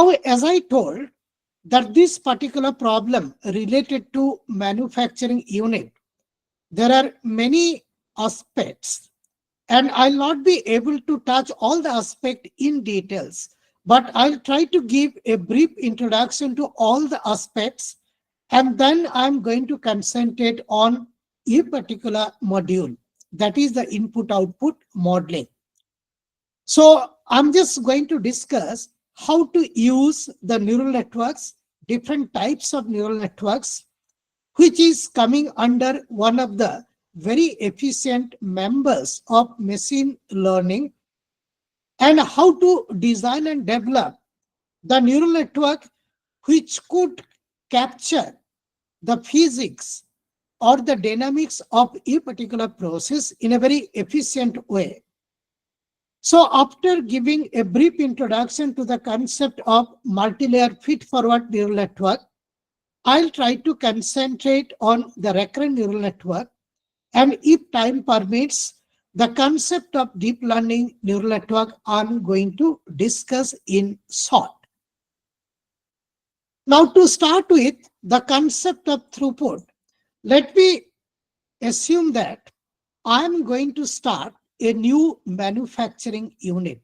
Now, as I told, that this particular problem related to manufacturing unit, there are many aspects, and I'll not be able to touch all the aspect in details, but I'll try to give a brief introduction to all the aspects, and then I'm going to concentrate on a particular module, that is the input output modeling. So I'm just going to discuss how to use the neural networks, different types of neural networks, which is coming under one of the very efficient members of machine learning, and how to design and develop the neural network which could capture the physics or the dynamics of a particular process in a very efficient way. So after giving a brief introduction to the concept of multi-layer feed-forward neural network, I'll try to concentrate on the recurrent neural network, and if time permits, the concept of deep learning neural network I'm going to discuss in short. Now, to start with the concept of throughput, let me assume that I'm going to start a new manufacturing unit.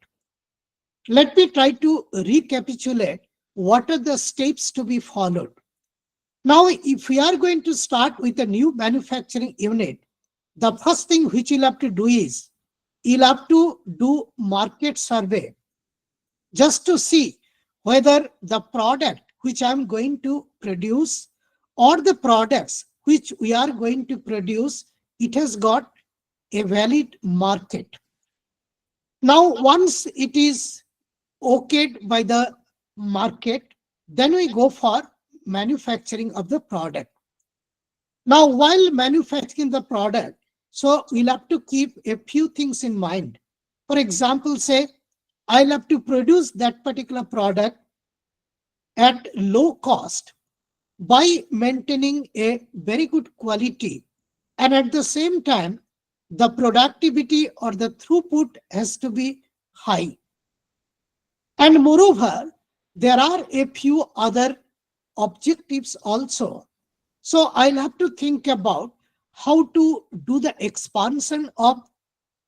Let me try to recapitulate what are the steps to be followed. Now, if we are going to start with a new manufacturing unit, the first thing which you'll have to do is you'll have to do market survey just to see whether the product which I'm going to produce or the products which we are going to produce, it has got a valid market. Now, once it is okayed by the market, then we go for manufacturing of the product. Now, while manufacturing the product, so we'll have to keep a few things in mind. For example, say, I'll have to produce that particular product at low cost by maintaining a very good quality. And at the same time, the productivity or the throughput has to be high. And moreover, there are a few other objectives also. So I'll have to think about how to do the expansion of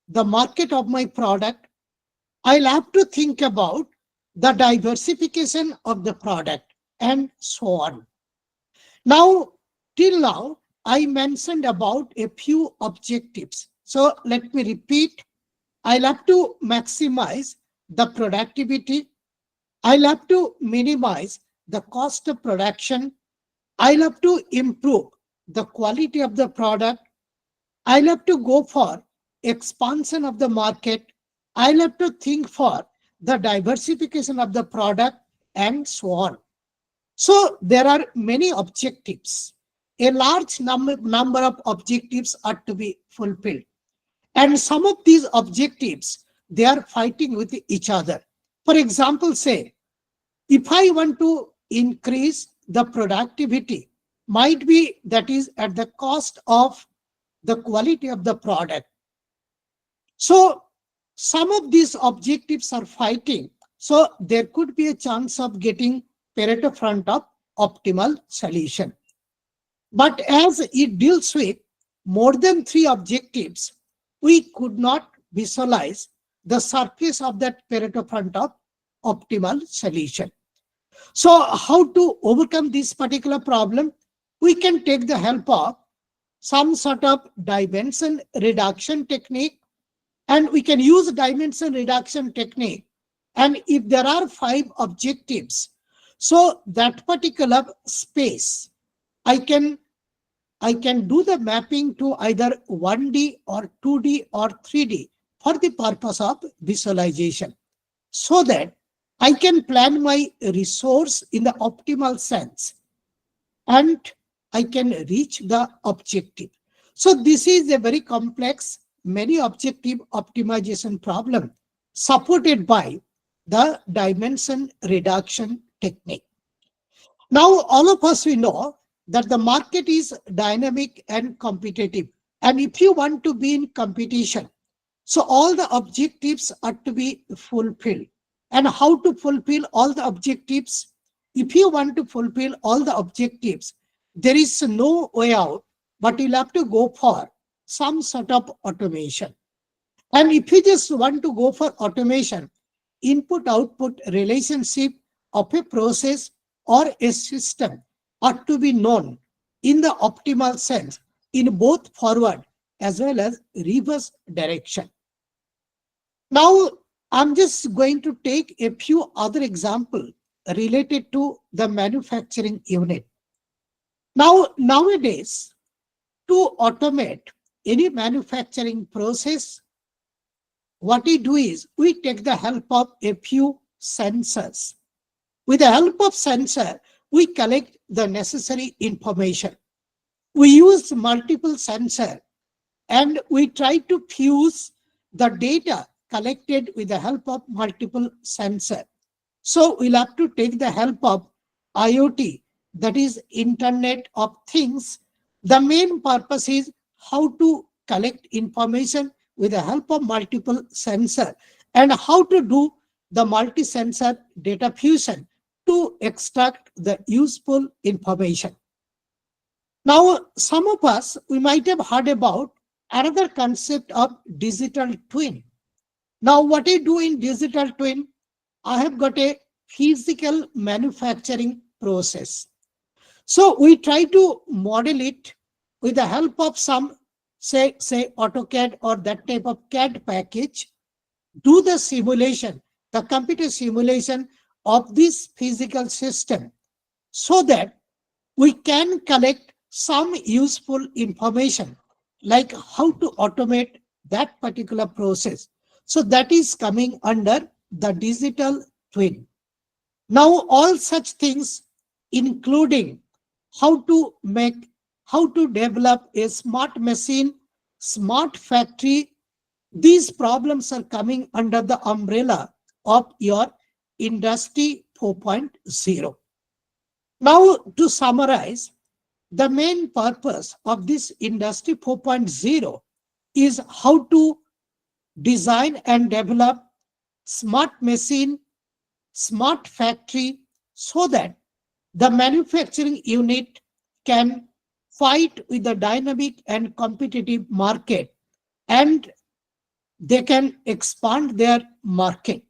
the market of my product. I'll have to think about the diversification of the product and so on. Now, till now, I mentioned about a few objectives. So let me repeat. I'll have to maximize the productivity. I'll have to minimize the cost of production. I'll have to improve the quality of the product. I'll have to go for expansion of the market. I'll have to think for the diversification of the product and so on. So there are many objectives. A large number of objectives are to be fulfilled. And some of these objectives, they are fighting with each other. For example, say, if I want to increase the productivity, might be that is at the cost of the quality of the product. So some of these objectives are fighting. So there could be a chance of getting Pareto front of optimal solution. But as it deals with more than 3 objectives, we could not visualize the surface of that Pareto front of optimal solution. So how to overcome this particular problem? We can take the help of some sort of dimension reduction technique, and we can use dimension reduction technique. And if there are 5 objectives, so that particular space, I can do the mapping to either 1D or 2D or 3D for the purpose of visualization, so that I can plan my resource in the optimal sense and I can reach the objective. So this is a very complex, many objective optimization problem supported by the dimension reduction technique. Now, all of us, we know that the market is dynamic and competitive. And if you want to be in competition, so all the objectives are to be fulfilled. and how to fulfill all the objectives. If you want to fulfill all the objectives, there is no way out, but you'll have to go for some sort of automation. And if you just want to go for automation, input output relationship of a process or a system ought to be known in the optimal sense in both forward as well as reverse direction. Now, I'm just going to take a few other examples related to the manufacturing unit. Now, nowadays, to automate any manufacturing process, what we do is we take the help of a few sensors. With the help of sensor, we collect the necessary information. We use multiple sensors and we try to fuse the data collected with the help of multiple sensors. So we'll have to take the help of IoT, that is Internet of Things. The main purpose is how to collect information with the help of multiple sensors and how to do the multi-sensor data fusion to extract the useful information. Now, some of us, we might have heard about another concept of digital twin. Now, what I do in digital twin, I have got a physical manufacturing process. So we try to model it with the help of some, say AutoCAD or that type of CAD package, do the simulation, the computer simulation of this physical system so that we can collect some useful information like how to automate that particular process. So that is coming under the digital twin. Now, all such things, including how to make, how to develop a smart machine, smart factory, these problems are coming under the umbrella of your Industry 4.0. Now, to summarize, the main purpose of this Industry 4.0 is how to design and develop smart machine, smart factory, so that the manufacturing unit can fight with the dynamic and competitive market and they can expand their market.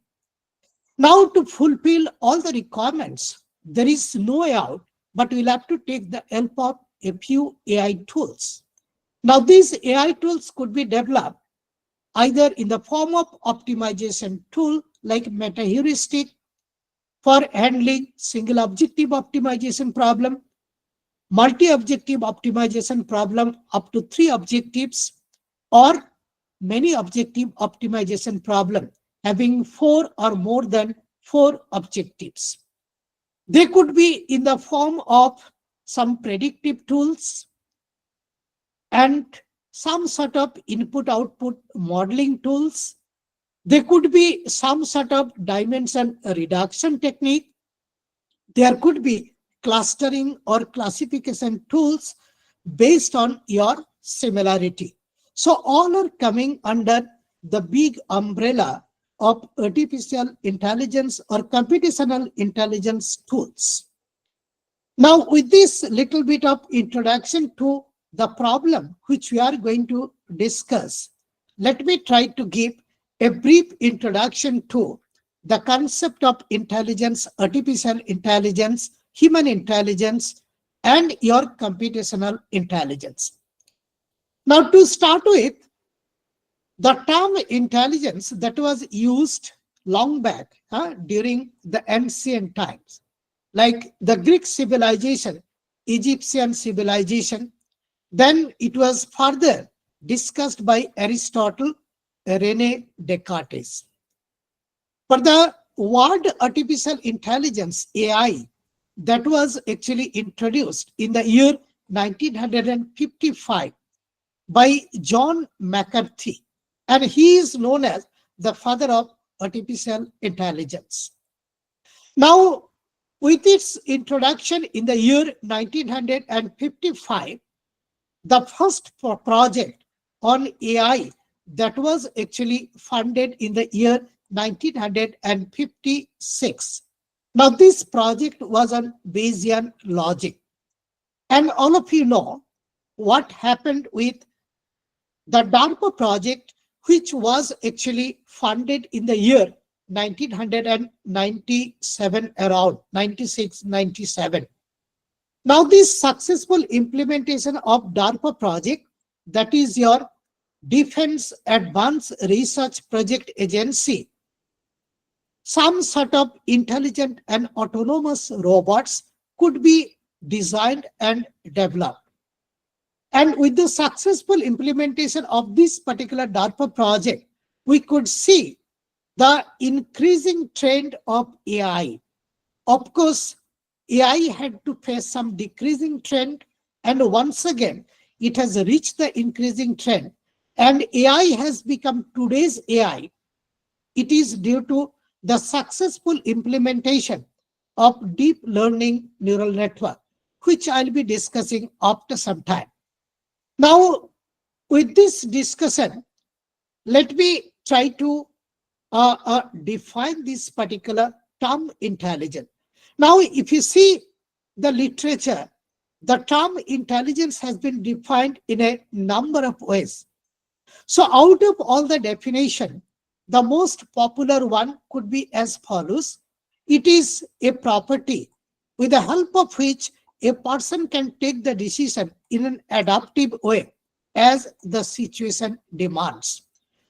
Now, to fulfill all the requirements, there is no way out, but we'll have to take the help of a few AI tools. Now, these AI tools could be developed either in the form of optimization tool like meta heuristic for handling single objective optimization problem, multi-objective optimization problem up to 3 objectives, or many objective optimization problem having 4 or more than 4 objectives. They could be in the form of some predictive tools and some sort of input output modeling tools. There could be some sort of dimension reduction technique. There could be clustering or classification tools based on your similarity. So all are coming under the big umbrella of artificial intelligence or computational intelligence tools. Now, with this little bit of introduction to the problem which we are going to discuss, let me try to give a brief introduction to the concept of intelligence, artificial intelligence, human intelligence, and your computational intelligence. Now, to start with, the term intelligence that was used long back during the ancient times, like the Greek civilization, Egyptian civilization, then it was further discussed by Aristotle, Rene Descartes. For the word artificial intelligence, AI, that was actually introduced in the year 1955 by John McCarthy, and he is known as the father of artificial intelligence. Now, with its introduction in the year 1955, the first project on AI that was actually funded in the year 1956. Now, this project was on Bayesian logic. And all of you know what happened with the DARPA project, which was actually funded in the year 1997, around 96, 97. Now, this successful implementation of DARPA project, that is your Defense Advanced Research Project Agency, some sort of intelligent and autonomous robots could be designed and developed. And with the successful implementation of this particular DARPA project, we could see the increasing trend of AI. Of course, AI had to face some decreasing trend, and once again, it has reached the increasing trend. And AI has become today's AI. It is due to the successful implementation of deep learning neural network, which I'll be discussing after some time. Now, with this discussion, let me try to define this particular term intelligence. Now, if you see the literature, the term intelligence has been defined in a number of ways. So out of all the definition, the most popular one could be as follows. It is a property with the help of which a person can take the decision in an adaptive way as the situation demands.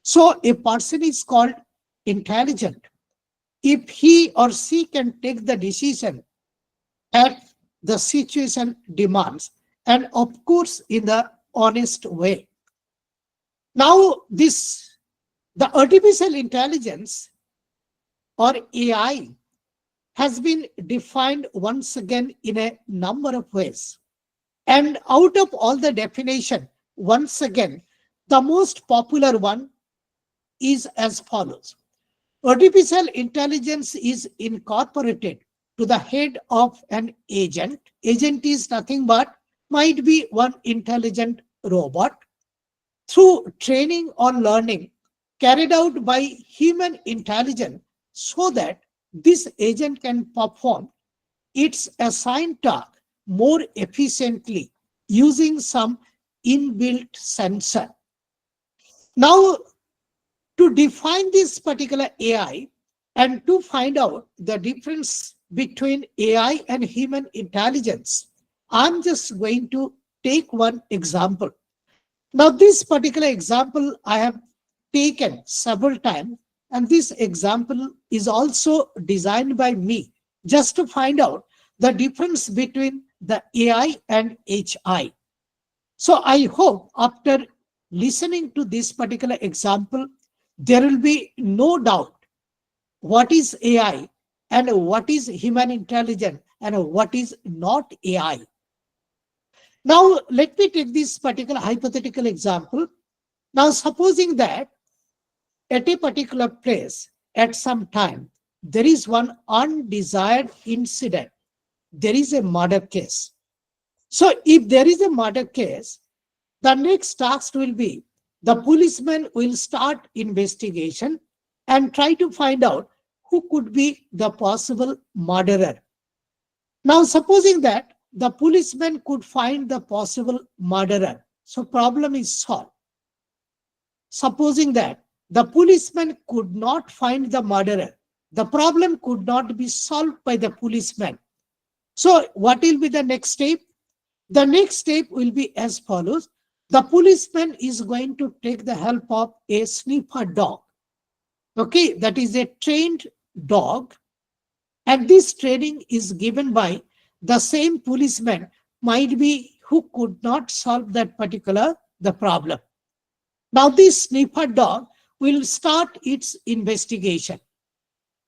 So a person is called intelligent if he or she can take the decision at the situation demands, and of course in the honest way. Now, the artificial intelligence or AI has been defined once again in a number of ways. And out of all the definition, once again, the most popular one is as follows. Artificial intelligence is incorporated to the head of an agent. Agent is nothing but might be one intelligent robot through training or learning carried out by human intelligence so that this agent can perform its assigned task more efficiently using some inbuilt sensor. Now, to define this particular AI and to find out the difference between AI and human intelligence, I'm just going to take one example. Now, this particular example I have taken several times, and this example is also designed by me just to find out the difference between the AI and HI. So I hope after listening to this particular example, there will be no doubt what is AI and what is human intelligence and what is not AI. Now, let me take this particular hypothetical example. Now, supposing that at a particular place, at some time, there is one undesired incident. There is a murder case. So, if there is a murder case, the next task will be the policeman will start investigation and try to find out who could be the possible murderer. Now, supposing that the policeman could find the possible murderer, so problem is solved. Supposing that the policeman could not find the murderer, the problem could not be solved by the policeman. So, what will be the next step? The next step will be as follows. The policeman is going to take the help of a sniffer dog. Okay, that is a trained dog. And this training is given by the same policeman might be who could not solve that particular the problem. Now this sniffer dog will start its investigation.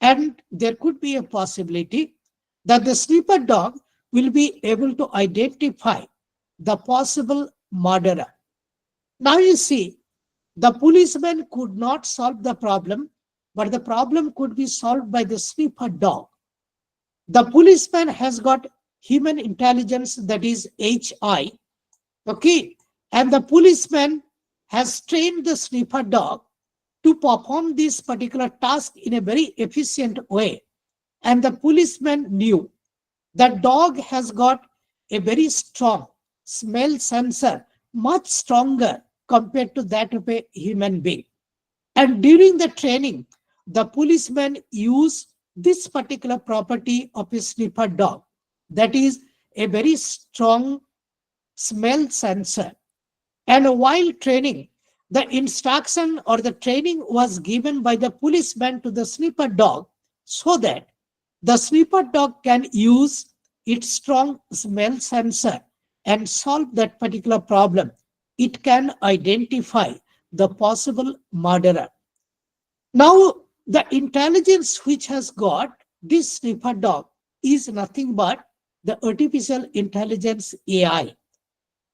And there could be a possibility that the sniffer dog will be able to identify the possible murderer. Now you see, the policeman could not solve the problem, but the problem could be solved by the sniffer dog. The policeman has got human intelligence, that is HI, okay, and the policeman has trained the sniffer dog to perform this particular task in a very efficient way. And the policeman knew that dog has got a very strong smell sensor, much stronger compared to that of a human being. And during the training, the policeman used this particular property of a sniffer dog, that is a very strong smell sensor. And while training, the instruction or the training was given by the policeman to the sniffer dog so that the sniffer dog can use its strong smell sensor and solve that particular problem. It can identify the possible murderer. Now, the intelligence which has got this sniffer dog is nothing but the artificial intelligence AI.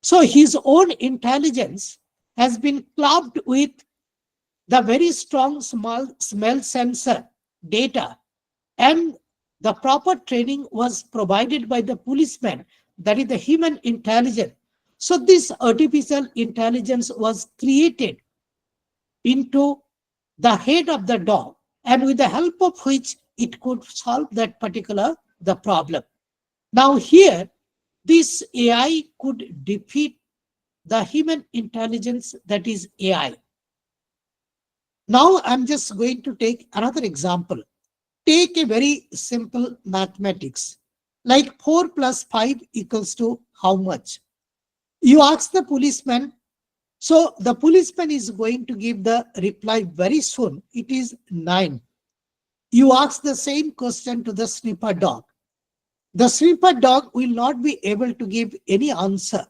So his own intelligence has been clubbed with the very strong smell sensor data, and the proper training was provided by the policeman, that is the human intelligence. So this artificial intelligence was created into the head of the dog, and with the help of which it could solve that particular the problem. Now here, this AI could defeat the human intelligence, that is AI. Now I'm just going to take another example. Take a very simple mathematics, like 4 plus 5 equals to how much? You ask the policeman, so the policeman is going to give the reply very soon. It is 9. You ask the same question to the sniffer dog. The sniffer dog will not be able to give any answer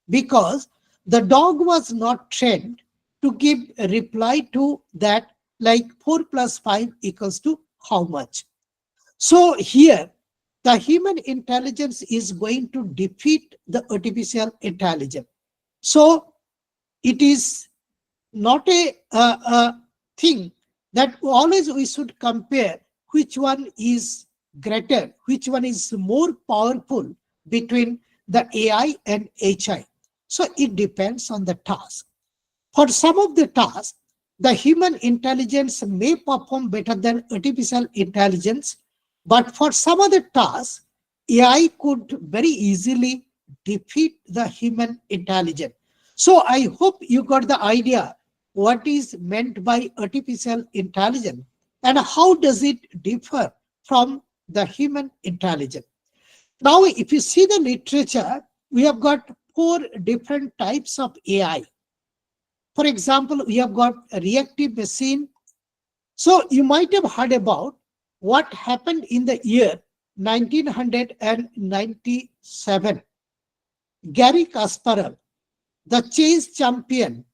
because the dog was not trained to give a reply to that, like 4 plus 5 equals to how much. So here, the human intelligence is going to defeat the artificial intelligence. So it is not a thing that always we should compare which one is greater, which one is more powerful between the AI and HI. So it depends on the task. For some of the tasks, the human intelligence may perform better than artificial intelligence, but for some other tasks, AI could very easily defeat the human intelligence. So I hope you got the idea what is meant by artificial intelligence and how does it differ from the human intelligence. Now, if you see the literature, we have got 4 different types of AI. For example, we have got a reactive machine. So you might have heard about what happened in the year 1997. Gary Kasparov, the chess champion,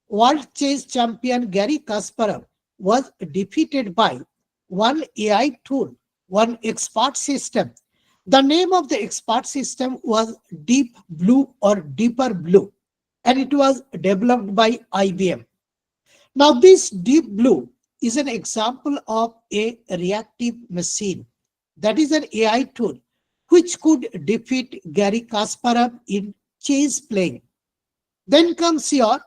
world chess champion Gary Kasparov, was defeated by one AI tool, one expert system. The name of the expert system was Deep Blue or Deeper Blue, and it was developed by IBM. Now, this Deep Blue is an example of a reactive machine. That is an AI tool which could defeat Gary Kasparov in chess playing. Then comes your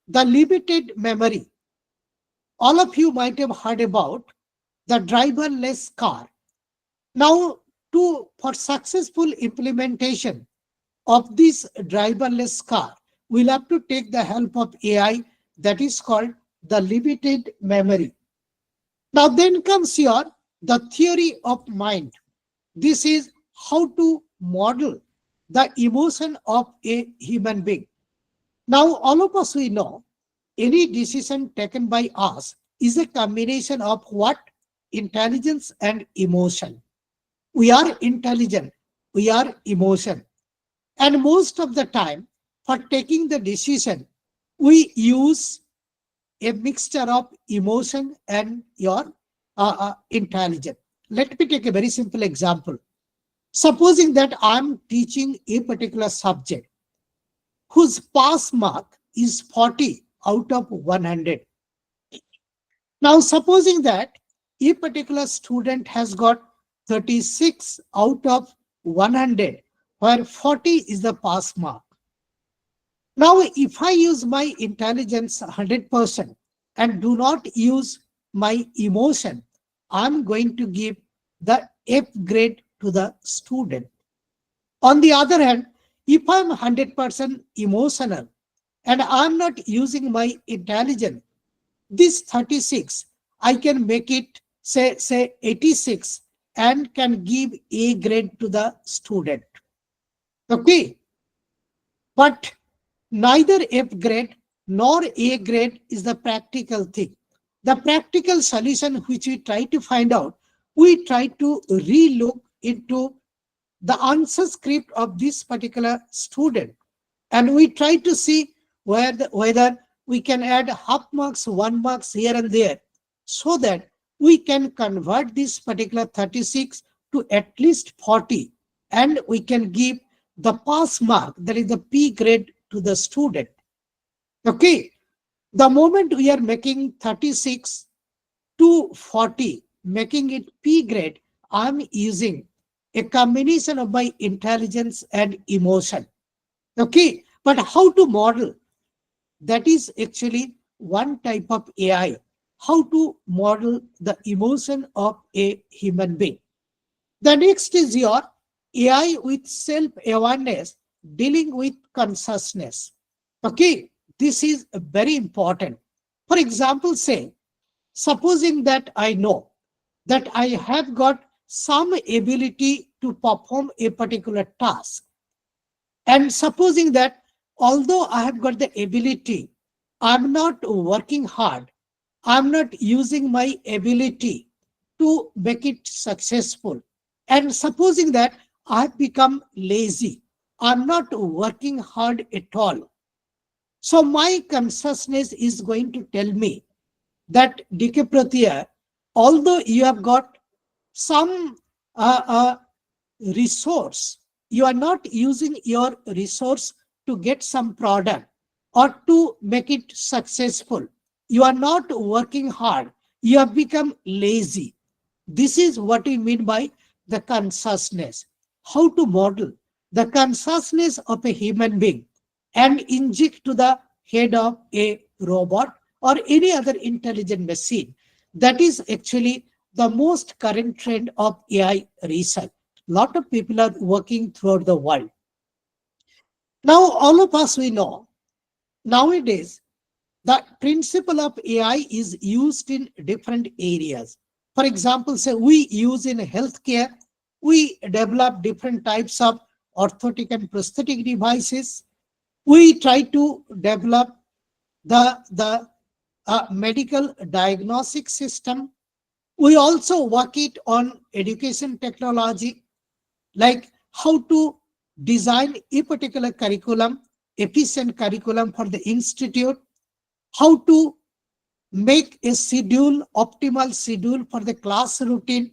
the limited memory. All of you might have heard about the driverless car. Now, for successful implementation of this driverless car, we'll have to take the help of AI, that is called the limited memory. Now then comes your the theory of mind. This is how to model the emotion of a human being. Now all of us we know any decision taken by us is a combination of what? Intelligence and emotion. We are intelligent, we are emotion. And most of the time, for taking the decision, we use a mixture of emotion and your intelligence. Let me take a very simple example. Supposing that I'm teaching a particular subject whose pass mark is 40 out of 100. Now, supposing that a particular student has got 36 out of 100, where 40 is the pass mark. Now, if I use my intelligence 100%, and do not use my emotion, I'm going to give the F grade to the student. On the other hand, if I'm 100% emotional and I'm not using my intelligence, this 36, I can make it say 86 and can give A grade to the student. Okay, but neither F grade nor A grade is the practical thing. The practical solution which we try to find out, we try to relook into the answer script of this particular student, and we try to see whether we can add half marks, 1 marks here and there, so that we can convert this particular 36 to at least 40, and we can give the pass mark, that is the P grade, to the student. Okay, the moment we are making 36 to 40, making it P grade, I'm using a combination of my intelligence and emotion. Okay, but how to model? That is actually one type of AI. How to model the emotion of a human being. The next is your AI with self-awareness, dealing with consciousness. Okay, this is very important. For example, say, supposing that I know that I have got some ability to perform a particular task, and supposing that although I have got the ability, I'm not working hard, I'm not using my ability to make it successful. And supposing that I've become lazy, I'm not working hard at all. So my consciousness is going to tell me that DK Pratihar, although you have got some resource, you are not using your resource to get some product or to make it successful. You are not working hard. You have become lazy. This is what we mean by the consciousness. How to model the consciousness of a human being and inject to the head of a robot or any other intelligent machine. That is actually the most current trend of AI research. Lot of people are working throughout the world. Now, all of us, we know nowadays the principle of AI is used in different areas. For example, say we use in healthcare, we develop different types of orthotic and prosthetic devices. We try to develop the medical diagnostic system. We also work it on education technology, like how to design a particular curriculum, efficient curriculum for the institute, how to make a schedule, optimal schedule for the class routine,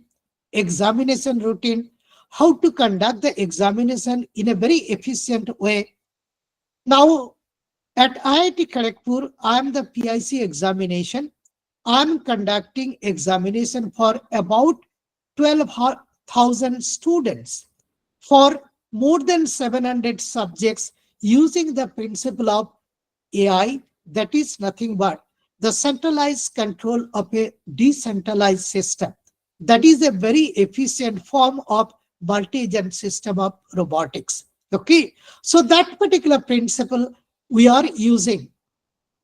examination routine, how to conduct the examination in a very efficient way. Now, at IIT Kharagpur, I am the PIC examination. I am conducting examination for about 12,000 students for more than 700 subjects using the principle of AI, that is nothing but the centralized control of a decentralized system. That is a very efficient form of multi-agent system of robotics. Okay, so that particular principle we are using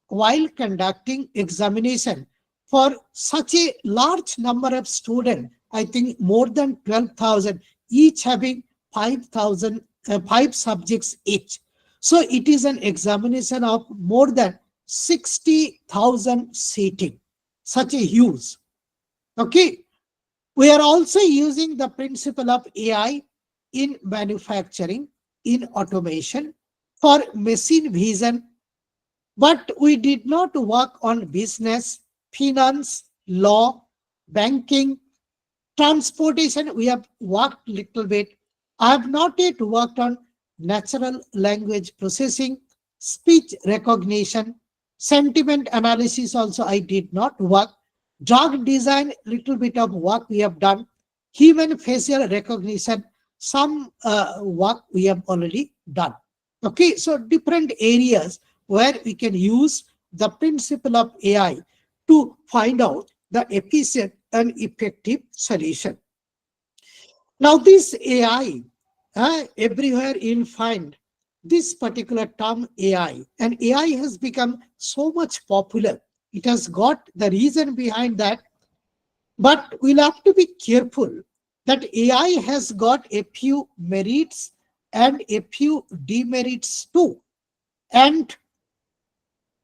while conducting examination for such a large number of students. I think more than 12,000, each having 5,000, 5 subjects each. So it is an examination of more than 60,000 seating, such a huge. Okay, we are also using the principle of AI in manufacturing, in automation, for machine vision, but we did not work on business, finance, law, banking, transportation. We have worked little bit. I have not yet worked on natural language processing, speech recognition, sentiment analysis also I did not work. Drug design, little bit of work we have done. Human facial recognition, some work we have already done. Okay, so different areas where we can use the principle of AI to find out the efficient and effective solution. Now, this AI, everywhere you'll find this particular term AI, and AI has become so much popular. It has got the reason behind that, but we'll have to be careful that AI has got a few merits and a few demerits too. And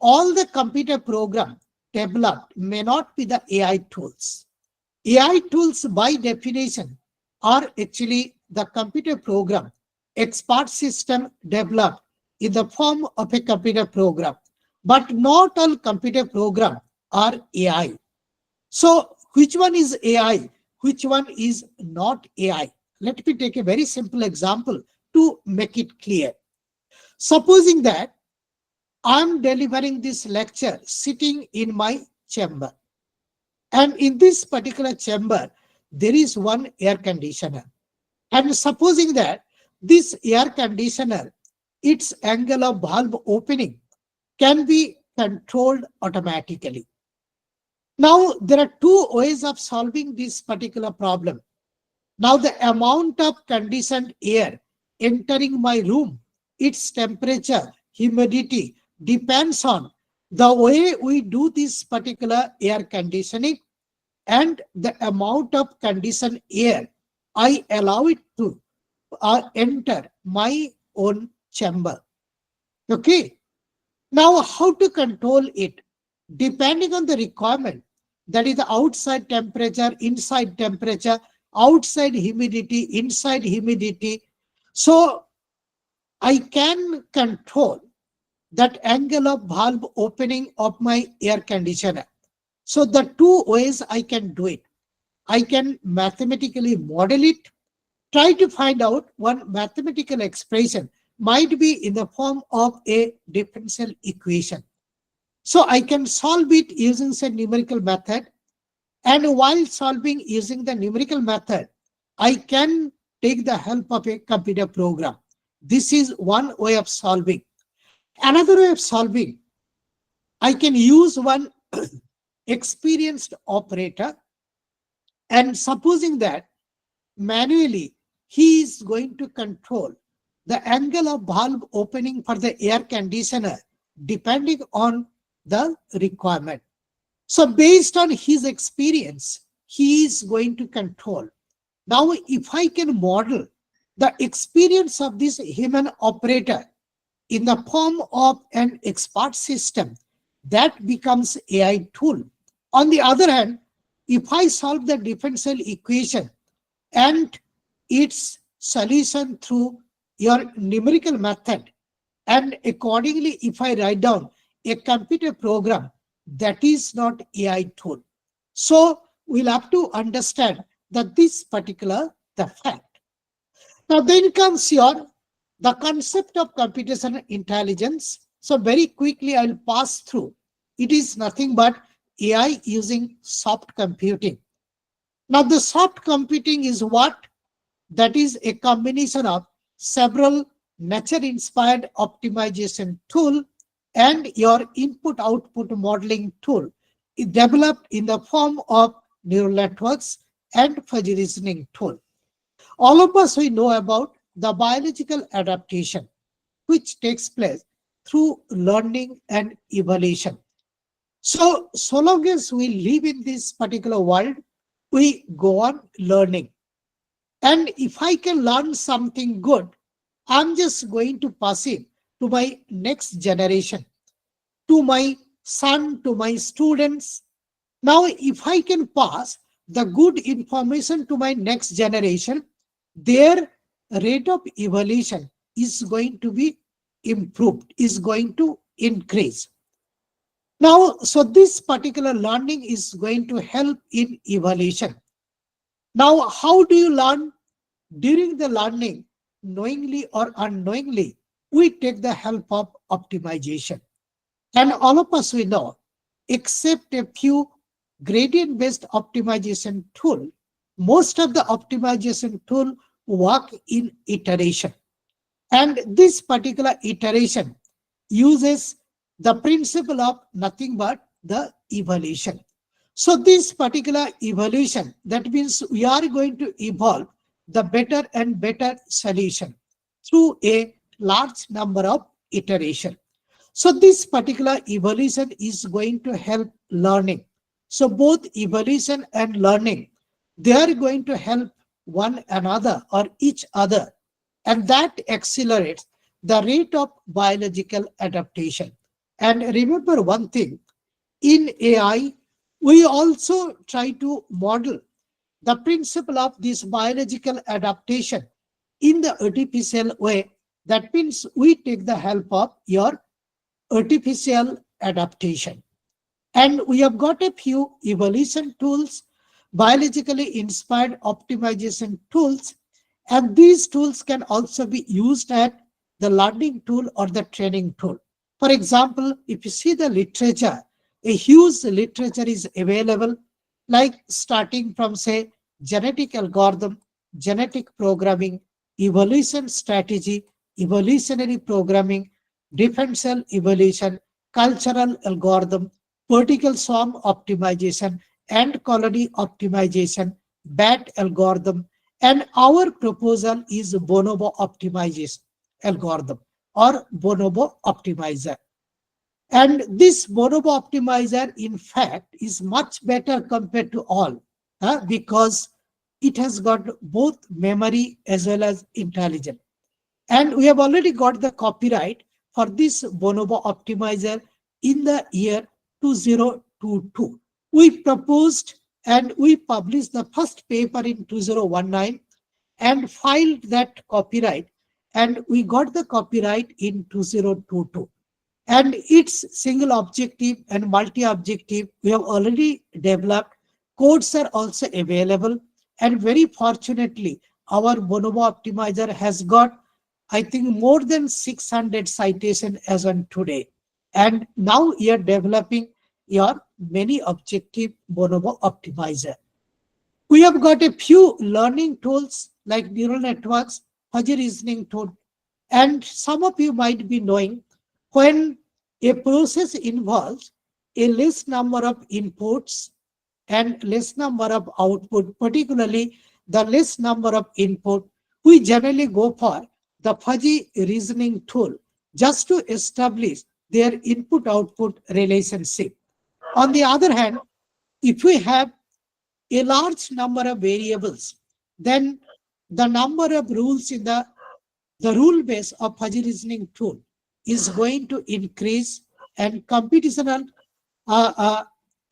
all the computer program developed may not be the AI tools. AI tools, by definition, are actually the computer program, expert system developed in the form of a computer program. But not all computer program are AI. So, which one is AI? Which one is not AI? Let me take a very simple example to make it clear. Supposing that I'm delivering this lecture sitting in my chamber. And in this particular chamber, there is one air conditioner. And supposing that this air conditioner, its angle of valve opening can be controlled automatically. Now, there are two ways of solving this particular problem. Now, the amount of conditioned air entering my room, its temperature, humidity, depends on the way we do this particular air conditioning and the amount of conditioned air I allow it to enter my own chamber. Okay. Now, how to control it? Depending on the requirement, that is the outside temperature, inside temperature, outside humidity, inside humidity. So, I can control that angle of valve opening of my air conditioner. So, the two ways I can do it. I can mathematically model it, try to find out one mathematical expression, might be in the form of a differential equation. So I can solve it using a numerical method. And while solving using the numerical method, I can take the help of a computer program. This is one way of solving. Another way of solving, I can use one experienced operator, and supposing that manually he is going to control the angle of valve opening for the air conditioner depending on the requirement. So based on his experience, he is going to control. Now, if I can model the experience of this human operator in the form of an expert system, that becomes AI tool. On the other hand, if I solve the differential equation and its solution through your numerical method, and accordingly, if I write down a computer program, that is not AI tool. So we'll have to understand that this particular the fact. Now then comes your the concept of computational intelligence. So very quickly I'll pass through. It is nothing but AI using soft computing. Now the soft computing is what? That is a combination of several nature-inspired optimization tool and your input-output modeling tool developed in the form of neural networks and fuzzy reasoning tool. All of us, we know about the biological adaptation, which takes place through learning and evolution. So long as we live in this particular world, we go on learning. And if I can learn something good, I'm just going to pass it to my next generation, to my son, to my students. Now, if I can pass the good information to my next generation, their rate of evolution is going to be improved, is going to increase. Now, so this particular learning is going to help in evolution. Now, how do you learn? During the learning, knowingly or unknowingly, we take the help of optimization. And all of us we know, except a few gradient-based optimization tool, most of the optimization tool work in iteration. And this particular iteration uses the principle of nothing but the evolution. So this particular evolution, that means we are going to evolve the better and better solution through a large number of iteration. So this particular evolution is going to help learning. So both evolution and learning, they are going to help one another or each other, and that accelerates the rate of biological adaptation. And remember one thing, in AI, we also try to model the principle of this biological adaptation in the artificial way. That means we take the help of your artificial adaptation. And we have got a few evolution tools, biologically inspired optimization tools, and these tools can also be used at the learning tool or the training tool. For example, if you see the literature, a huge literature is available, like starting from, say, genetic algorithm, genetic programming, evolution strategy, evolutionary programming, differential evolution, cultural algorithm, vertical swarm optimization, and colony optimization, bat algorithm, and our proposal is bonobo optimization algorithm or bonobo optimizer. And this bonobo optimizer, in fact, is much better compared to all, because it has got both memory as well as intelligence. And we have already got the copyright for this bonobo optimizer in the year 2022. We proposed and we published the first paper in 2019 and filed that copyright, and we got the copyright in 2022. And its single objective and multi-objective we have already developed. Codes are also available, and very fortunately our bonobo optimizer has got, I think, more than 600 citation as on today. And now we are developing your many objective bonobo optimizer. We have got a few learning tools like neural networks, fuzzy reasoning tool, and some of you might be knowing, when a process involves a less number of inputs and less number of output, particularly the less number of input, we generally go for the fuzzy reasoning tool just to establish their input-output relationship. On the other hand, if we have a large number of variables, then the number of rules in the rule base of fuzzy reasoning tool is going to increase, and computational uh,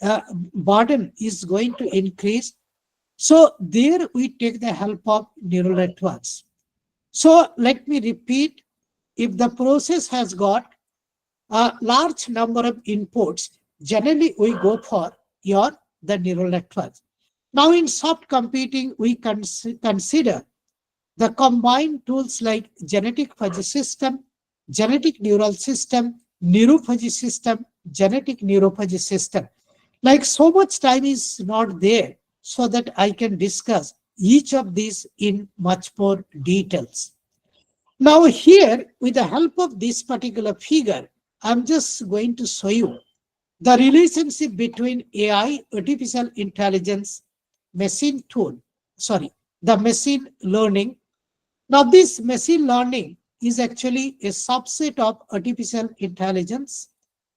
uh, burden is going to increase. So there we take the help of neural networks. So let me repeat, if the process has got a large number of inputs, generally we go for the neural networks. Now in soft computing, we consider the combined tools like genetic fuzzy system, genetic neural system, neurofuzzy system, genetic neurofuzzy system. Like, so much time is not there so that I can discuss each of these in much more details. Now here, with the help of this particular figure, I'm just going to show you the relationship between AI, artificial intelligence, machine tool, sorry, the machine learning. Now this machine learning is actually a subset of artificial intelligence.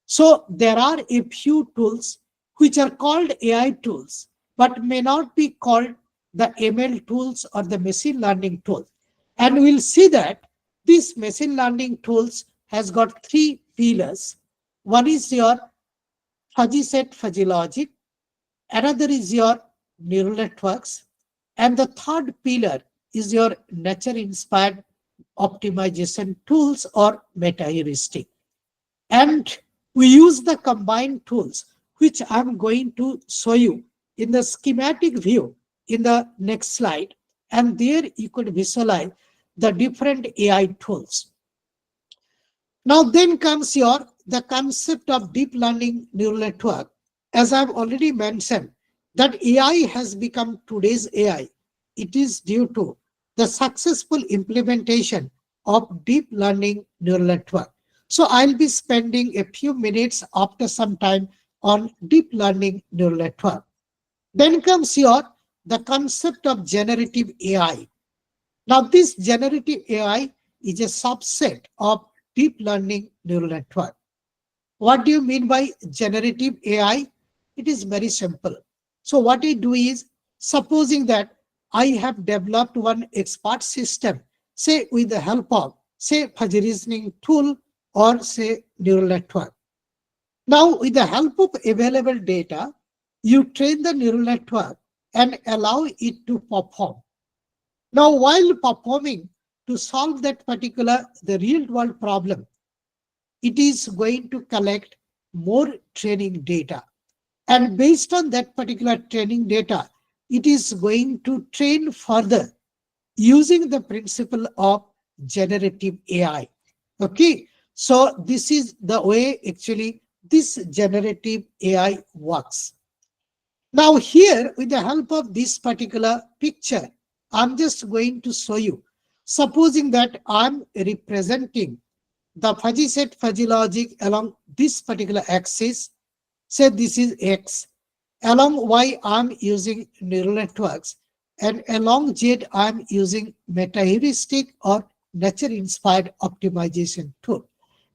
So there are a few tools which are called AI tools, but may not be called the ML tools or the machine learning tools. And we'll see that this machine learning tools has got three pillars. One is your fuzzy set, fuzzy logic. Another is your neural networks. And the third pillar is your nature-inspired optimization tools or meta-heuristic. And we use the combined tools, which I'm going to show you in the schematic view in the next slide. And there you could visualize the different AI tools. Now then comes the concept of deep learning neural network. As I've already mentioned, that AI has become today's AI. It is due to the successful implementation of deep learning neural network. So I'll be spending a few minutes after some time on deep learning neural network. Then comes the concept of generative AI. Now, this generative AI is a subset of deep learning neural network. What do you mean by generative AI? It is very simple. So what I do is, supposing that I have developed one expert system, say with the help of, say, fuzzy reasoning tool or say neural network. Now, with the help of available data, you train the neural network and allow it to perform. Now, while performing to solve that particular the real world problem, it is going to collect more training data. And based on that particular training data, it is going to train further using the principle of generative AI. Okay, so this is the way actually this generative AI works. Now here, with the help of this particular picture, I'm just going to show you. Supposing that I'm representing the fuzzy set fuzzy logic along this particular axis, say this is X, along Y I'm using neural networks, and along Z I'm using meta heuristic or nature inspired optimization tool.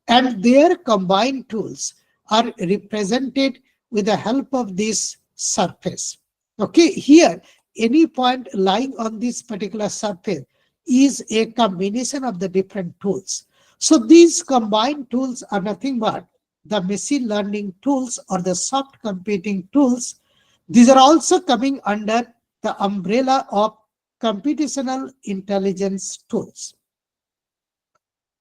And their combined tools are represented with the help of this surface. Okay, here any point lying on this particular surface is a combination of the different tools. So these combined tools are nothing but the machine learning tools or the soft computing tools. These are also coming under the umbrella of computational intelligence tools.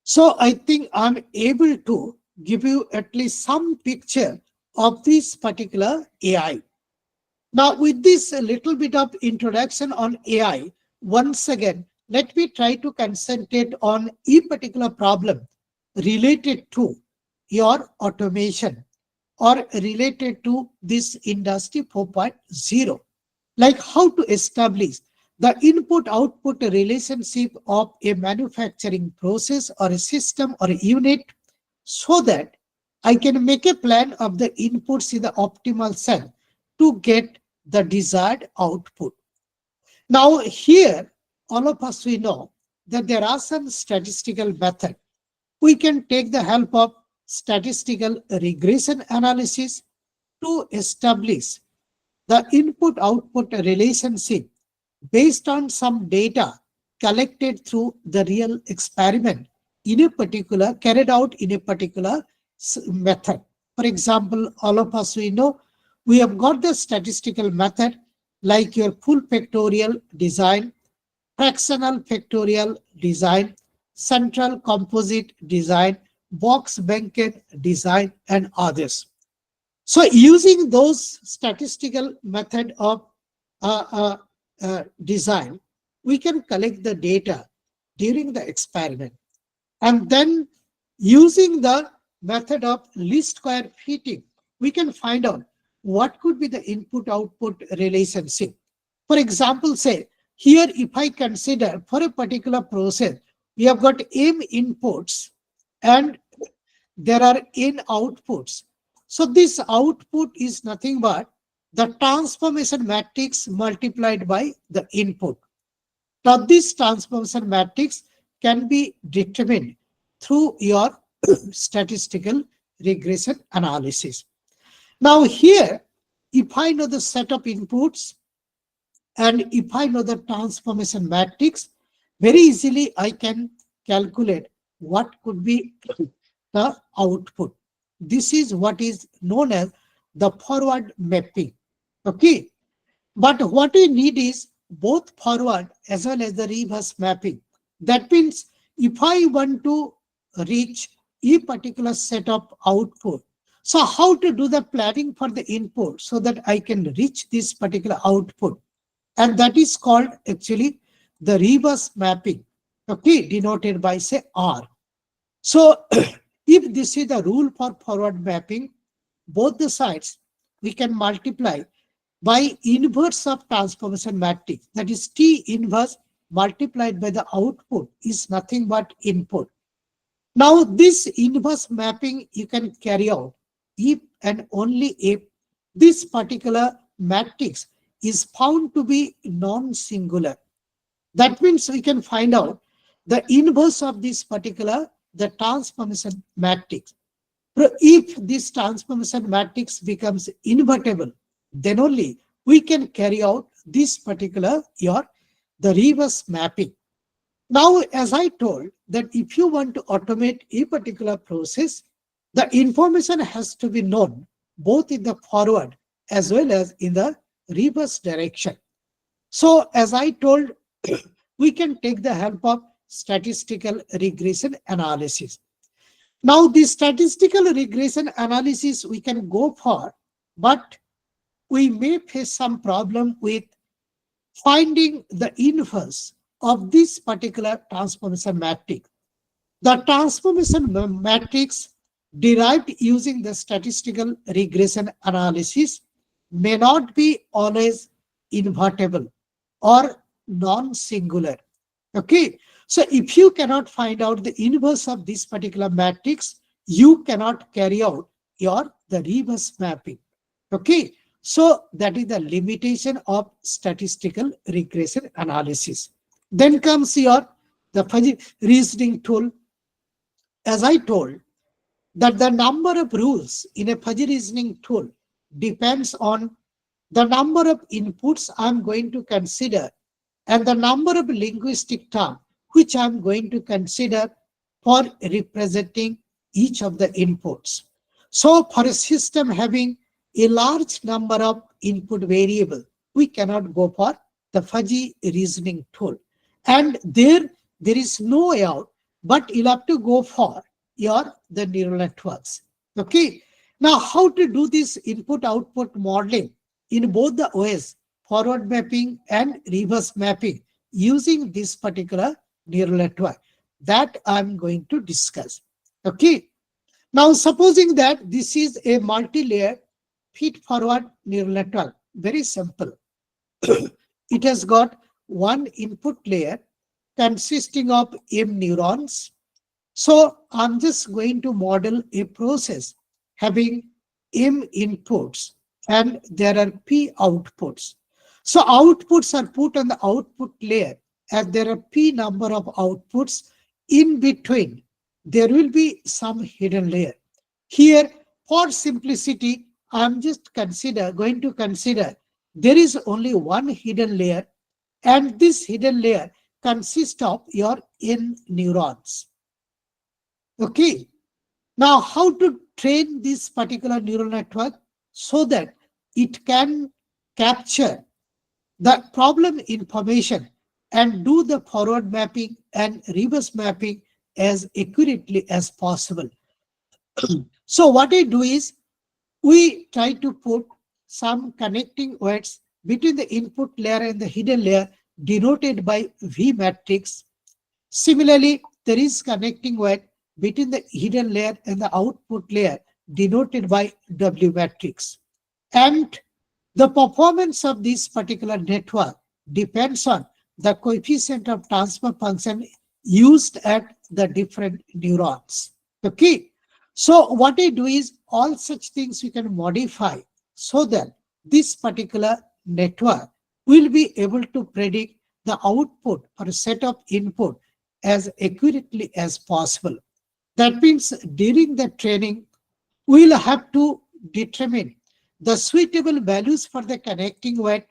So I think I'm able to give you at least some picture of this particular AI. Now, with this little bit of introduction on AI, once again, let me try to concentrate on a particular problem related to your automation or related to this industry 4.0, like how to establish the input output relationship of a manufacturing process or a system or a unit, so that I can make a plan of the inputs in the optimal cell to get the desired output. Now here, all of us, we know that there are some statistical methods. We can take the help of statistical regression analysis to establish the input-output relationship based on some data collected through the real experiment in a particular, carried out in a particular method. For example, all of us, we know we have got the statistical method like your full factorial design, fractional factorial design, central composite design, box Benkett design, and others. So using those statistical method of design, we can collect the data during the experiment. And then using the method of least square fitting, we can find out what could be the input-output relationship. For example, say, here if I consider for a particular process, we have got m inputs and there are n outputs. So this output is nothing but the transformation matrix multiplied by the input. Now this transformation matrix can be determined through your statistical regression analysis. Now here, if I know the set of inputs and if I know the transformation matrix, very easily I can calculate what could be the output. This is what is known as the forward mapping. Okay. But what we need is both forward as well as the reverse mapping. That means if I want to reach a particular set of output, so how to do the planning for the input so that I can reach this particular output. And that is called actually the reverse mapping, okay, denoted by say R. So if this is the rule for forward mapping, both the sides we can multiply by inverse of transformation matrix. That is T inverse multiplied by the output is nothing but input. Now this inverse mapping you can carry out if and only if this particular matrix is found to be non-singular. That means we can find out the inverse of this particular, the transformation matrix. So if this transformation matrix becomes invertible, then only we can carry out this particular the reverse mapping. Now, as I told that if you want to automate a particular process, the information has to be known both in the forward as well as in the reverse direction. So as I told, we can take the help of statistical regression analysis. Now, the statistical regression analysis we can go for, but we may face some problem with finding the inverse of this particular transformation matrix. The transformation matrix derived using the statistical regression analysis may not be always invertible or non-singular. Okay, so if you cannot find out the inverse of this particular matrix, you cannot carry out the reverse mapping. Okay, so that is the limitation of statistical regression analysis. Then comes the fuzzy reasoning tool. As I told, that the number of rules in a fuzzy reasoning tool depends on the number of inputs I'm going to consider and the number of linguistic terms which I'm going to consider for representing each of the inputs. So for a system having a large number of input variables, we cannot go for the fuzzy reasoning tool. And there is no way out, but you'll have to go for the neural networks. Okay. Now, how to do this input-output modeling in both the OS, forward mapping and reverse mapping, using this particular neural network, that I'm going to discuss. Okay. Now, supposing that this is a multi-layered feed-forward neural network, very simple. It has got one input layer consisting of M neurons. So I'm just going to model a process having M inputs and there are P outputs. So outputs are put on the output layer and there are P number of outputs. In between, there will be some hidden layer. Here, for simplicity, I'm just going to consider there is only one hidden layer, and this hidden layer consists of your N neurons. Okay. Now, how to train this particular neural network so that it can capture the problem information and do the forward mapping and reverse mapping as accurately as possible. So what I do is we try to put some connecting words between the input layer and the hidden layer denoted by V matrix. Similarly, there is connecting word between the hidden layer and the output layer denoted by W matrix. And the performance of this particular network depends on the coefficient of transfer function used at the different neurons. Okay. So what I do is all such things we can modify so that this particular network will be able to predict the output for a set of input as accurately as possible. That means during the training, we'll have to determine the suitable values for the connecting weight.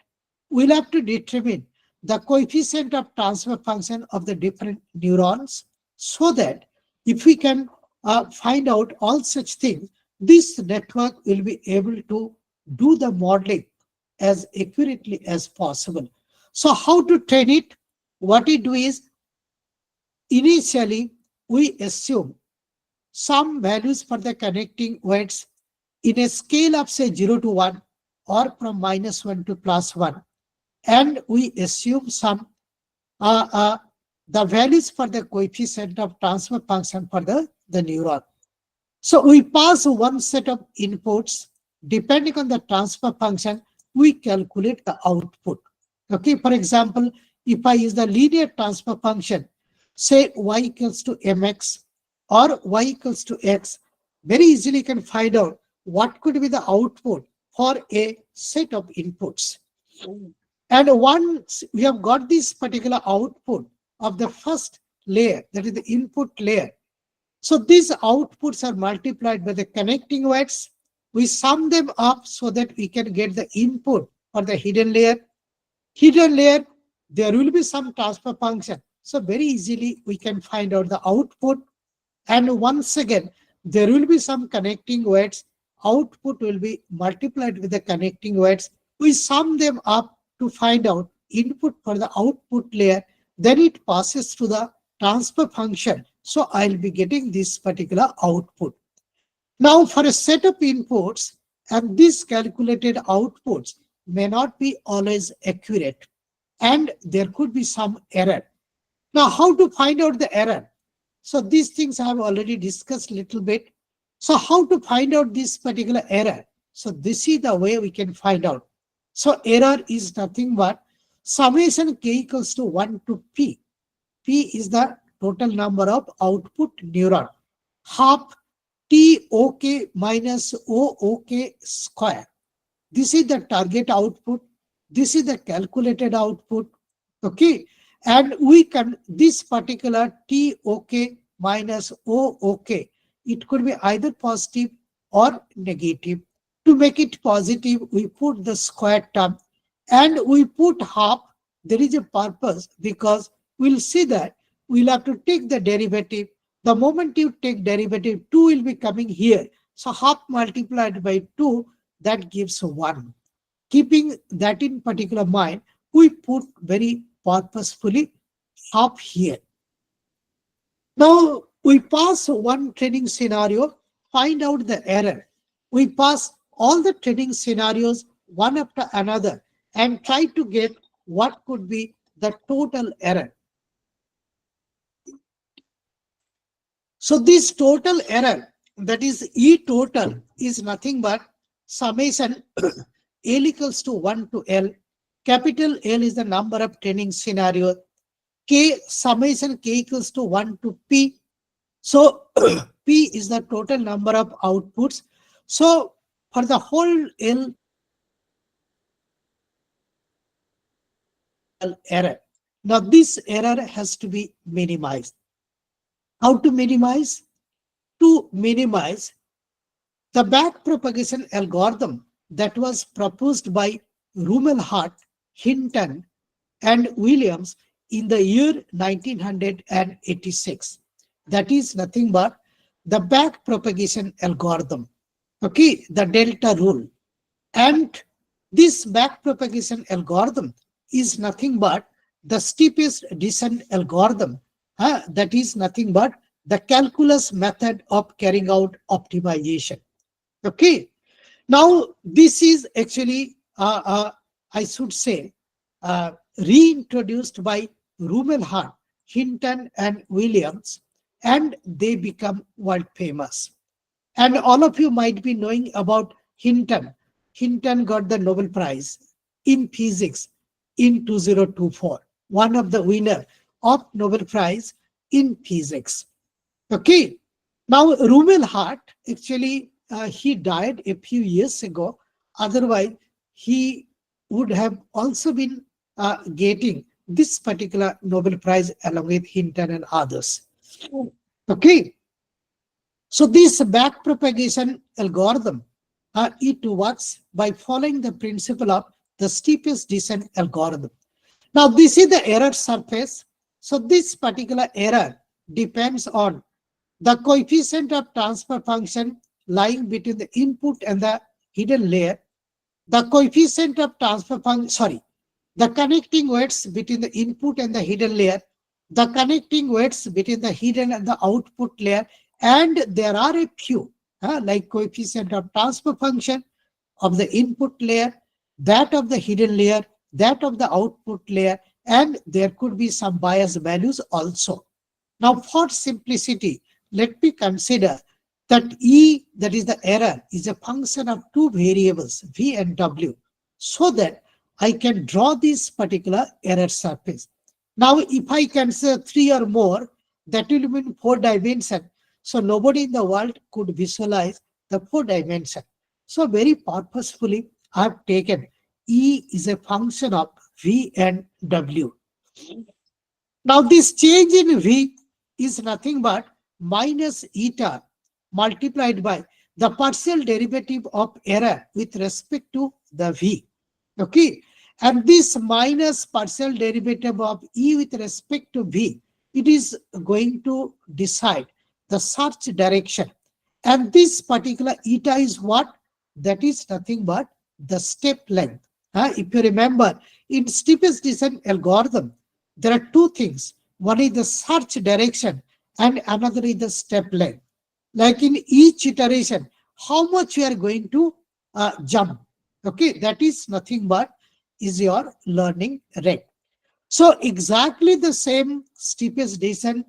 We'll have to determine the coefficient of transfer function of the different neurons so that if we can find out all such things, this network will be able to do the modeling as accurately as possible. So how to train it? What we do is initially we assume some values for the connecting weights in a scale of say 0 to 1 or from -1 to +1, and we assume some the values for the coefficient of transfer function for the neuron. So we pass one set of inputs. Depending on the transfer function, we calculate the output. Okay, for example, if I use the linear transfer function, say y equals to mx or y equals to x, very easily can find out what could be the output for a set of inputs. And once we have got this particular output of the first layer, that is the input layer, so these outputs are multiplied by the connecting weights. We sum them up so that we can get the input for the hidden layer. Hidden layer, there will be some transfer function. So very easily we can find out the output. And once again, there will be some connecting weights. Output will be multiplied with the connecting weights. We sum them up to find out input for the output layer. Then it passes to the transfer function. So I'll be getting this particular output. Now for a set of inputs, and these calculated outputs may not be always accurate, and there could be some error. Now how to find out the error? So these things I have already discussed a little bit. So how to find out this particular error? So this is the way we can find out. So error is nothing but summation k equals to 1 to p. P is the total number of output neuron. Half TOK minus OOK square. This is the target output. This is the calculated output. Okay. And we can, this particular TOK minus OOK, it could be either positive or negative. To make it positive, we put the square term and we put half. There is a purpose because we'll see that we'll have to take the derivative. The moment you take derivative, 2 will be coming here. So half multiplied by 2, that gives 1. Keeping that in particular mind, we put very purposefully half here. Now we pass one training scenario, find out the error. We pass all the training scenarios one after another and try to get what could be the total error. So this total error, that is E total, is nothing but summation L equals to 1 to L. Capital L is the number of training scenarios. K, summation K equals to 1 to P. So P is the total number of outputs. So for the whole L error. Now this error has to be minimized. How to minimize? To minimize, the backpropagation algorithm that was proposed by Rumelhart, Hinton, and Williams in the year 1986. That is nothing but the backpropagation algorithm. Okay, the delta rule. And this backpropagation algorithm is nothing but the steepest descent algorithm. That is nothing but the calculus method of carrying out optimization. Okay. Now, this is actually, I should say, reintroduced by Rumelhart, Hinton, and Williams, and they become world famous. And all of you might be knowing about Hinton. Hinton got the Nobel Prize in physics in 2024, one of the winners of Nobel Prize in physics. Okay. Now, Rumelhart, actually, he died a few years ago. Otherwise, he would have also been getting this particular Nobel Prize along with Hinton and others. Okay. So this backpropagation algorithm, it works by following the principle of the steepest descent algorithm. Now, this is the error surface. So this particular error depends on the coefficient of transfer function lying between the input and the hidden layer, the coefficient of transfer function, the connecting weights between the input and the hidden layer, the connecting weights between the hidden and the output layer, and there are a few, like coefficient of transfer function of the input layer, that of the hidden layer, that of the output layer, and there could be some bias values also. Now, for simplicity, let me consider that E, that is the error, is a function of two variables, V and W, so that I can draw this particular error surface. Now, if I consider 3 or more, that will mean 4 dimension. So nobody in the world could visualize the 4 dimension. So very purposefully, I have taken E is a function of V and W. Now this change in V is nothing but minus eta multiplied by the partial derivative of error with respect to the V. Okay. And this minus partial derivative of E with respect to V, it is going to decide the search direction. And this particular eta is what? That is nothing but the step length. If you remember, in steepest descent algorithm, there are two things. One is the search direction and another is the step length. Like in each iteration, how much you are going to jump. Okay, that is nothing but is your learning rate. So exactly the same steepest descent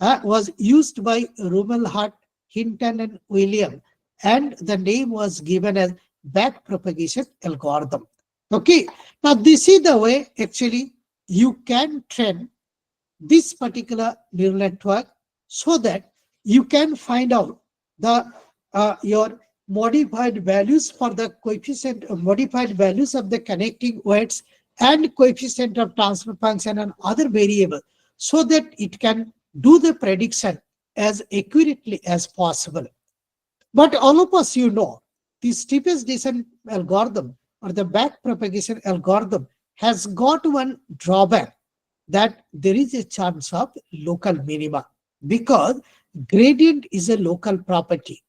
was used by Rumelhart, Hinton, and William, and the name was given as back propagation algorithm. Okay, now this is the way actually you can train this particular neural network so that you can find out the your modified values for the coefficient modified values of the connecting weights and coefficient of transfer function and other variable so that it can do the prediction as accurately as possible. But all of us, the steepest descent algorithm or the back propagation algorithm has got one drawback, that there is a chance of local minima because gradient is a local property.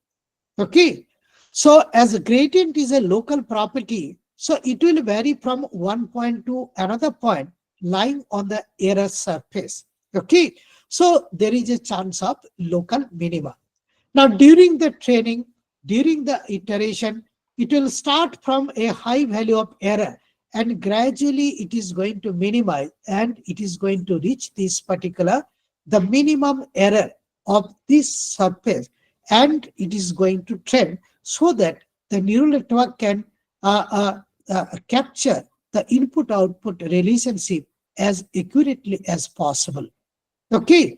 Okay. So as a gradient is a local property, so it will vary from one point to another point lying on the error surface. Okay. So there is a chance of local minima. Now, during the training, during the iteration, it will start from a high value of error and gradually it is going to minimize and it is going to reach this particular, the minimum error of this surface, and it is going to trend so that the neural network can capture the input-output relationship as accurately as possible. Okay.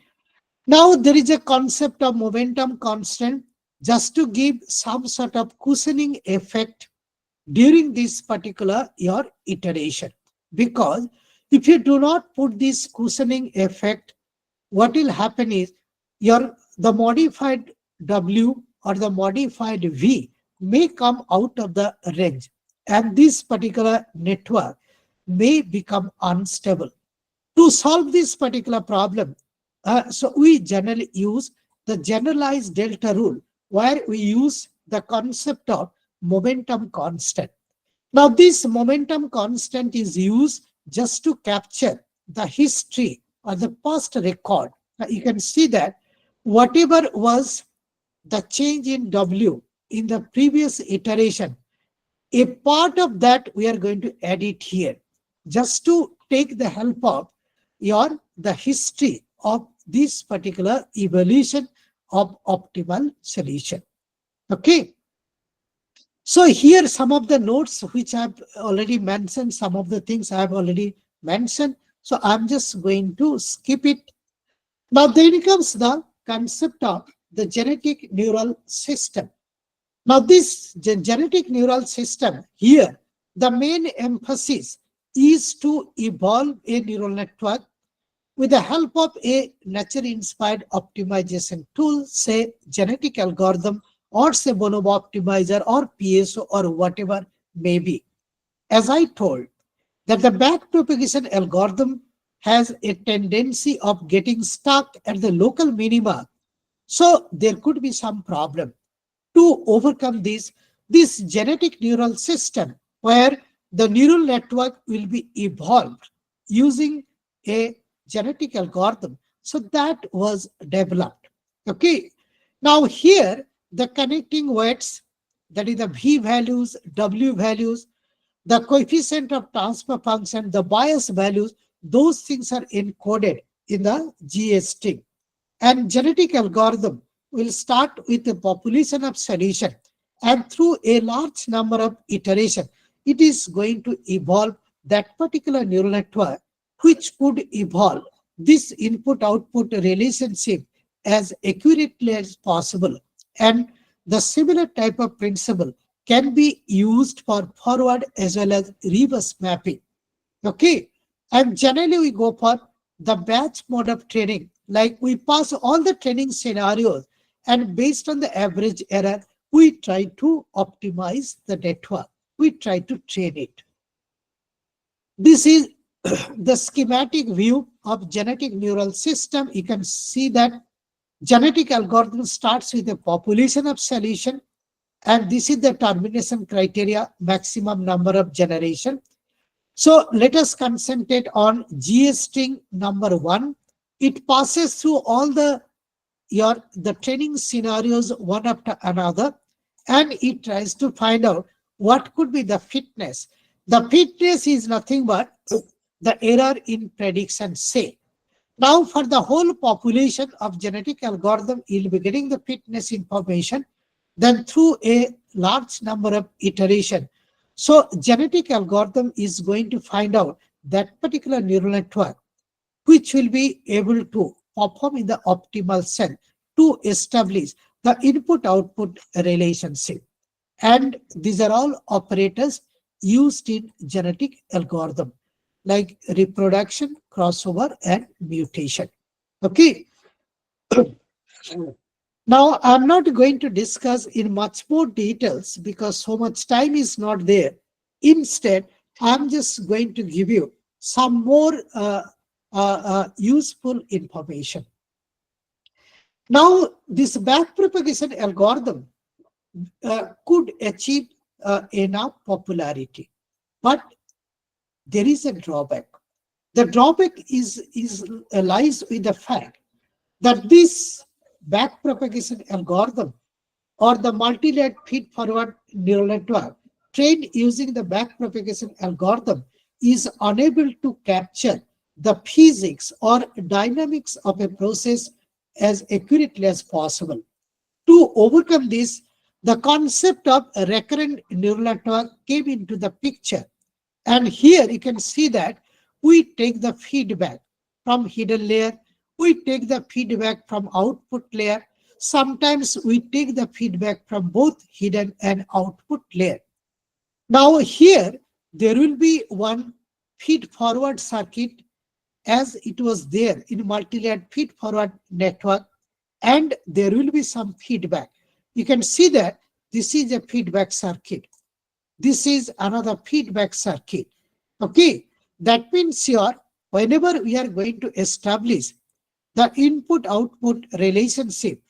Now there is a concept of momentum constant just to give some sort of cushioning effect during this particular your iteration. Because if you do not put this cushioning effect, what will happen is the modified W or the modified V may come out of the range and this particular network may become unstable. To solve this particular problem, so we generally use the generalized delta rule where we use the concept of momentum constant. Now this momentum constant is used just to capture the history or the past record. Now you can see that whatever was the change in W in the previous iteration, a part of that we are going to add it here just to take the help of the history of this particular evolution of optimal solution. Okay. So here some of the notes which I've already mentioned, some of the things I have already mentioned. So I'm just going to skip it. Now then comes the concept of the genetic neural system. Now this genetic neural system here, the main emphasis is to evolve a neural network with the help of a nature-inspired optimization tool, say genetic algorithm or say bonobo optimizer or PSO or whatever may be. As I told, that the backpropagation algorithm has a tendency of getting stuck at the local minima. So there could be some problem. To overcome this genetic neural system where the neural network will be evolved using a genetic algorithm. So that was developed. Okay. Now here the connecting weights, that is the V values, W values, the coefficient of transfer function, the bias values, those things are encoded in the GST. And genetic algorithm will start with a population of solution, and through a large number of iteration, it is going to evolve that particular neural network which could evolve this input-output relationship as accurately as possible. And the similar type of principle can be used for forward as well as reverse mapping. Okay. And generally we go for the batch mode of training. Like we pass all the training scenarios and based on the average error, we try to optimize the network. We try to train it. This is the schematic view of genetic neural system. You can see that genetic algorithm starts with a population of solution, and this is the termination criteria, maximum number of generation. So let us concentrate on GS string number 1. It passes through all the training scenarios one after another, and it tries to find out what could be the fitness. The fitness is nothing but the error in prediction, say. Now, for the whole population of genetic algorithm, you'll be getting the fitness information, then through a large number of iteration. So, genetic algorithm is going to find out that particular neural network which will be able to perform in the optimal sense to establish the input-output relationship. And these are all operators used in genetic algorithm like reproduction, crossover, and mutation. Okay. Now, I'm not going to discuss in much more details because so much time is not there. Instead, I'm just going to give you some more useful information. Now, this backpropagation algorithm could achieve enough popularity, but there is a drawback. The drawback is lies with the fact that this backpropagation algorithm or the multi-layered feed-forward neural network trained using the backpropagation algorithm is unable to capture the physics or dynamics of a process as accurately as possible. To overcome this, the concept of a recurrent neural network came into the picture. And here you can see that we take the feedback from hidden layer, we take the feedback from output layer. Sometimes we take the feedback from both hidden and output layer. Now here there will be one feed forward circuit as it was there in multi-layered feed forward network, and there will be some feedback. You can see that this is a feedback circuit. This is another feedback circuit. Okay, that means here, whenever we are going to establish the input output relationship,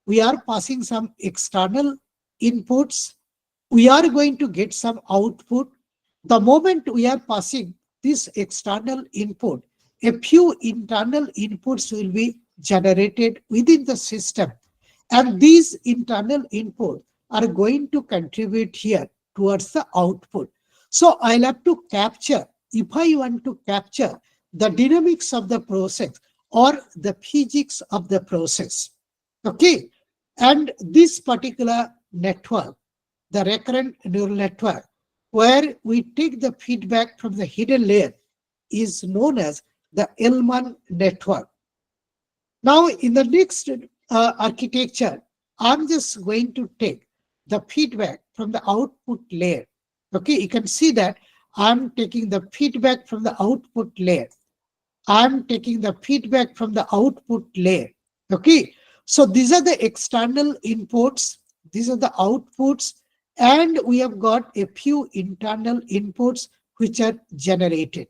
we are passing some external inputs, we are going to get some output. The moment we are passing this external input, a few internal inputs will be generated within the system, and these internal inputs are going to contribute here towards the output. So I'll have to capture, if I want to capture the dynamics of the process or the physics of the process. Okay. And this particular network, the recurrent neural network, where we take the feedback from the hidden layer, is known as the Elman network. Now, in the next architecture, I'm just going to take the feedback from the output layer. Okay, you can see that I'm taking the feedback from the output layer. I'm taking the feedback from the output layer. Okay, so these are the external inputs, these are the outputs, and we have got a few internal inputs which are generated.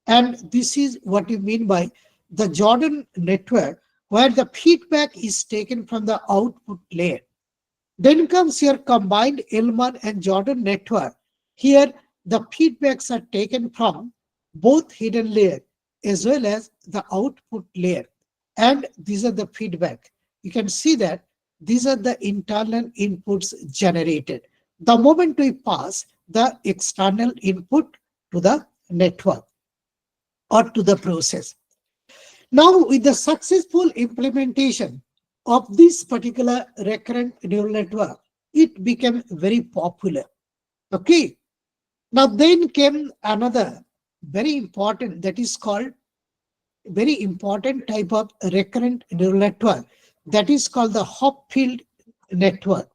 And this is what you mean by the Jordan network, where the feedback is taken from the output layer. Then comes your combined Elman and Jordan network. Here, the feedbacks are taken from both hidden layer as well as the output layer. And these are the feedback. You can see that these are the internal inputs generated. The moment we pass the external input to the network or to the process. Now, with the successful implementation of this particular recurrent neural network, it became very popular. Okay. Now, then came another very important, that is called very important type of recurrent neural network, that is called the Hopfield network.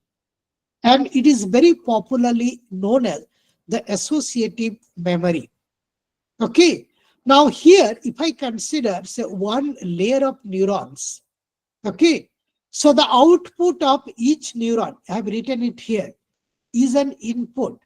and it is very popularly known as the associative memory. Okay. Now here, if I consider say one layer of neurons, okay, so the output of each neuron, I have written it here, is an input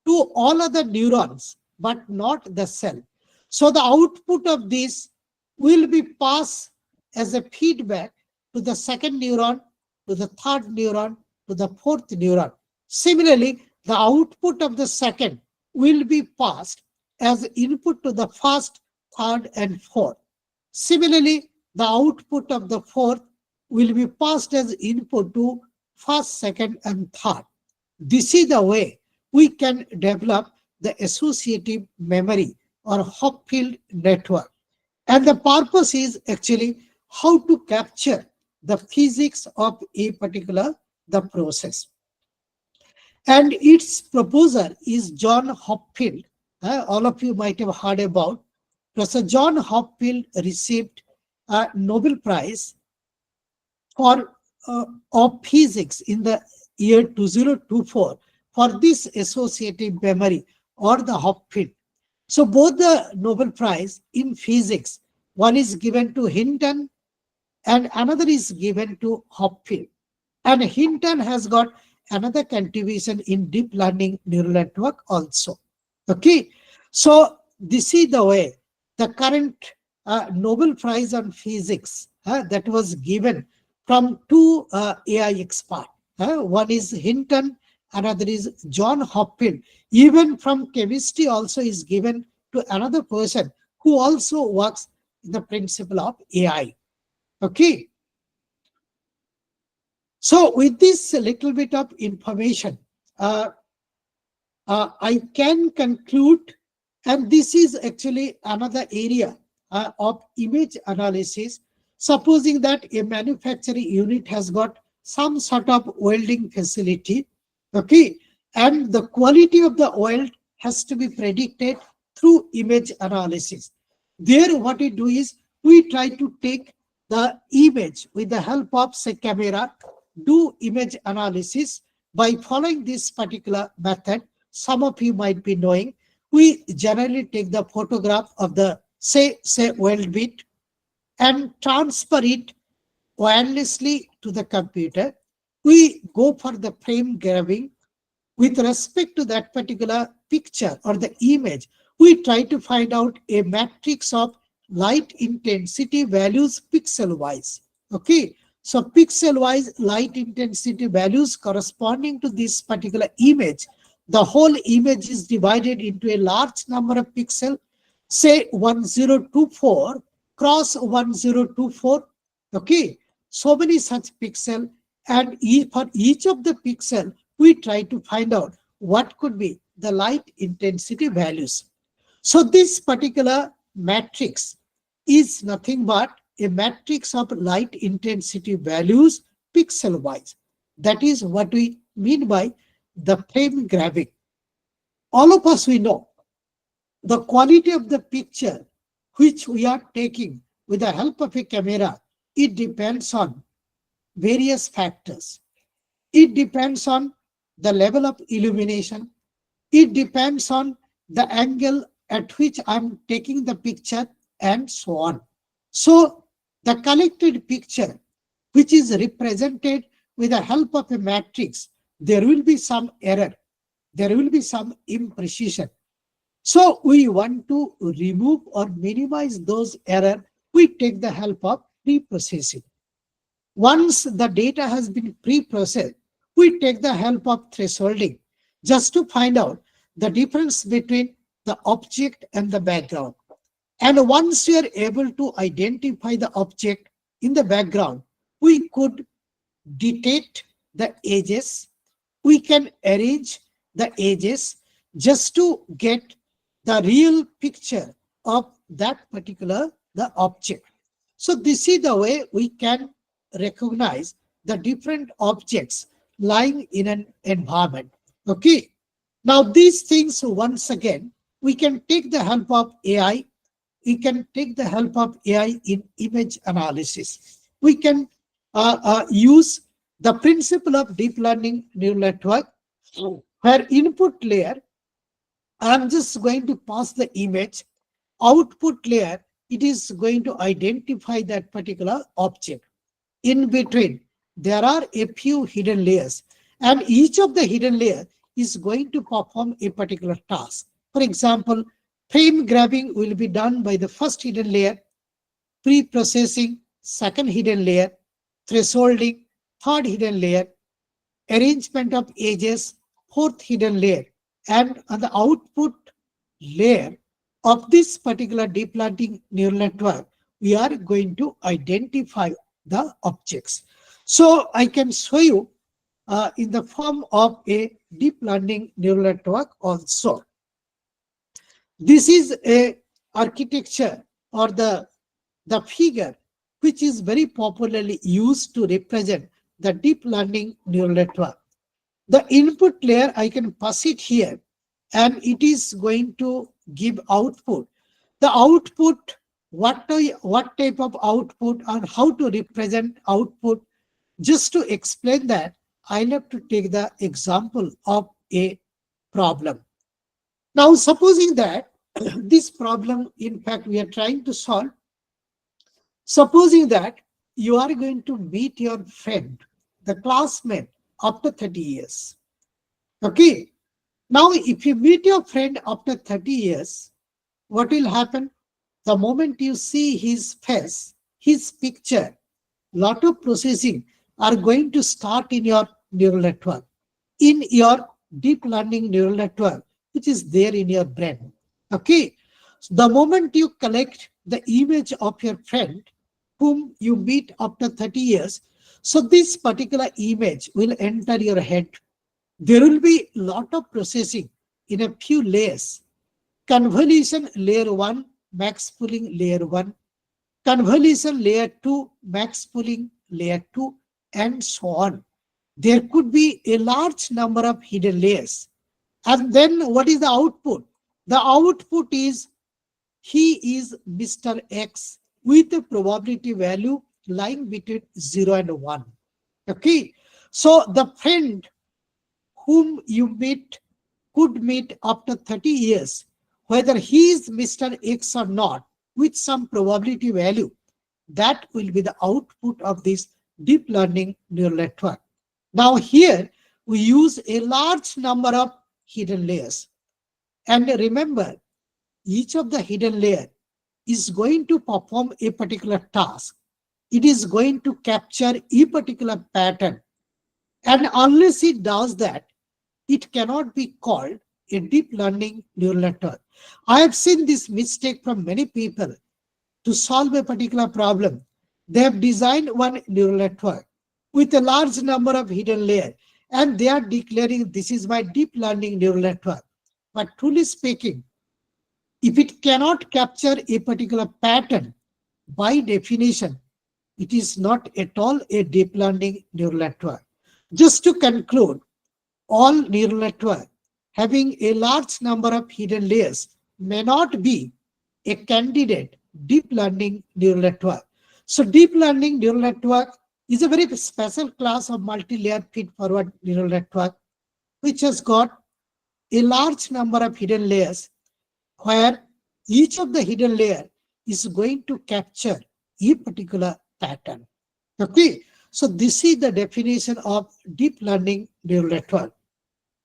to all other neurons, but not the cell. So the output of this will be passed as a feedback to the second neuron, to the third neuron, to the fourth neuron. Similarly, the output of the second will be passed as input to the first, third, and fourth. Similarly, the output of the fourth will be passed as input to first, second, and third. This is the way we can develop the associative memory or Hopfield network. And the purpose is actually how to capture the physics of a particular the process. And its proposer is John Hopfield. All of you might have heard about. Professor John Hopfield received a Nobel Prize for of physics in the year 2024 for this associative memory or the Hopfield. So both the Nobel Prize in physics, one is given to Hinton and another is given to Hopfield. And Hinton has got another contribution in deep learning neural network also. Okay, so this is the way the current Nobel Prize on physics that was given from two AI experts. One is Hinton, another is John Hopfield. Even from chemistry also is given to another person who also works in the principle of AI. Okay. So with this little bit of information, I can conclude, and this is actually another area of image analysis. Supposing that a manufacturing unit has got some sort of welding facility, okay, and the quality of the weld has to be predicted through image analysis. There, what we do is we try to take the image with the help of say camera, do image analysis by following this particular method. Some of you might be knowing, we generally take the photograph of the say weld bit and transfer it wirelessly to the computer. We go for the frame graving with respect to that particular picture or the image. We try to find out a matrix of light intensity values pixel wise. Okay, so pixel wise light intensity values corresponding to this particular image. The whole image is divided into a large number of pixels, say 1024 cross 1024. Okay, so many such pixel, and for each of the pixel we try to find out what could be the light intensity values. So this particular matrix is nothing but a matrix of light intensity values pixel wise. That is what we mean by the frame graving. All of us we know the quality of the picture which we are taking with the help of a camera, it depends on various factors. It depends on the level of illumination. It depends on the angle at which I'm taking the picture and so on. So the collected picture, which is represented with the help of a matrix, there will be some error. There will be some imprecision. So we want to remove or minimize those errors. We take the help of pre-processing. Once the data has been pre-processed, we take the help of thresholding just to find out the difference between the object and the background. And once we are able to identify the object in the background, we could detect the edges. We can arrange the edges just to get the real picture of that particular the object. So this is the way we can recognize the different objects lying in an environment. Okay. Now these things, once again, we can take the help of AI. We can take the help of AI in image analysis. We can use The principle of deep learning neural network, where input layer, I'm just going to pass the image, output layer, it is going to identify that particular object. In between, there are a few hidden layers, and each of the hidden layer is going to perform a particular task. For example, frame grabbing will be done by the first hidden layer, pre-processing, second hidden layer, thresholding, third hidden layer, arrangement of edges, fourth hidden layer, and on the output layer of this particular deep learning neural network, we are going to identify the objects. So I can show you in the form of a deep learning neural network also. This is a architecture or the figure which is very popularly used to represent the deep learning neural network. The input layer, I can pass it here, and it is going to give output. The output, what type of output and how to represent output. Just to explain that, I'll have to take the example of a problem. Now, supposing that this problem, in fact, we are trying to solve. Supposing that you are going to meet your friend, the classmate, after 30 years. Okay. Now, if you meet your friend after 30 years, what will happen? The moment you see his face, his picture, lot of processing are going to start in your neural network, in your deep learning neural network, which is there in your brain. Okay. So the moment you collect the image of your friend whom you meet after 30 years, so this particular image will enter your head. There will be a lot of processing in a few layers. Convolution layer 1, max pooling layer 1, convolution layer 2, max pooling layer 2, and so on. There could be a large number of hidden layers. And then what is the output? The output is he is Mr. X with a probability value lying between 0 and 1. Okay. So the friend whom you meet could meet after 30 years, whether he is Mr. X or not, with some probability value. That will be the output of this deep learning neural network. Now here we use a large number of hidden layers. And remember, each of the hidden layer is going to perform a particular task. It is going to capture a particular pattern. And unless it does that, it cannot be called a deep learning neural network. I have seen this mistake from many people. To solve a particular problem, they have designed one neural network with a large number of hidden layers, and they are declaring this is my deep learning neural network. But truly speaking, if it cannot capture a particular pattern, by definition, it is not at all a deep learning neural network. Just to conclude, all neural network having a large number of hidden layers may not be a candidate deep learning neural network. So deep learning neural network is a very special class of multi-layer feed-forward neural network, which has got a large number of hidden layers, where each of the hidden layer is going to capture a particular pattern. Okay, so this is the definition of deep learning neural network.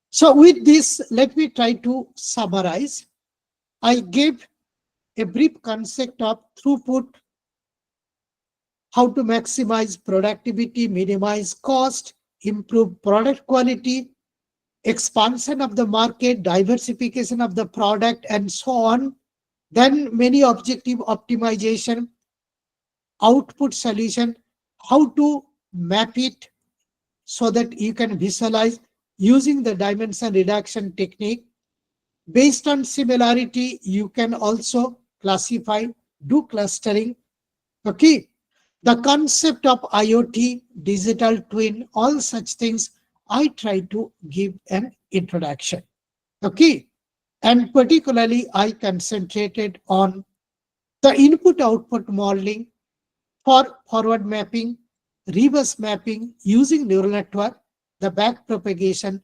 So with this, let me try to summarize. I gave a brief concept of throughput, how to maximize productivity, minimize cost, improve product quality, expansion of the market, diversification of the product, and so on. Then many objective optimization, output solution, how to map it so that you can visualize using the dimension reduction technique. Based on similarity, you can also classify, do clustering. Okay. The concept of IoT, digital twin, all such things, I try to give an introduction. Okay. And particularly, I concentrated on the input output modeling for forward mapping, reverse mapping using neural network, the back propagation,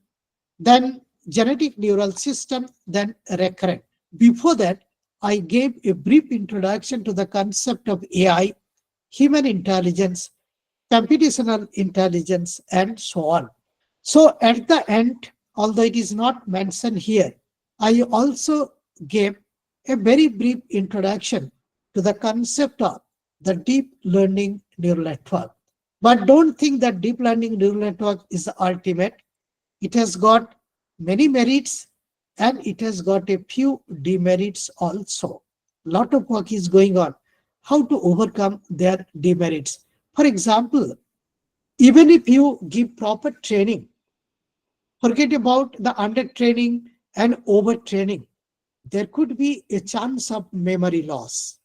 then genetic neural system, then recurrent. Before that, I gave a brief introduction to the concept of AI, human intelligence, computational intelligence, and so on. So at the end, although it is not mentioned here, I also gave a very brief introduction to the concept of the deep learning neural network. But don't think that deep learning neural network is the ultimate. It has got many merits and it has got a few demerits also. Lot of work is going on. How to overcome their demerits. For example, even if you give proper training, forget about the under training and overtraining. There could be a chance of memory loss.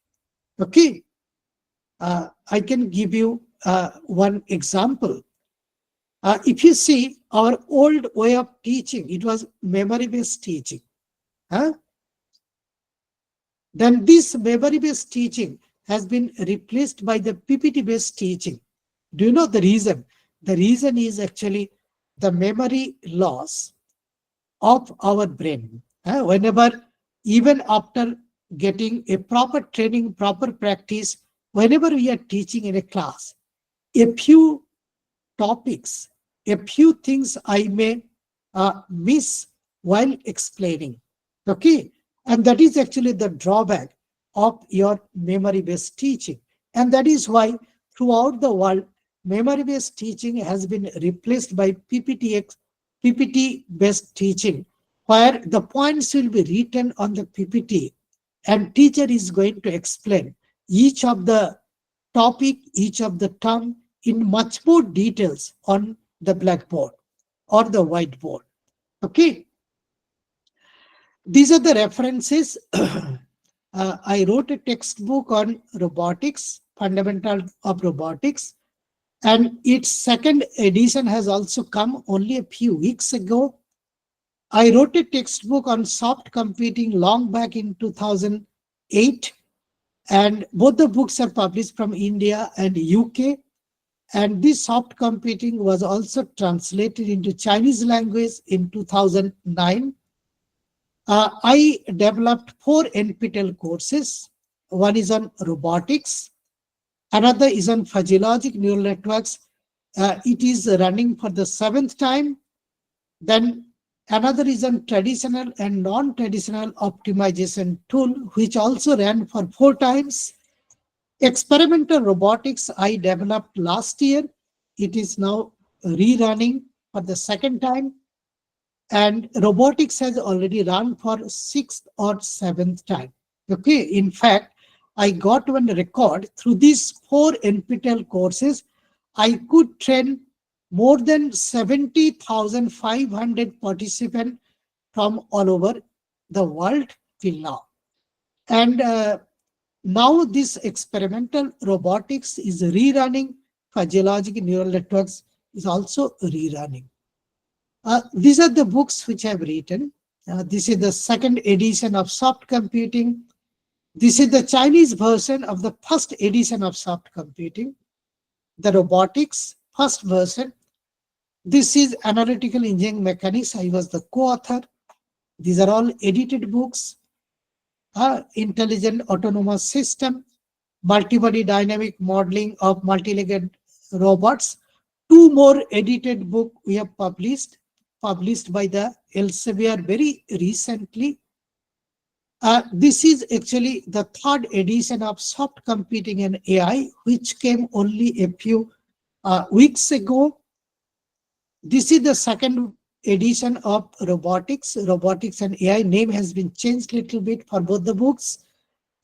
Okay, I can give you one example. If you see our old way of teaching, it was memory-based teaching. Huh? Then this memory-based teaching has been replaced by the PPT-based teaching. Do you know the reason? The reason is actually the memory loss of our brain. Whenever, even after getting a proper training, proper practice, whenever we are teaching in a class, a few topics, a few things I may miss while explaining. Okay. And that is actually the drawback of your memory based teaching. And that is why throughout the world, memory based teaching has been replaced by PPT based teaching, where the points will be written on the PPT and teacher is going to explain each of the topic, each of the term in much more details on the blackboard or the whiteboard. Okay, these are the references. I wrote a textbook on robotics, fundamental of robotics, and its second edition has also come only a few weeks ago. I wrote a textbook on soft computing long back in 2008, and both the books are published from India and UK. And this soft computing was also translated into Chinese language in 2009. I developed four NPTEL courses. One is on robotics, another is on physiologic neural networks. It is running for the seventh time. Then another is on traditional and non-traditional optimization tool, which also ran for four times. Experimental robotics I developed last year. It is now rerunning for the second time. And robotics has already run for sixth or seventh time. Okay, in fact, I got one record through these four NPTEL courses. I could train more than 70,500 participants from all over the world till now. And now this experimental robotics is rerunning. Physiologic neural networks is also rerunning. These are the books which I have written. This is the second edition of soft computing. This is the Chinese version of the first edition of soft computing. The robotics, first version. This is analytical engineering mechanics. I was the co-author. These are all edited books. Intelligent autonomous system, multibody dynamic modeling of multi-legged robots. Two more edited book we have published by the Elsevier very recently. This is actually the third edition of soft computing and AI, which came only a few weeks ago. This is the second edition of robotics and AI. Name has been changed a little bit for both the books,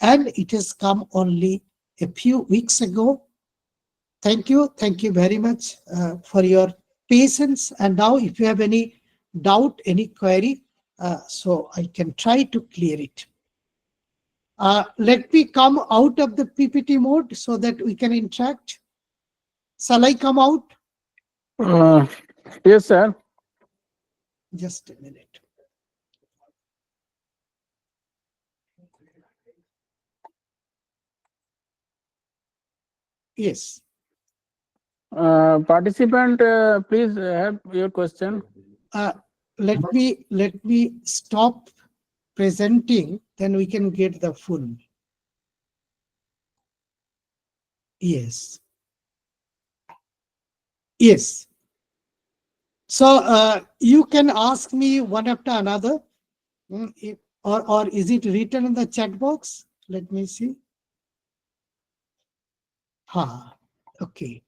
and it has come only a few weeks ago. Thank you. Thank you very much for your patience. And now if you have any doubt, any query, so I can try to clear it. Let me come out of the PPT mode so that we can interact. Shall I come out? Uh, yes, sir. Just a minute. Yes. Participant, please have your question. Uh, let me stop presenting, then we can get the full. Yes. Yes. So you can ask me one after another. Or is it written in the chat box? Let me see. Ha. Okay.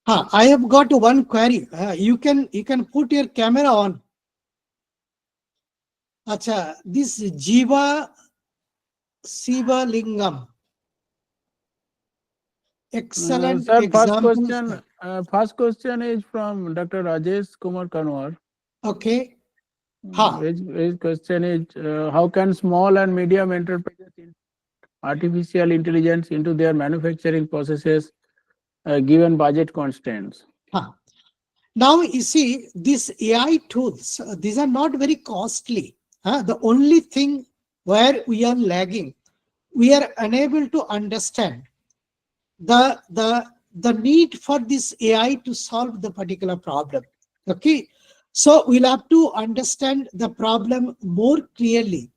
I have got one query. You can put your camera on. Acha, this Jiva Siva Lingam. Excellent Sir, example. first question is from Dr. Rajesh Kumar Kanwar. Okay. Ha. His question is, how can small and medium enterprises integrate artificial intelligence into their manufacturing processes given budget constraints? Ha. Now you see these AI tools, these are not very costly. The only thing where we are lagging, we are unable to understand the need for this AI to solve the particular problem. Okay, so we'll have to understand the problem more clearly,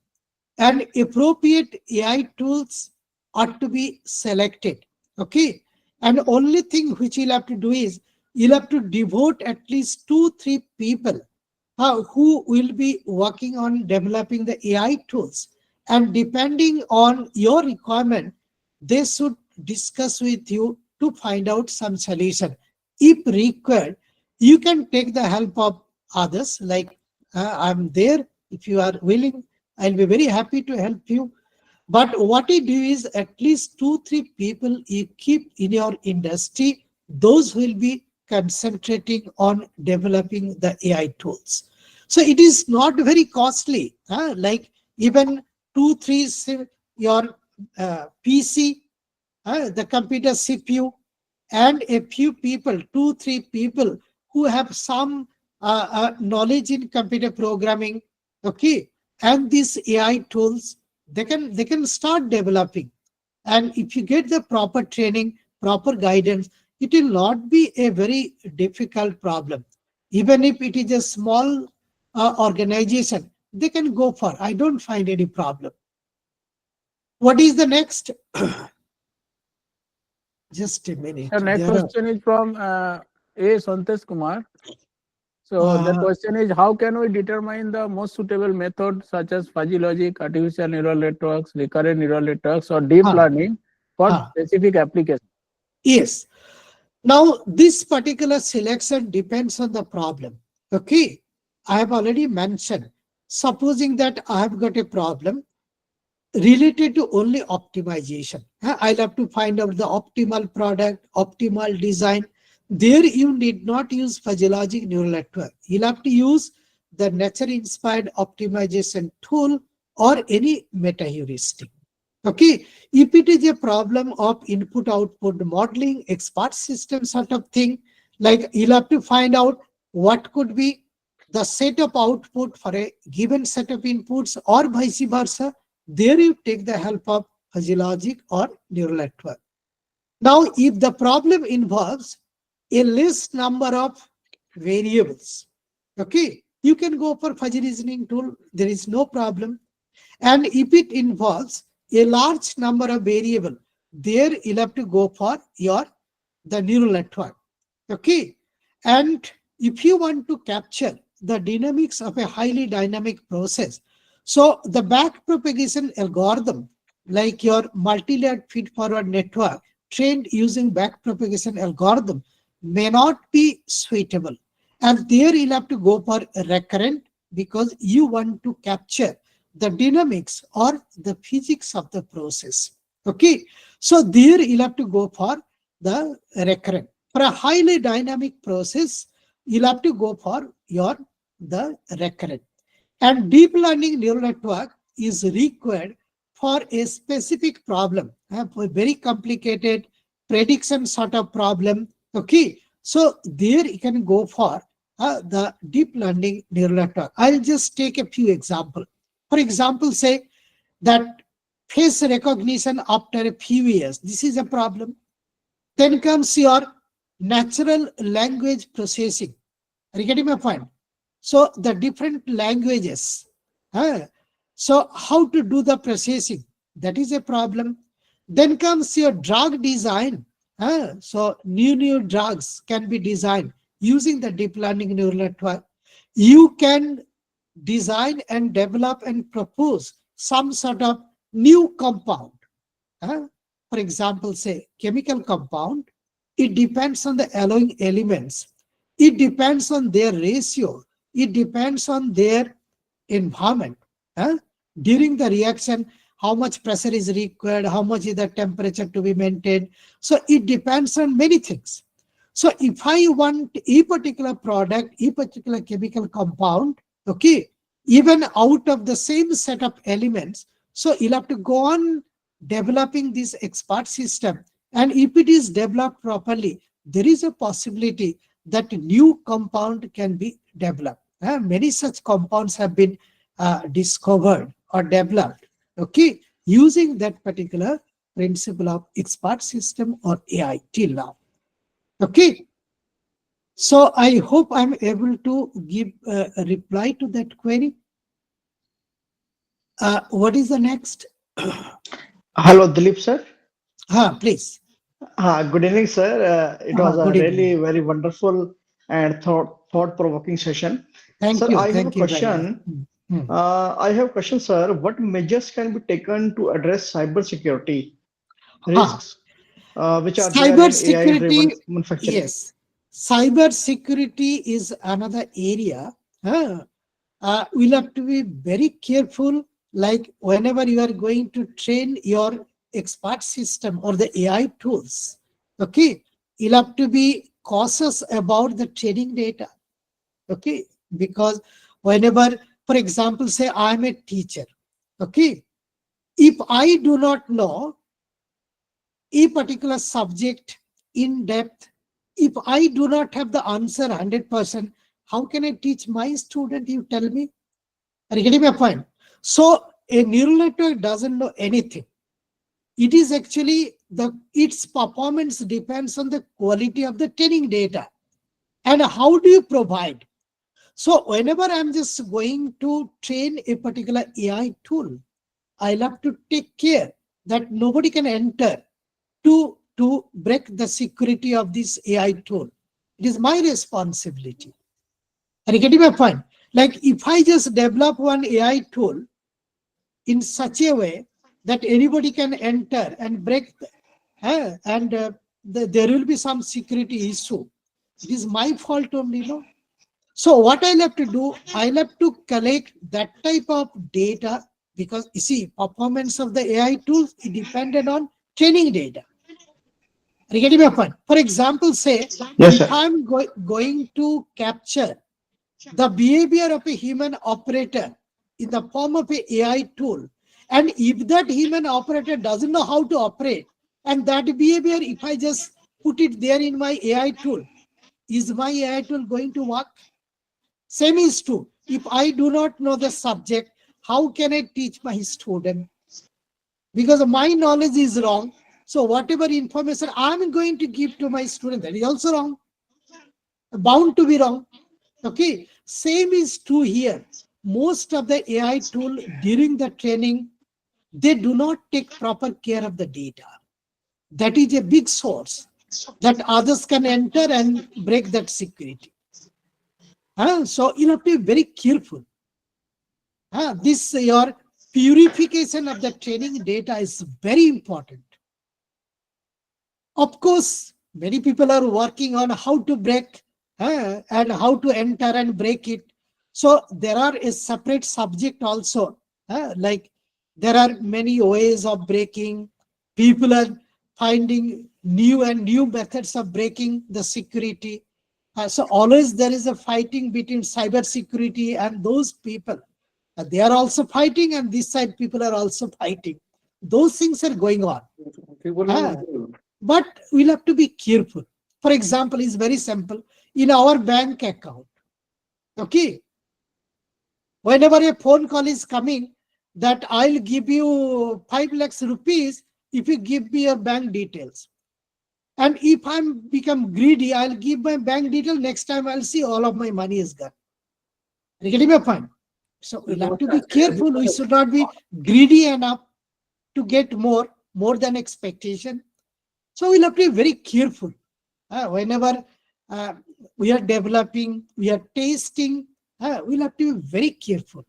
and appropriate AI tools are to be selected. Okay, and only thing which you'll have to do is you'll have to devote at least 2-3 people who will be working on developing the AI tools. And depending on your requirement, they should discuss with you to find out some solution. If required, you can take the help of others, like I'm there. If you are willing, I'll be very happy to help you. But what you do is at least 2-3 people you keep in your industry, those will be concentrating on developing the AI tools. So it is not very costly. Like even your PC, the computer CPU, and a few people, 2-3 people who have some knowledge in computer programming, okay, and these AI tools, they can start developing. And if you get the proper training, proper guidance, it will not be a very difficult problem. Even if it is a small organization, they can go for. I don't find any problem. What is the next? Just a minute. The next There are question is from A. Santesh Kumar. So the uh, question is, how can we determine the most suitable method such as fuzzy logic, artificial neural networks, recurrent neural networks, or deep huh, learning for huh. specific applications? Yes. Now, this particular selection depends on the problem. Okay. I have already mentioned, supposing that I have got a problem related to only optimization. I'll have to find out the optimal product, optimal design. There you need not use fuzzy logic neural network. You'll have to use the nature inspired optimization tool or any meta heuristic. Okay, if it is a problem of input output modeling, expert system sort of thing, like you'll have to find out what could be the set of output for a given set of inputs or vice versa. There you take the help of fuzzy logic or neural network. Now, if the problem involves a less number of variables, okay, you can go for fuzzy reasoning tool. There is no problem. And if it involves a large number of variable, there you'll have to go for the neural network. Okay. And if you want to capture the dynamics of a highly dynamic process, so the back propagation algorithm, like your multi-layered feed-forward network trained using back propagation algorithm, may not be suitable. And there you'll have to go for recurrent, because you want to capture the dynamics or the physics of the process. Okay. So there you'll have to go for the recurrent. For a highly dynamic process, you'll have to go for the recurrent. And deep learning neural network is required for a specific problem, for a very complicated prediction sort of problem. Okay, so there you can go for the deep learning neural network. I'll just take a few examples. For example, say that face recognition after a few years. This is a problem. Then comes your natural language processing. Are you getting my point? So the different languages. huh? So how to do the processing? That is a problem. Then comes your drug design. So new drugs can be designed using the deep learning neural network. You can design and develop and propose some sort of new compound. Uh, for example, say chemical compound, it depends on the alloying elements. It depends on their ratio. It depends on their environment. Uh, During the reaction, how much pressure is required, how much is the temperature to be maintained. So it depends on many things. So if I want a particular product, a particular chemical compound, okay, even out of the same set of elements, so you'll have to go on developing this expert system. And if it is developed properly, there is a possibility that new compound can be developed. Many such compounds have been discovered or developed, okay, using that particular principle of expert system or AI till now. Okay, so I hope I'm able to give a reply to that query. What is the next? Hello, Dilip sir. Please. Good evening, sir. It was a Good really evening. very wonderful and thought-provoking session. Thank Sir, you. I have a Thank you very much. question. I have a question, sir. What measures can be taken to address cybersecurity Ah, risks, which are there cyber in security. AI-driven manufacturing? Yes, cyber security is another area. We'll have to be very careful. Like whenever you are going to train your expert system or the AI tools, okay, you'll have to be cautious about the training data. Okay, because whenever, for example, say I'm a teacher, okay, if I do not know a particular subject in depth, if I do not have the answer 100%, how can I teach my student? You tell me. Are you getting my point? So a neural network doesn't know anything. It is actually its performance depends on the quality of the training data. And how do you provide? So whenever I'm just going to train a particular AI tool, I'll have to take care that nobody can enter to break the security of this AI tool. It is my responsibility. Are you getting my point? Like if I just develop one AI tool in such a way that anybody can enter and break, and there will be some security issue. It is my fault only, no? So what I'll have to do, I'll have to collect that type of data because you see, performance of the AI tools is dependent on training data. Are you getting my point? For example, say Yes, if sir. I'm going to capture the behavior of a human operator in the form of a AI tool, and if that human operator doesn't know how to operate, and that behavior, if I just put it there in my AI tool, is my AI tool going to work? Same is true. If I do not know the subject, how can I teach my student? Because my knowledge is wrong. So whatever information I'm going to give to my student, that is also wrong, bound to be wrong. Okay, same is true here. Most of the AI tool during the training, they do not take proper care of the data. That is a big source that others can enter and break that security. So you have to be very careful. This your purification of the training data is very important. Of course, many people are working on how to break and how to enter and break it. So there are a separate subject also. Like there are many ways of breaking. People are finding new and new methods of breaking the security. So always there is a fighting between cyber security and those people. They are also fighting, and this side people are also fighting. Those things are going on. Ah, but we'll have to be careful. For example, it's very simple. In our bank account, okay, whenever a phone call is coming, that I'll give you 5 lakhs rupees if you give me your bank details. And if I'm become greedy, I'll give my bank detail. Next time I'll see all of my money is gone. Are you getting my point? So we'll have to be careful. We should not be greedy enough to get more than expectation. So we'll have to be very careful. Whenever we are developing, we are tasting, we'll have to be very careful.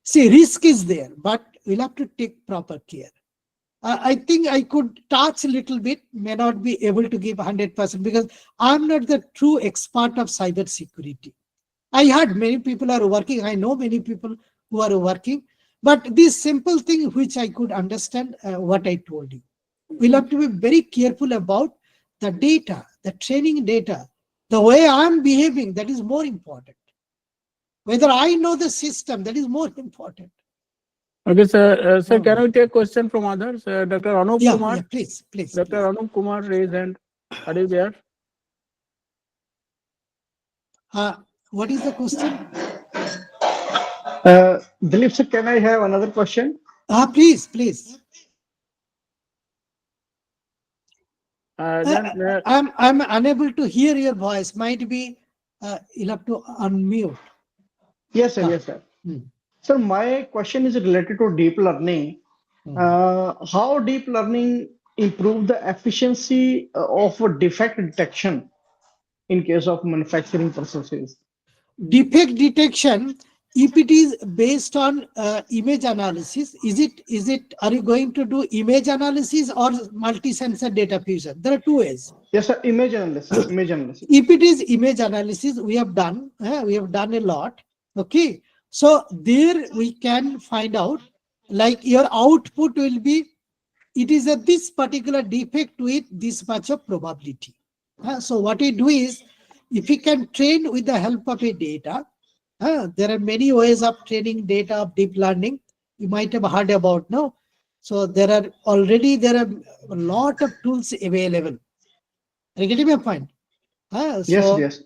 See, risk is there, but we'll have to take proper care. I think I could touch a little bit, may not be able to give 100% because I'm not the true expert of cyber security. I heard many people are working. I know many people who are working, but this simple thing which I could understand what I told you. We'll have to be very careful about the data, the training data, the way I'm behaving, that is more important. Whether I know the system, that is more important. Okay, sir. Sir, can we take question from others? Dr. Anup Kumar. Yeah, please. Dr. Anup Kumar, raise hand. Are you there? What is the question? Dilip sir, can I have another question? Please. Then, I'm unable to hear your voice. Might be you'll have to unmute. Yes, sir. Sir, my question is related to deep learning. How deep learning improve the efficiency of defect detection in case of manufacturing processes? Defect detection, if it is based on image analysis, are you going to do image analysis or multi-sensor data fusion? There are two ways. Yes, sir. Image analysis. If it is image analysis, we have done a lot. Okay. So there we can find out, like your output will be, it is a this particular defect with this much of probability. So what we do is, if we can train with the help of a data, there are many ways of training data of deep learning. You might have heard about, no? So there are a lot of tools available. Are you getting my point? Yes.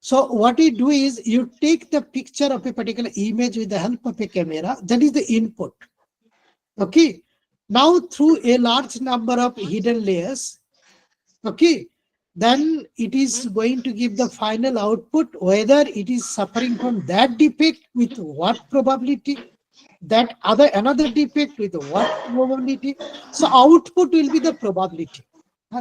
So what you do is you take the picture of a particular image with the help of a camera. That is the input. Okay. Now through a large number of hidden layers, okay, then it is going to give the final output, whether it is suffering from that defect with what probability, that another defect with what probability. So output will be the probability.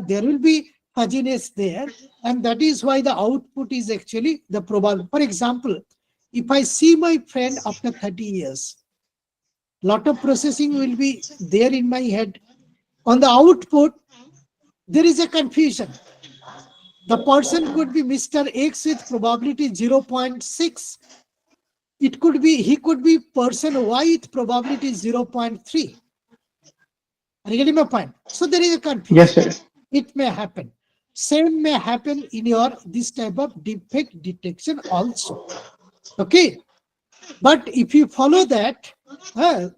There will be fuzziness there, and that is why the output is actually the probability. For example, if I see my friend after 30 years, lot of processing will be there in my head. On the output, there is a confusion. The person could be Mr. X with probability 0.6. He could be person Y with probability 0.3. Are you getting my point? So there is a confusion. Yes, sir. It may happen. Same may happen in your this type of defect detection also. Okay. But if you follow that,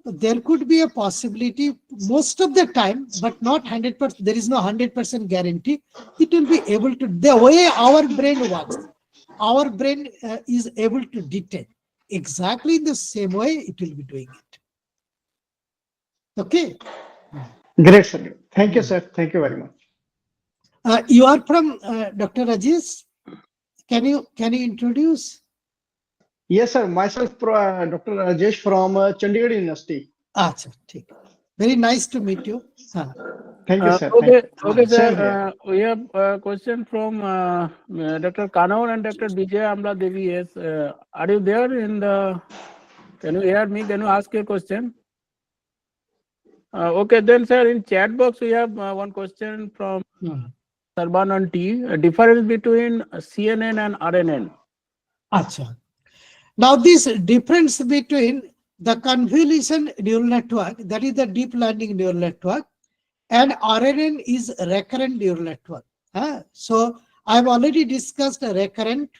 there could be a possibility most of the time, but not 100%. There is no 100% guarantee. It will be able to, the way our brain works, our brain is able to detect exactly in the same way it will be doing it. Okay. Great, sir. Thank you, sir. Thank you very much. You are from Dr. Rajesh. Can you introduce? Yes, sir. Myself, Dr. Rajesh from Chandigarh University. Achha, very nice to meet you. Thank you, sir. Okay, sir. We have a question from Dr. Kanor and Dr. Vijay Amla Devi. Yes, are you there in the? Can you hear me? Can you ask your question? Okay, then, sir. In chat box, we have one question from Sarbanan T. Difference between CNN and RNN. Achha. Now, this difference between the convolution neural network, that is the deep learning neural network, and RNN is recurrent neural network. So, I've already discussed recurrent.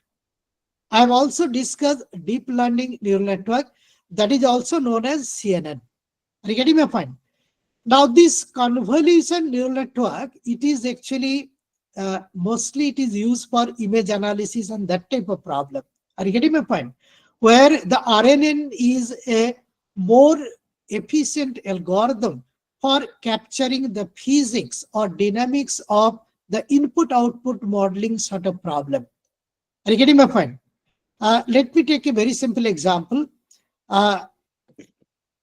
I've also discussed deep learning neural network, that is also known as CNN. Are you getting my point? Now, this convolution neural network, it is actually mostly it is used for image analysis and that type of problem. Are you getting my point? where the RNN is a more efficient algorithm for capturing the physics or dynamics of the input-output modeling sort of problem. Are you getting my point? Let me take a very simple example.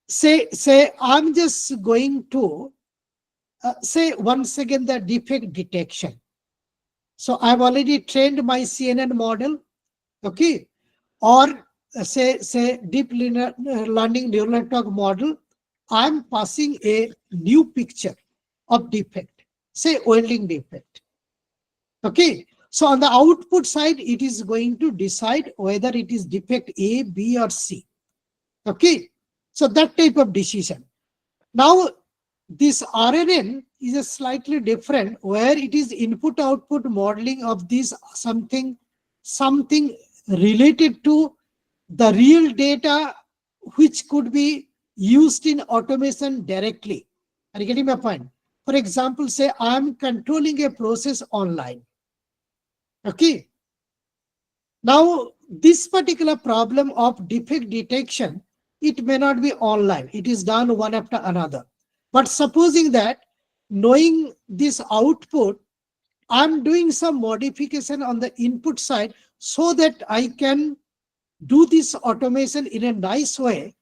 Say I'm just going to say once again the defect detection. So I've already trained my CNN model, okay, or say deep learning neural network model. I'm passing a new picture of defect, say welding defect, okay. So on the output side, it is going to decide whether it is defect A, B, or C, okay. So that type of decision. Now, this RNN is a slightly different, where it is input-output modeling of this something related to the real data, which could be used in automation directly. Are you getting my point? For example, say I am controlling a process online. Okay. Now, this particular problem of defect detection, it may not be online. It is done one after another. But supposing that, knowing this output, I'm doing some modification on the input side so that I can do this automation in a nice way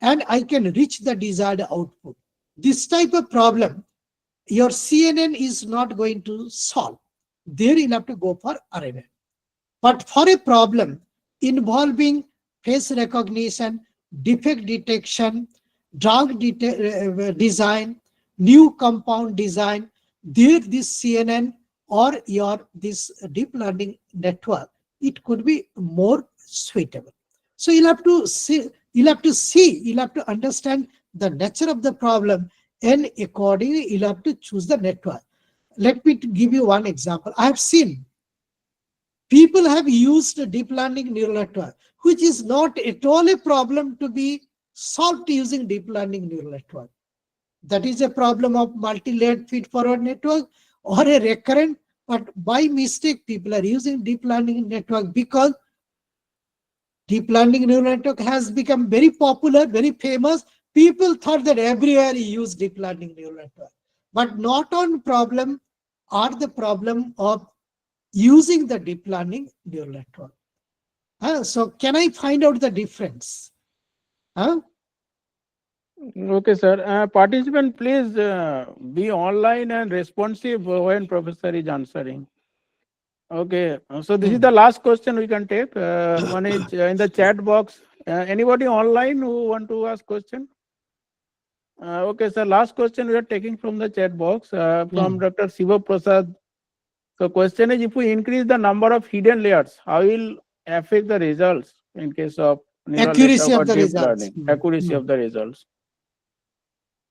and I can reach the desired output. This type of problem, your CNN is not going to solve. There you'll have to go for RNN. But for a problem involving face recognition, defect detection, drug design, new compound design, there this CNN or your this deep learning network, it could be more suitable. So you'll have to understand the nature of the problem, and accordingly you'll have to choose the network. Let me give you one example. I have seen people have used deep learning neural network, which is not at all a problem to be solved using deep learning neural network. That is a problem of multi-layered feed-forward network or a recurrent, but by mistake, people are using deep learning network because deep learning neural network has become very popular, very famous. People thought that everywhere you use deep learning neural network, but not on problem or the problem of using the deep learning neural network. So can I find out the difference? Okay, sir. Participant, please be online and responsive when professor is answering. Okay, so this is the last question we can take. One is in the chat box. Anybody online who want to ask question? Okay, sir. Last question we are taking from the chat box from Dr. Shiva Prasad. So question is, if we increase the number of hidden layers, how will affect the results in case of neural accuracy network of or the deep results. learning, accuracy of the results?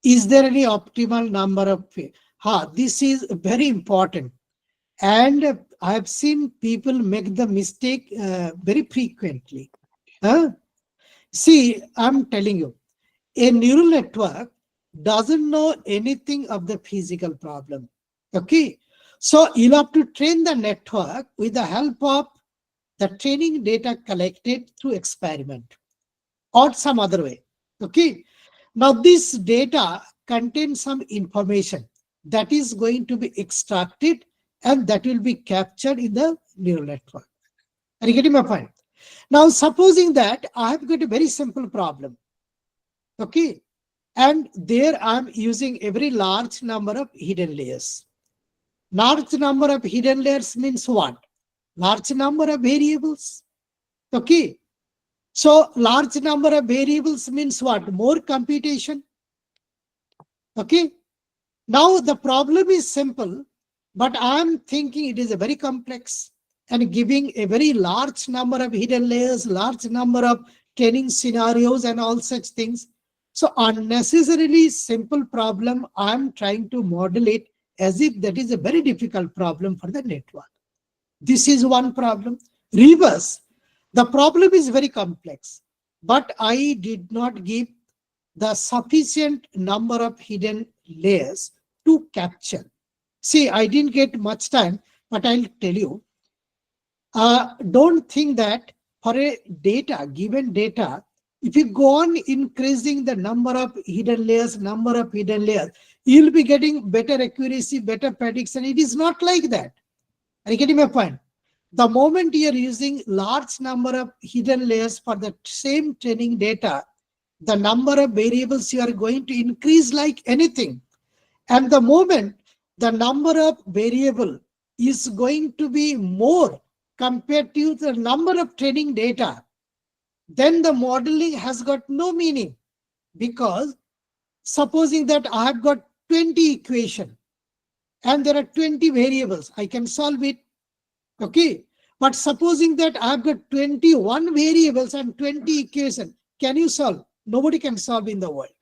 Is there any optimal number of? This is very important. And I have seen people make the mistake very frequently. See, I'm telling you, a neural network doesn't know anything of the physical problem. Okay. So you'll have to train the network with the help of the training data collected through experiment or some other way. Okay. Now this data contains some information that is going to be extracted and that will be captured in the neural network. Are you getting my point? Now, supposing that I have got a very simple problem, okay, and there I'm using a very large number of hidden layers. Large number of hidden layers means what? Large number of variables, okay. So large number of variables means what? More computation, okay. Now the problem is simple, but I'm thinking it is a very complex and giving a very large number of hidden layers, large number of training scenarios and all such things. So unnecessarily simple problem, I'm trying to model it as if that is a very difficult problem for the network. This is one problem. Reverse, the problem is very complex, but I did not give the sufficient number of hidden layers to capture. See, I didn't get much time, but I'll tell you. Don't think that for a data, given data, if you go on increasing the number of hidden layers, you'll be getting better accuracy, better prediction. It is not like that. Are you getting my point? The moment you are using large number of hidden layers for the same training data, the number of variables you are going to increase like anything. And the moment the number of variable is going to be more compared to the number of training data, then the modeling has got no meaning. Because supposing that I have got 20 equation and there are 20 variables, I can solve it. Okay. But supposing that I have got 21 variables and 20 equation, can you solve? Nobody can solve in the world.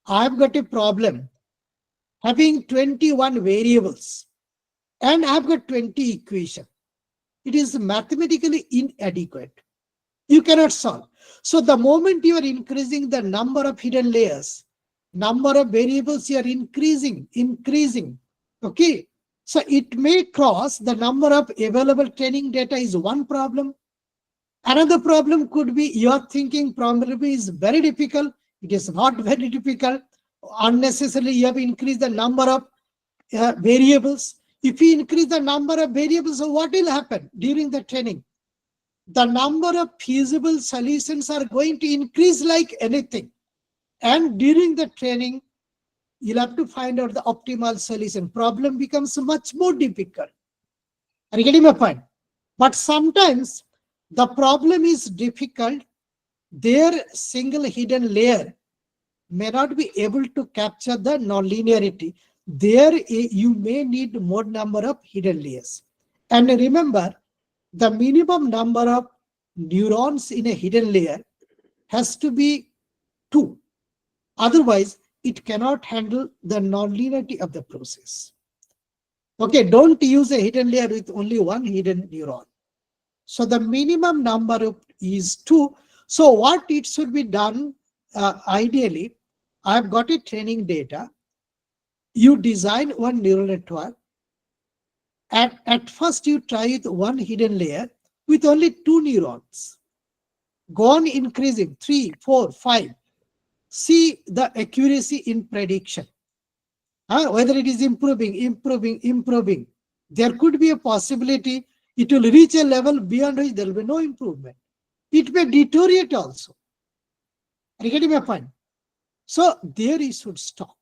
I have got a problem having 21 variables and I have got 20 equation. It is mathematically inadequate. You cannot solve. So the moment you are increasing the number of hidden layers, number of variables you are increasing. Okay. So it may cross the number of available training data is one problem. Another problem could be your thinking probably is very difficult. It is not very difficult. Unnecessarily, you have increased the number of variables. If you increase the number of variables, so what will happen during the training? The number of feasible solutions are going to increase like anything. And during the training, you'll have to find out the optimal solution. Problem becomes much more difficult. Are you getting my point? But sometimes the problem is difficult. Their single hidden layer may not be able to capture the nonlinearity. There you may need more number of hidden layers. And remember, the minimum number of neurons in a hidden layer has to be 2. Otherwise, it cannot handle the nonlinearity of the process. Okay, don't use a hidden layer with only one hidden neuron. So the minimum number is 2. So what it should be done, ideally, I've got a training data. You design one neural network. At first, you try with one hidden layer with only 2 neurons. Go on increasing 3, 4, 5. See the accuracy in prediction. Whether it is improving. There could be a possibility it will reach a level beyond which there will be no improvement. It may deteriorate also. Are you getting my point? So there you should stop.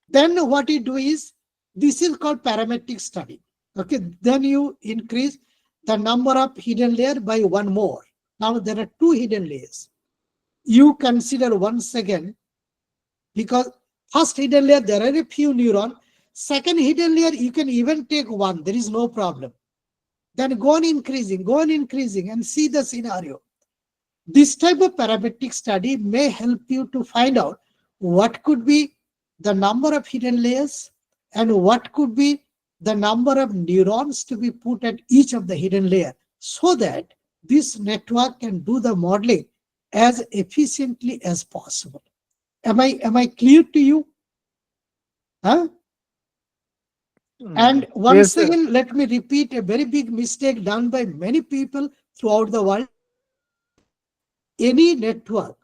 Then what you do is, this is called parametric study. Okay, then you increase the number of hidden layer by 1 more. Now there are 2 hidden layers. You consider once again, because first hidden layer, there are a few neurons. Second hidden layer, you can even take 1. There is no problem. Then go on increasing and see the scenario. This type of parametric study may help you to find out what could be the number of hidden layers and what could be the number of neurons to be put at each of the hidden layer, so that this network can do the modeling as efficiently as possible. Am I clear to you? And once again, let me repeat a very big mistake done by many people throughout the world. Any network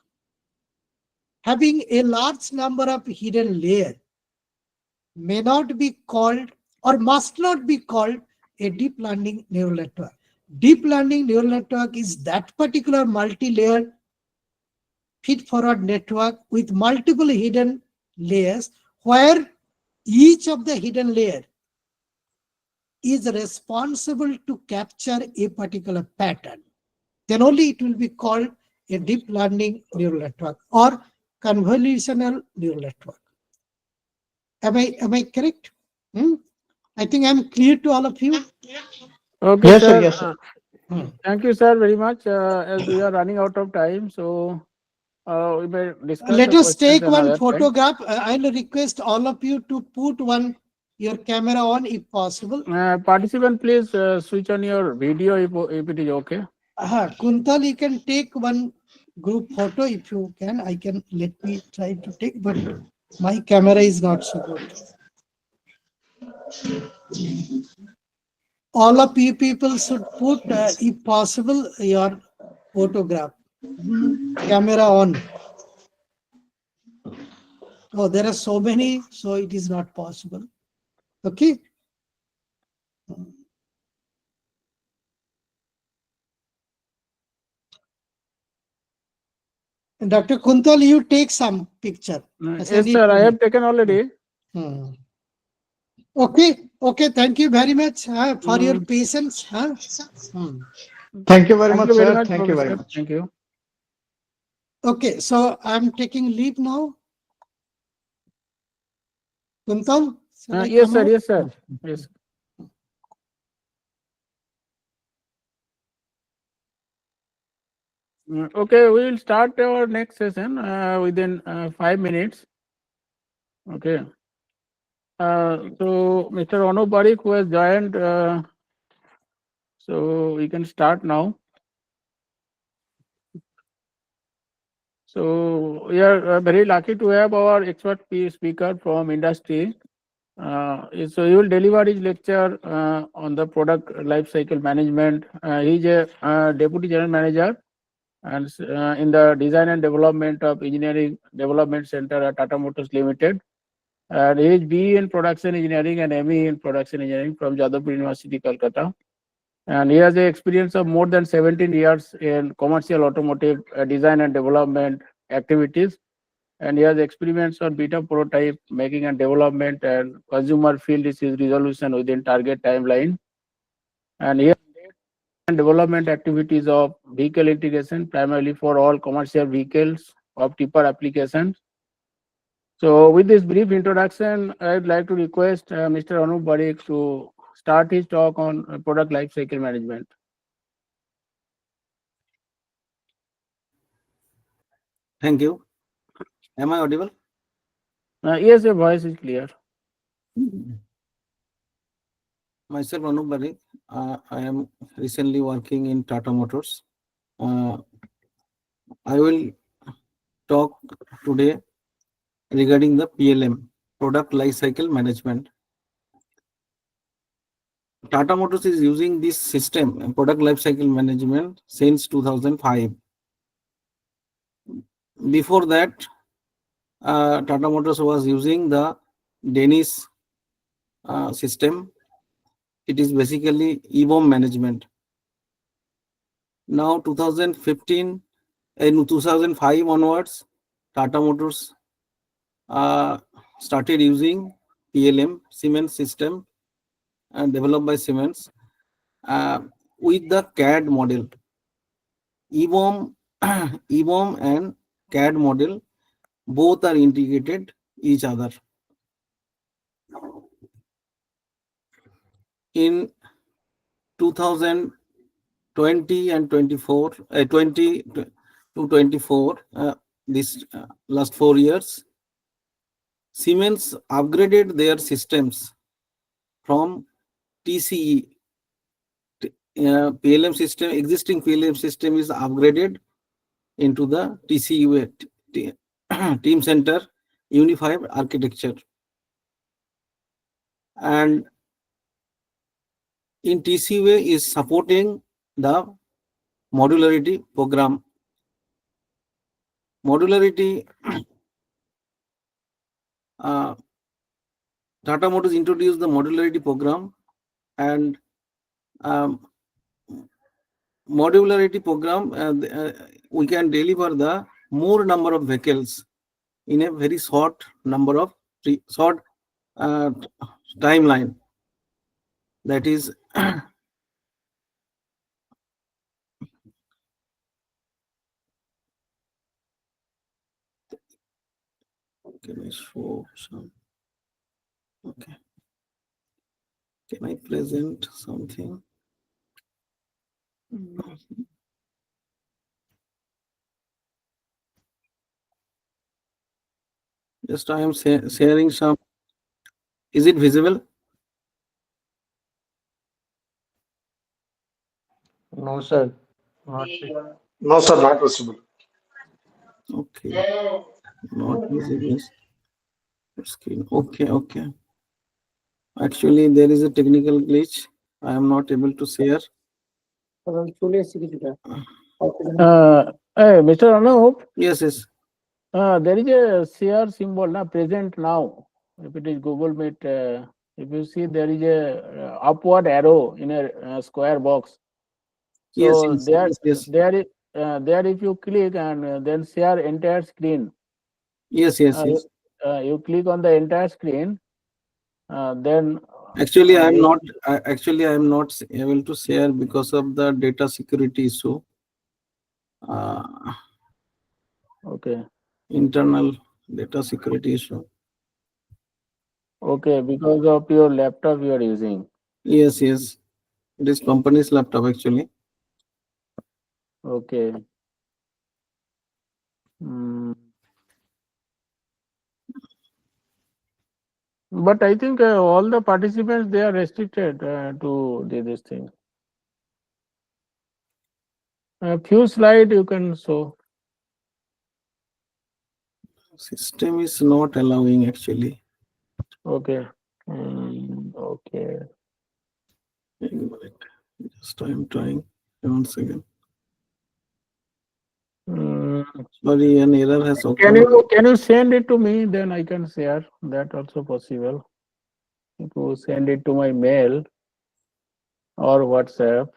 having a large number of hidden layers may not be called or must not be called a deep learning neural network. Deep learning neural network is that particular multi-layered feed-forward network with multiple hidden layers, where each of the hidden layer is responsible to capture a particular pattern. Then only it will be called a deep learning neural network or convolutional neural network. Am I correct? I think I'm clear to all of you. Okay, Yes, sir. sir. Yes, sir. Thank you, sir, very much. As we are running out of time, so we may discuss. Let the us take questions one another time. photograph. I'll request all of you to put your camera on if possible. Participant, please switch on your video if it is okay. Kuntal, you can take one group photo if you can. Let me try to take, but my camera is not so good. all of you people should put, if possible, your photograph. Camera on. Oh, there are so many, so it is not possible. Okay. And Dr. Kuntal, you take some picture. Yes, sir, I have taken already. Okay, okay. Thank you very much for your patience. Thank you very much, sir. Much, Thank you very Professor. much. Thank you. Okay, so I'm taking leave now. Kuntal? Yes, sir. Yes, sir. Yes. Okay, we will start our next session within 5 minutes. Okay. So, Mr. Anup Barik, who has joined, so we can start now. So, we are very lucky to have our expert speaker from industry. So, he will deliver his lecture on the product life cycle management. He is a deputy general manager and in the design and development of engineering development center at Tata Motors Limited. And he is BE in production engineering and ME in production engineering from Jadavpur University, Calcutta. And he has an experience of more than 17 years in commercial automotive design and development activities. And he has experience on beta prototype making and development and consumer field disease resolution within target timeline. And he has and development activities of vehicle integration primarily for all commercial vehicles of tipper applications. So with this brief introduction, I'd like to request Mr. Anup Barik to start his talk on product life cycle management. Thank you. Am I audible? Yes, your voice is clear. Myself, Anup Barik. I am recently working in Tata Motors. I will talk today regarding the PLM, Product Lifecycle Management. Tata Motors is using this system, Product Lifecycle Management, since 2005. Before that, Tata Motors was using the Danish system. It is basically EBOM management. Now 2015 and 2005 onwards, Tata Motors started using PLM Siemens system and developed by Siemens with the CAD model. EBOM, EBOM and CAD model both are integrated each other. In 2020 and 24, 20 to 24, this last 4 years, Siemens upgraded their systems from TCE. PLM system, existing PLM system is upgraded into the TCE Team Center Unified Architecture. And in TCE is supporting the modularity program. Modularity, Tata Motors introduced the modularity program, and modularity program, we can deliver the more number of vehicles in a very short number of short timeline. That is can I show some? Okay. Can I present something? Just I am sharing some. Is it visible? No, sir. No, sir, not possible. Okay. Not visible. Screen. Okay, okay. Actually, there is a technical glitch. I am not able to share. Mr. Anup, Yes, yes. there is a share symbol now present now. If it is Google Meet, if you see there is a upward arrow in a square box. Yes, So yes, yes, yes. there if you click and then share entire screen. Yes, yes, You, yes. you click on the entire screen, then Actually, I am you not. Actually, I am not able to share because of the data security issue. Uh, okay. Internal data security issue. Okay, because of your laptop you are using. Yes, yes. It is company's laptop actually. Okay. Mm. But I think all the participants they are restricted to this thing. A few slide you can show. System is not allowing actually. Okay. Okay. Just I am trying. Once again. Mm. Sorry, an error has occurred. Can you send it to me? Then I can share. That also possible. You can send it to my mail or WhatsApp.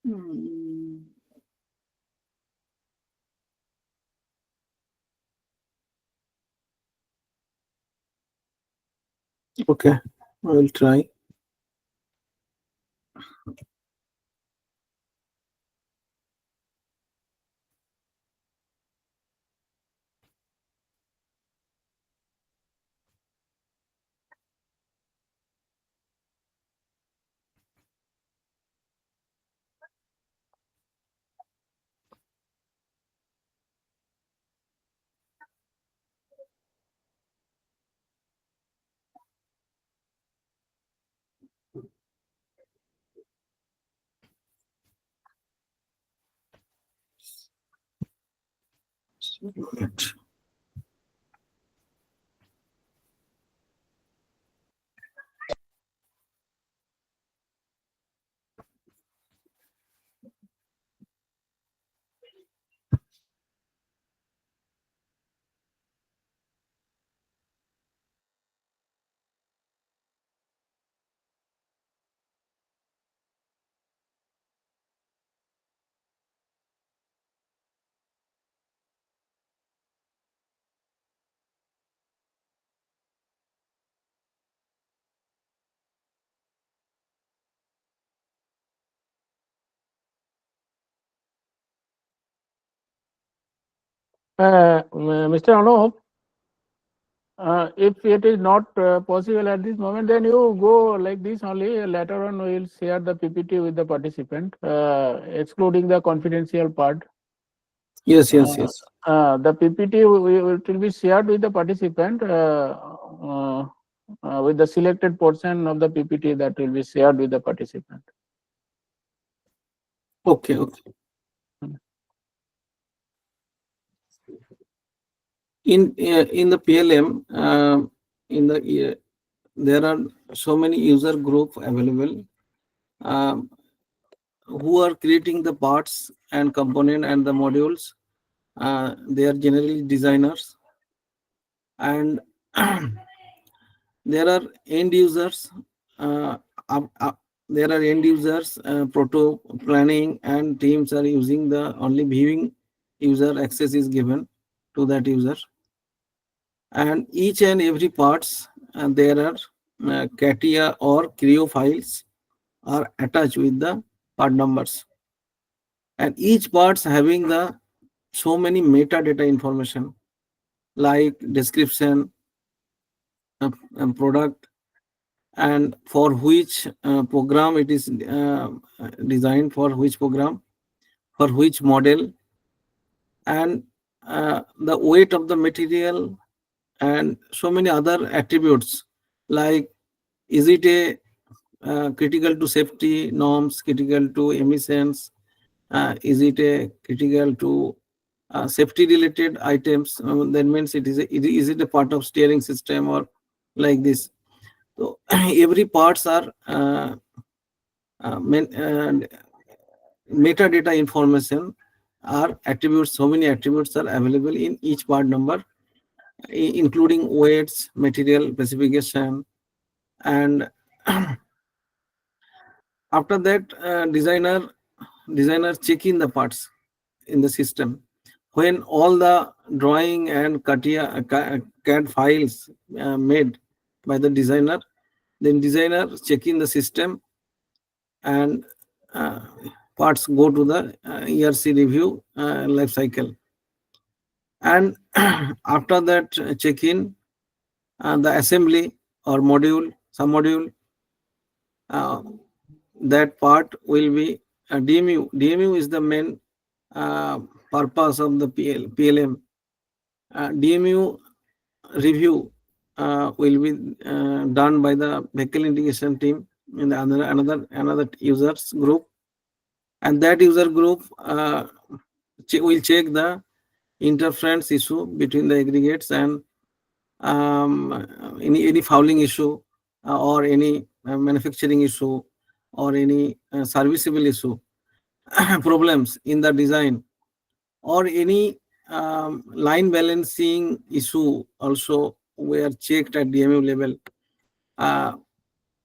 Hmm. Okay, I will try. Right. Mr. Anup, if it is not possible at this moment, then you go like this only. Later on, we will share the PPT with the participant, excluding the confidential part. Yes, yes, yes. The PPT it will be shared with the participant with the selected portion of the PPT that will be shared with the participant. Okay, okay. In the PLM, in the there are so many user group available um, who are creating the parts and component and the modules. They are generally designers, and there are end users. Uh, up- up- there are end users, proto planning, and teams are using the only viewing user access is given to that user, and each and every parts there are CATIA or CREO files are attached with the part numbers, and each parts having the so many metadata information like description, product, and for which program it is designed, for which program, for which model, and the weight of the material, and so many other attributes like is it a critical to safety norms, critical to emissions, is it a critical to safety related items. That means is it a part of steering system or like this. So every parts are metadata information are attributes. So many attributes are available in each part number, including weights, material specification, and after that designer check in the parts in the system. When all the drawing and CAD files made by the designer, then designer check in the system, and uh, parts go to the ERC review life cycle. And after that check-in, the assembly or module, some module, uh, that part will be DMU. DMU is the main purpose of the PLM. DMU review will be done by the vehicle integration team in the another users group, and that user group will check the interference issue between the aggregates and any fouling issue or any manufacturing issue or any serviceable issue problems in the design, or any line balancing issue also were checked at DMU level. Uh,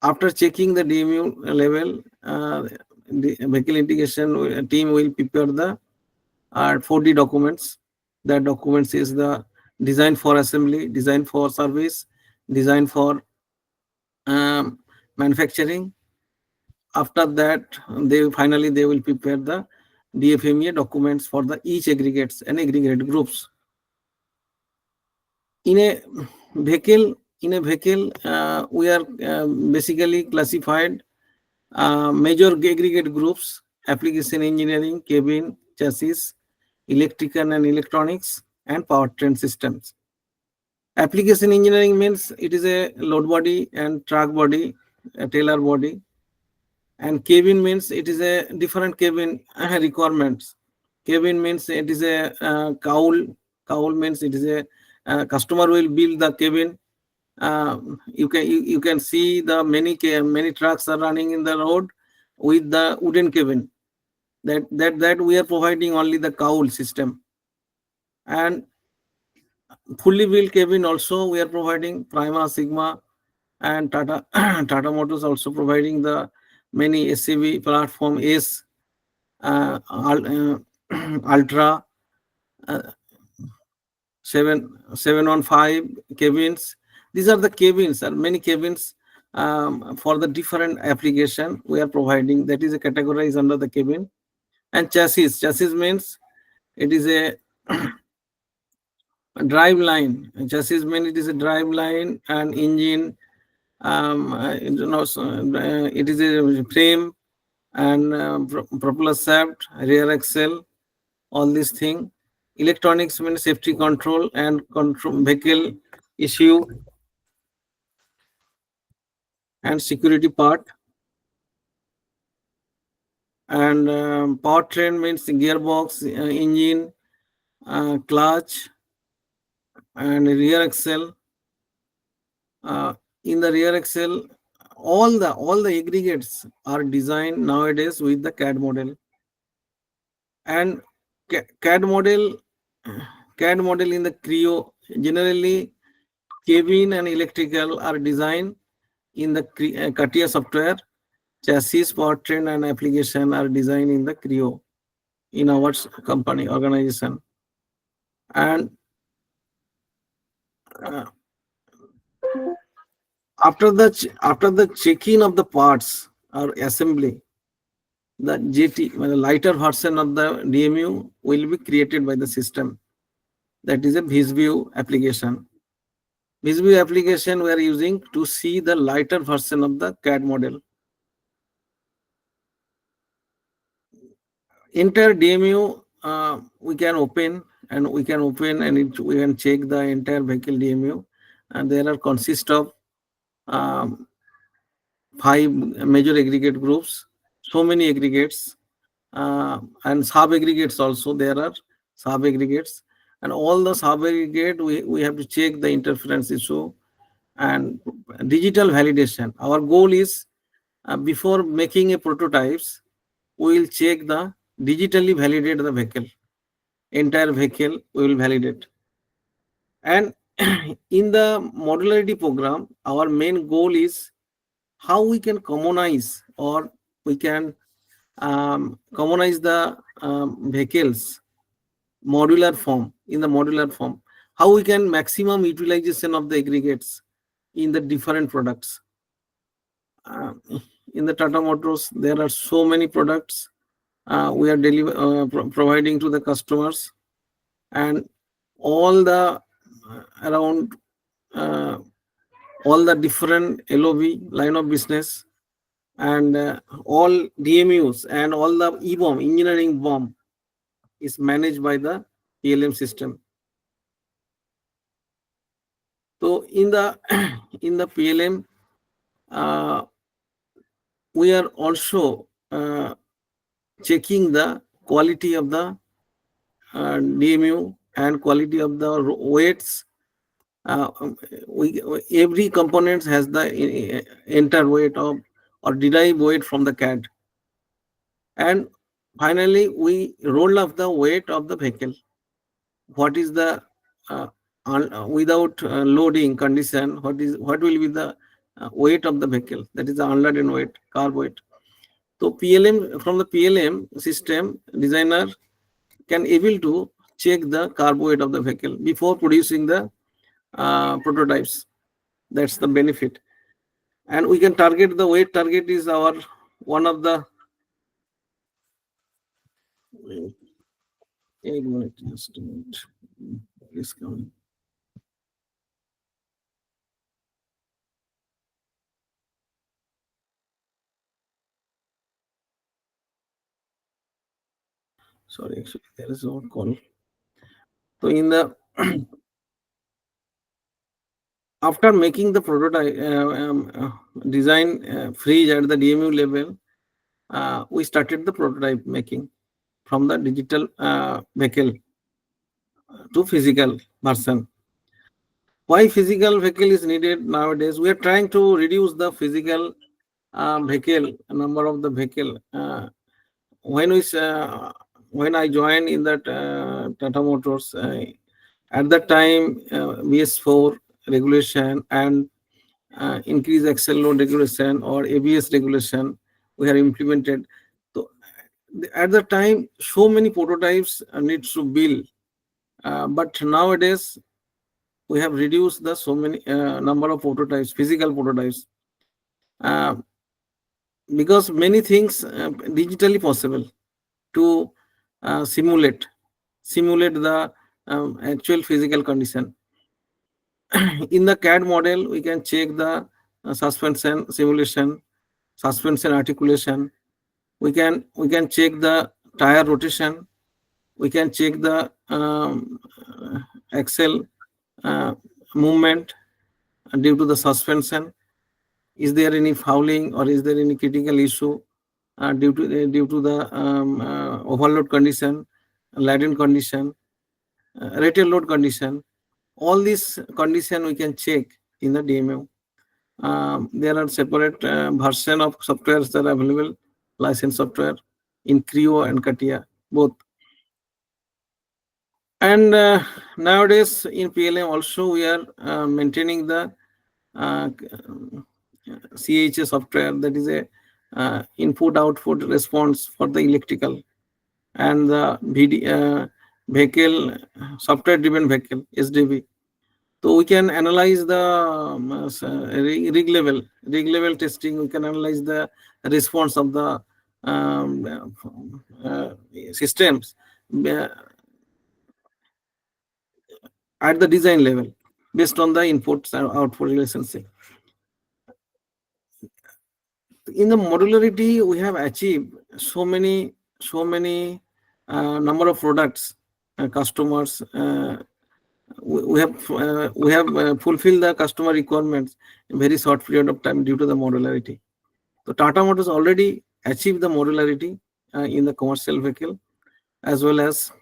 After checking the DMU level, the vehicle integration team will prepare the 4D documents. That documents is the design for assembly, design for service, design for manufacturing. After that, they will prepare the DFMEA documents for the each aggregates and aggregate groups. In a vehicle, we are basically classified major aggregate groups: application engineering, cabin, chassis, electrical and electronics, and powertrain systems. Application engineering means it is a load body and truck body, a trailer body, and cabin means it is a different cabin requirements. Cabin means it is a cowl. Cowl means it is a customer will build the cabin. You can see the many trucks are running in the road with the wooden cabin. That we are providing only the cowl system, and fully built cabin also we are providing. Prima, Sigma, and Tata Tata Motors also providing the many SCV platform S, Ultra, uh, 715 cabins. These are the cabins, and many cabins for the different application we are providing. That is a categorized under the cabin. And chassis. Chassis means it is a drive line. Chassis means it is a drive line and engine. It is a frame and propeller shaft, rear axle, all these things. Electronics means safety control and control vehicle issue and security part. And powertrain means gearbox, engine, clutch, and rear axle. In the rear axle, all the aggregates are designed nowadays with the CAD model. And CAD model in the Creo, generally cabin and electrical are designed in the CATIA software. Chassis, powertrain, and application are designed in the Creo in our company organization. And after the check-in of the parts or assembly, the JT, the lighter version of the DMU will be created by the system. That is a VisView application. VisView application we are using to see the lighter version of the CAD model. Entire DMU we can open and we can check the entire vehicle DMU, and there are consist of 5 major aggregate groups, so many aggregates, and sub aggregates also. There are sub aggregates, and all the sub aggregate we have to check the interference issue and digital validation. Our goal is before making a prototypes, we will check the digitally validate the vehicle, entire vehicle we will validate. And in the modularity program, our main goal is how we can commonize, or we can commonize the vehicles modular form, in the modular form, how we can maximum utilization of the aggregates in the different products. uh, in the Tata Motors there are so many products we are providing to the customers, and all the around uh, all the different LOB, line of business, and all DMUs and all the EBOM, engineering BOM, is managed by the PLM system. So in the in the PLM, we are also checking the quality of the DMU and quality of the weights. Every component has the enter weight of or derived weight from the CAD, and finally we roll up the weight of the vehicle. What is the without loading condition? What will be the weight of the vehicle? That is the unladen weight, car weight. So PLM, from the PLM system, designer can able to check the car weight of the vehicle before producing the prototypes. That's the benefit. And we can target the weight. Target is our one of the. Wait a minute, just a minute. Please come. Sorry, actually there is no call. So in the after making the prototype design freeze at the DMU level, we started the prototype making from the digital vehicle to physical version. Why physical vehicle is needed nowadays? We are trying to reduce the physical vehicle number of the vehicle. When when I joined in that Tata Motors, at that time BS4 regulation and increase axle load regulation or ABS regulation we have implemented. So at the time, so many prototypes needs to build, but nowadays we have reduced the so many number of prototypes, physical prototypes, uh, because many things digitally possible to simulate the actual physical condition. In the CAD model, we can check the suspension simulation, suspension articulation. We can check the tire rotation. We can check the axle movement due to the suspension. Is there any fouling or is there any critical issue due to the overload condition, laden condition, rated load condition? All these condition we can check in the DMU. There are separate version of softwares that are available, license software in Creo and Katia, both. And nowadays in PLM also we are maintaining the CHA software, that is a input output response for the electrical, and the vehicle software driven vehicle SDV. So we can analyze the rig level testing. We can analyze the response of the systems at the design level based on the inputs and output relationship. In the modularity, we have achieved so many number of products, customers. We have fulfilled the customer requirements in very short period of time due to the modularity. So Tata Motors already achieved the modularity in the commercial vehicle as well as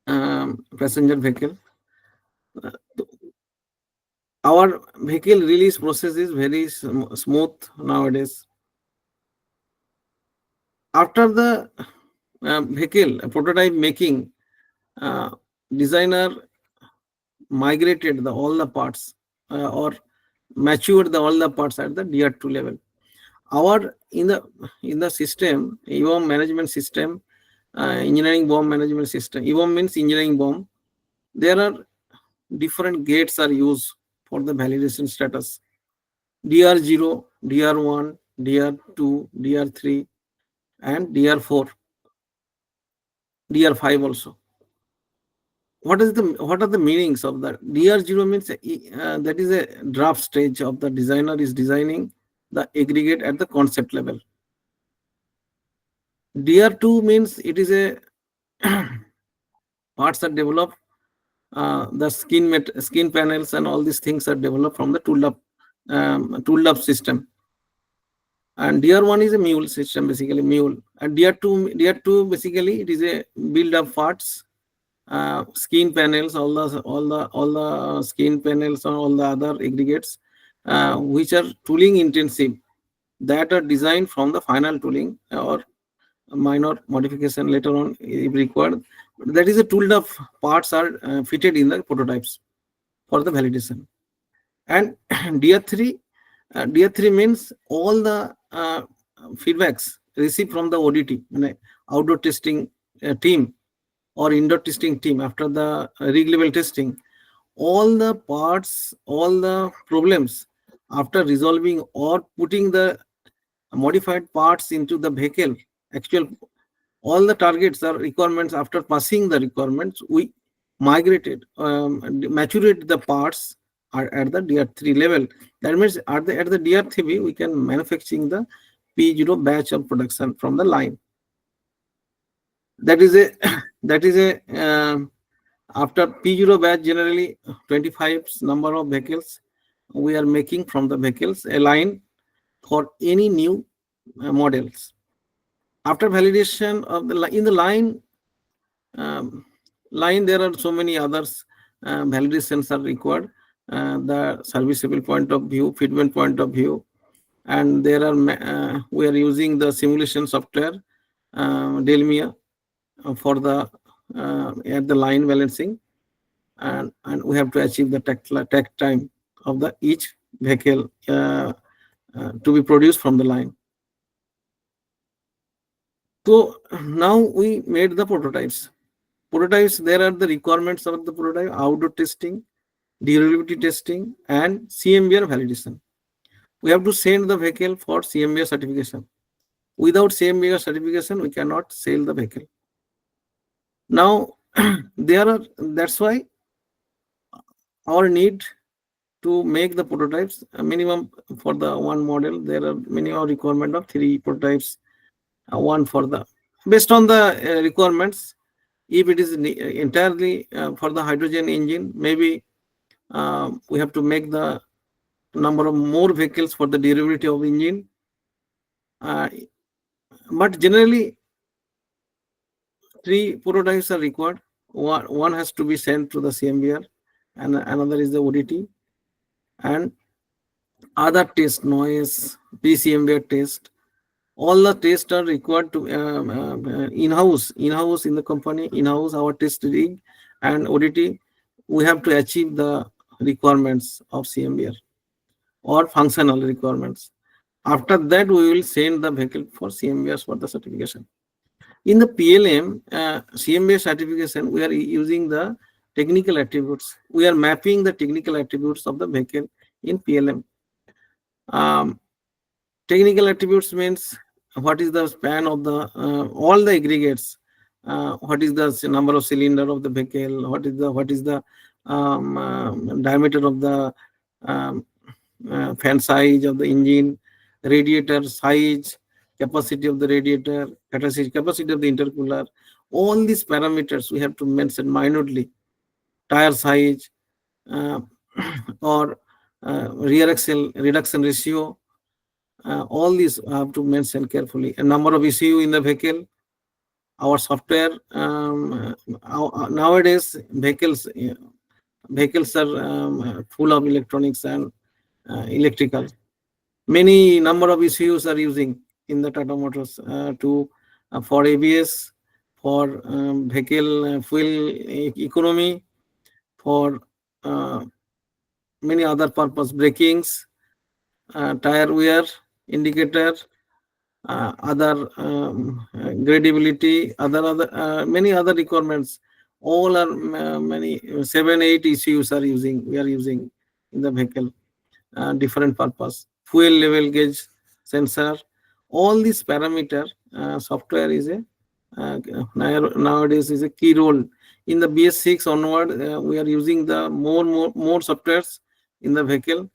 passenger vehicle. Uh, our vehicle release process is very smooth nowadays. After the vehicle prototype making, uh, designer migrated all the parts or matured all the parts at the DR2 level. Our in the system, EVOM management system, engineering bomb management system. EVOM means engineering bomb. There are different gates are used for the validation status. DR0, DR1, DR2, DR3, and DR4, DR5 also. What are the meanings of that? DR0 means that is a draft stage of the designer is designing the aggregate at the concept level. DR2 means it is a parts are developed, the skin panels and all these things are developed from the tooled up system. And DR1 is a mule system, basically mule. And DR2 basically it is a build up parts, skin panels, all the skin panels and all the other aggregates, which are tooling intensive, that are designed from the final tooling or minor modification later on if required. That is a tooled up parts are fitted in the prototypes for the validation. And DR3, DR3 means all the feedbacks received from the ODT, outdoor testing team or indoor testing team after the rig level testing. All the parts, all the problems after resolving or putting the modified parts into the vehicle, actual all the targets are requirements. After passing the requirements, we migrated, matured the parts are at the DR3 level. That means at the DR3 we can manufacturing the P0 batch of production from the line. That is a that is a after P0 batch, generally 25 number of vehicles we are making from the vehicles a line for any new models. After validation of the in the line, there are so many others validations are required. The serviceable point of view, fitment point of view, and there are we are using the simulation software Delmia for the at the line balancing, and we have to achieve the tech time of the each vehicle to be produced from the line. So now we made the prototypes. There are the requirements of the prototype: outdoor testing, durability testing, and CMBR validation. We have to send the vehicle for CMBR certification. Without CMBR certification, we cannot sell the vehicle. Now, that's why our need to make the prototypes, a minimum for the one model, there are minimum requirement of 3 prototypes, one for the, based on the requirements. If it is entirely for the hydrogen engine, maybe we have to make the number of more vehicles for the durability of engine. But generally, 3 prototypes are required. One has to be sent to the CMBR, and another is the ODT, and other test, noise, PCMBR test. All the tests are required to in-house in the company, in-house our test rig and ODT. We have to achieve the requirements of CMBR or functional requirements. After that, we will send the vehicle for CMBR for the certification. In the PLM CMBR certification, we are using the technical attributes. We are mapping the technical attributes of the vehicle in PLM. Technical attributes means what is the span of the all the aggregates, what is the number of cylinder of the vehicle, what is the diameter of the fan size of the engine, radiator size, capacity of the radiator, capacity of the intercooler. All these parameters we have to mention minutely. Tire size or rear axle reduction ratio. All these I have to mention carefully. A number of ECU in the vehicle, our software, nowadays vehicles are full of electronics and electrical. Many number of ECUs are using in the Tata Motors to for ABS, for vehicle fuel economy, for uh, many other purpose, brakings, tire wear, indicator, other gradability, other many other requirements. All are many 7, 8 ECUs are using. We are using in the vehicle, different purpose. Fuel level gauge sensor. All these parameter software is a nowadays is a key role in the BS6 onward. We are using the more softwares in the vehicle.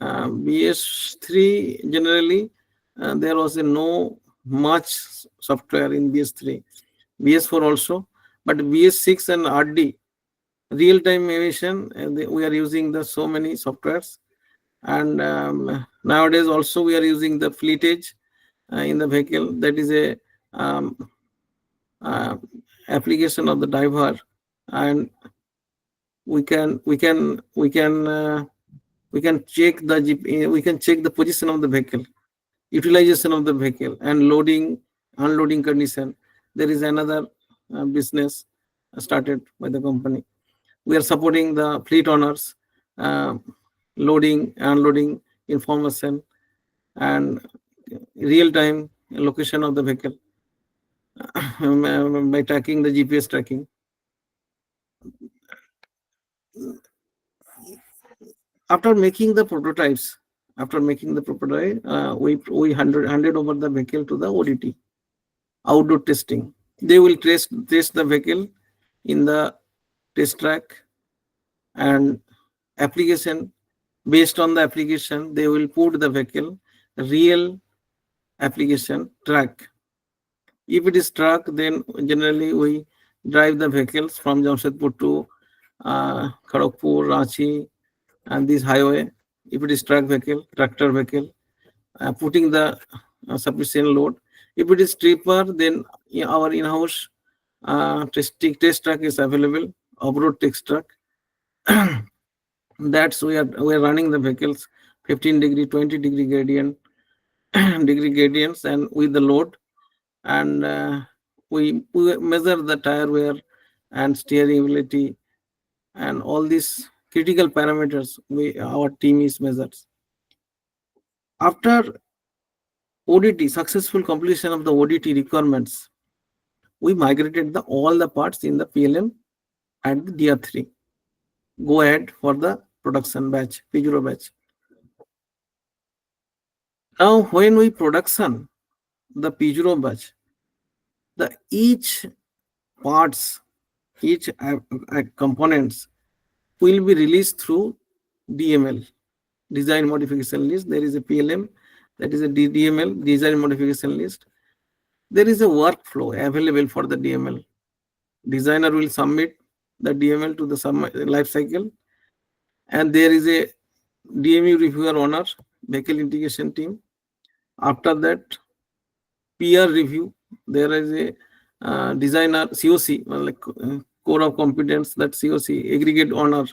BS3 generally there was a no much software in BS3, BS4 also, but BS6 and RD real time aviation we are using the so many softwares. And nowadays also we are using the fleetage in the vehicle. That is a um, uh, application of the driver, and we can check the we can check the position of the vehicle, utilization of the vehicle, and loading unloading condition. There is another business started by the company. We are supporting the fleet owners, uh, loading unloading information, and real time location of the vehicle by tracking the GPS tracking. After making the prototypes, we handed over the vehicle to the ODT, outdoor testing. They will test the vehicle in the test track, and application, based on the application they will put the vehicle real application track. If it is truck, then generally we drive the vehicles from Jamshedpur to Kharagpur, Ranchi, and this highway. If it is truck vehicle, tractor vehicle, putting the sufficient load. If it is stripper, then our in-house test truck is available, off-road test truck. That's we are running the vehicles 15-degree, 20-degree gradient degree gradients, and with the load, and we measure the tire wear and steerability and all these critical parameters. Our team is measures. After ODT, successful completion of the ODT requirements, we migrated all the parts in the PLM at the DR3. Go ahead for the production batch, P0 batch. Now, when we production the P0 batch, the each parts, each components will be released through DML, design modification list. There is a PLM, that is a DML, design modification list. There is a workflow available for the DML. Designer will submit the DML to the life cycle, and there is a DMU reviewer owner, vehicle integration team. After that, peer review. There is a designer COC, like core of competence, that COC aggregate owner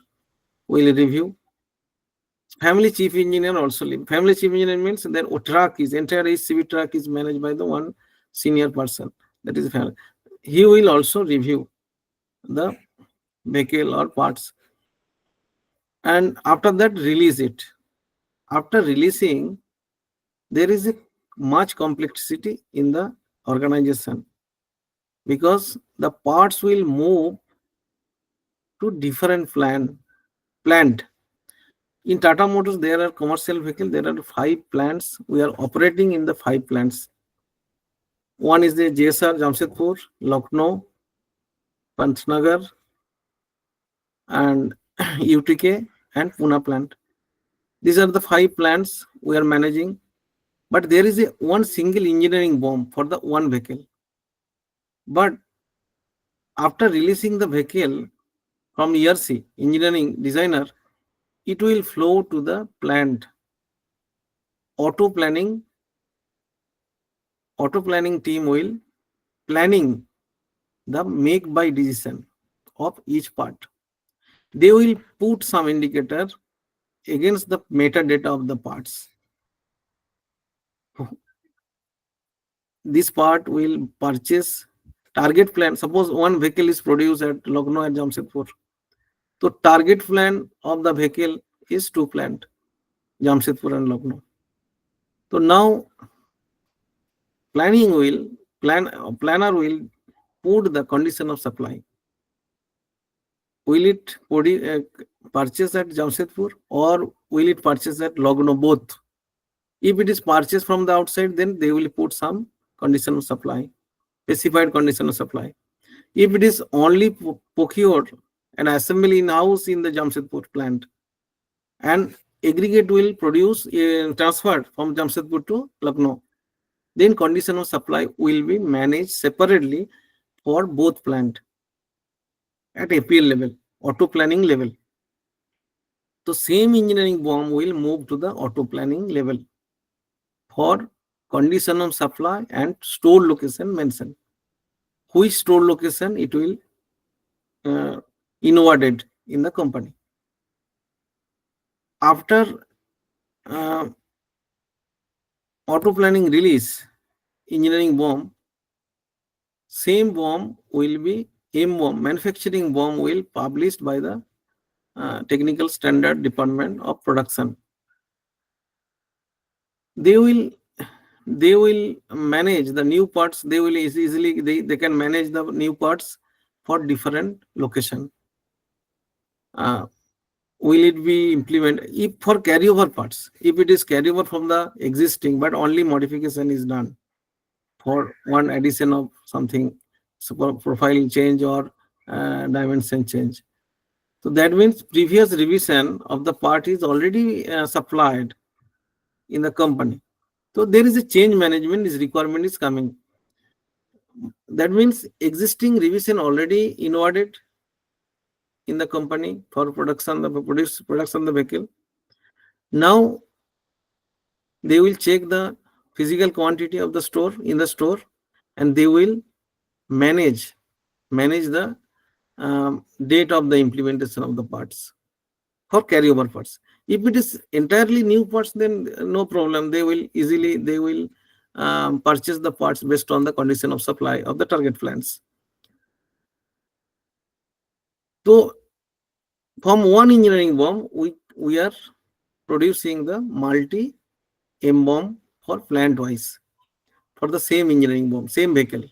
will review. Family chief engineer also leave. Family chief engineer means that entire HCV track is managed by the one senior person. That is family. He will also review the vehicle or parts, and after that release it. After releasing, there is a much complexity in the organization, because the parts will move to different plant. In Tata Motors, there are commercial vehicles. There are 5 plants. We are operating in the 5 plants. One is the JSR Jamshedpur, Lucknow, Pantnagar, and UTK and Pune plant. These are the 5 plants we are managing. But there is a one single engineering bomb for the one vehicle. But after releasing the vehicle from ERC, engineering designer, it will flow to the plant. Auto planning team will planning the make by decision of each part. They will put some indicator against the metadata of the parts. This part will purchase target plan. Suppose one vehicle is produced at Lucknow and Jamshedpur. So target plan of the vehicle is two plant, Jamshedpur and Lucknow. So now planner will put the condition of supply. Will it purchase at Jamshedpur or will it purchase at Lucknow, both? If it is purchased from the outside, then they will put some condition of supply, specified condition of supply. If it is only procured and assembly in house in the Jamshedpur plant, and aggregate will produce transferred from Jamshedpur to Lucknow, then condition of supply will be managed separately for both plant at APL level, auto planning level. So same engineering BOM will move to the auto planning level for condition of supply and store location mentioned. Which store location it will inwarded in the company. After auto planning release, engineering BOM, same BOM will be M-BOM, manufacturing BOM will published by the technical standard department of production. They will manage the new parts. They will easily they can manage the new parts for different location. Will it be implemented if for carryover parts? If it is carryover from the existing, but only modification is done for one addition of something, so profile change or dimension change. So that means previous revision of the part is already supplied in the company. So there is a change management, this requirement is coming. That means existing revision already inwarded in the company for production, the production of the vehicle. Now they will check the physical quantity of the store in the store, and they will manage the date of the implementation of the parts for carryover parts. If it is entirely new parts, then no problem. They will purchase the parts based on the condition of supply of the target plants. So from one engineering BOM, we are producing the multi M-BOM for plant wise for the same engineering BOM, same vehicle.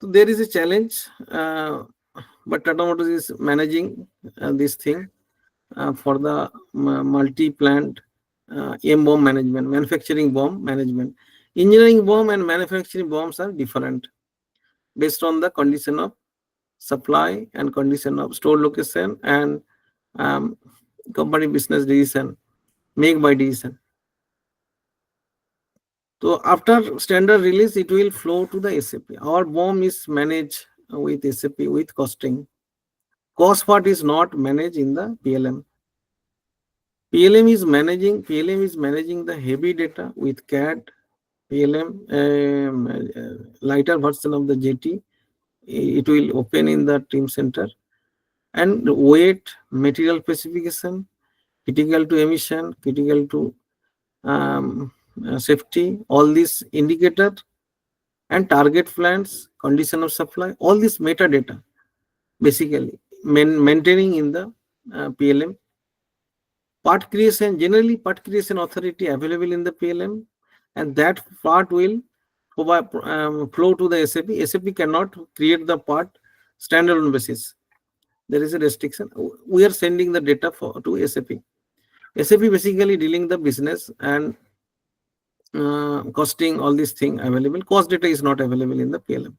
So there is a challenge, but Tata Motors is managing this thing for the multi-plant M-BOM management, manufacturing BOM management. Engineering BOM and manufacturing BOMs are different based on the condition of supply and condition of store location and company business decision, make by decision. So after standard release, it will flow to the SAP. Our BOM is managed with SAP with costing. Cost part is not managed in the PLM. PLM is managing the heavy data with CAD, PLM, lighter version of the JT. It will open in the team center, and weight, material specification, critical to emission, critical to safety, all these indicator and target plans, condition of supply, all this metadata basically maintaining in the PLM. Part creation, generally part creation authority available in the PLM, and that part will flow to the SAP. SAP cannot create the part standalone basis. There is a restriction. We are sending the data to SAP. SAP basically dealing the business and costing, all these things available. Cost data is not available in the PLM.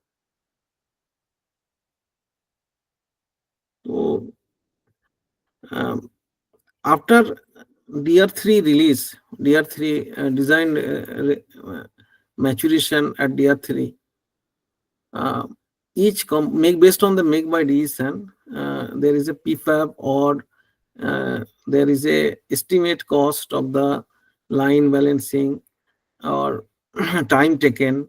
So after DR3 release, DR3 design maturation at DR3, each make based on the make by decision, there is a PFAB or there is a estimate cost of the line balancing or time taken.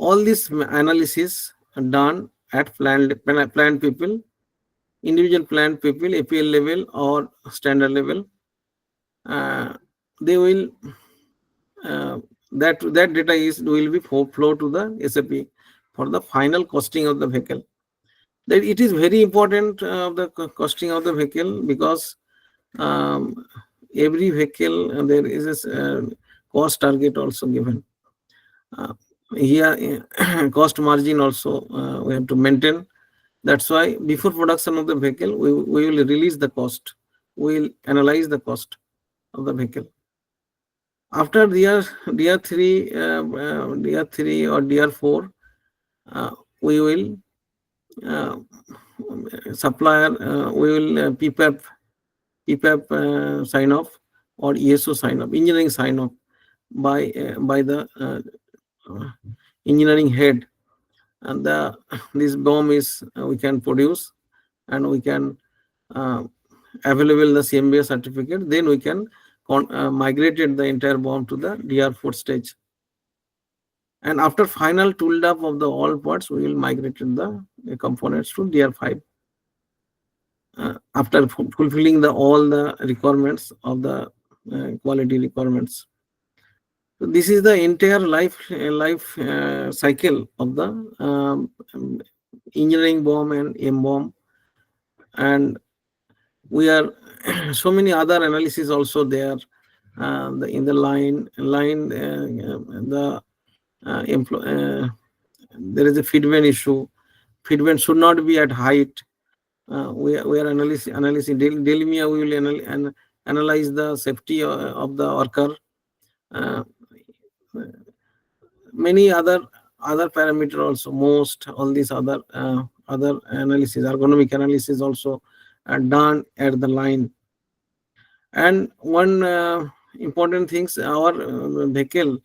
all this analysis done at plant people, individual plant people, APL level or standard level. They will that data is will be flow to the SAP for the final costing of the vehicle. That it is very important the costing of the vehicle, because um, every vehicle there is a cost target also given. Uh, Here cost margin also we have to maintain. That's why before production of the vehicle, we will release the cost. We will analyze the cost of the vehicle. After DR3, DR3 or DR4, we will uh, supplier, we will PPAP sign off or ESO sign off, engineering sign off by the engineering head, and this BOM is we can produce, and we can uh, available the CMBA certificate. Then we can migrated the entire BOM to the DR4 stage. And after final tooled up of the all parts, we will migrate the components to DR5. After fulfilling all the requirements of the quality requirements. So this is the entire life cycle of the engineering BOM and M-BOM, and we are so many other analysis also there. In the line the there is a feedback issue. Feedback should not be at height. We are analyzing daily. We will analyze the safety of the worker. Uh, Many other parameter also. Most all these other analysis, ergonomic analysis also are done at the line. And one important things, our vehicle,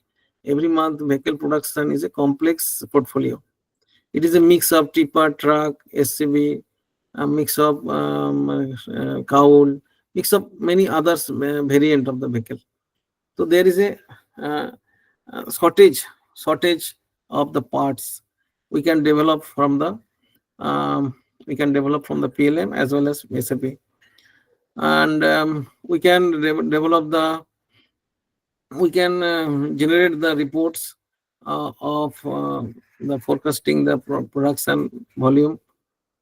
every month vehicle production is a complex portfolio. It is a mix of tipper, truck, SCV, a mix of cowl, mix of many others variant of the vehicle. So there is a shortage of the parts. We can develop from the PLM as well as SAP, and we can generate the reports of the forecasting the production volume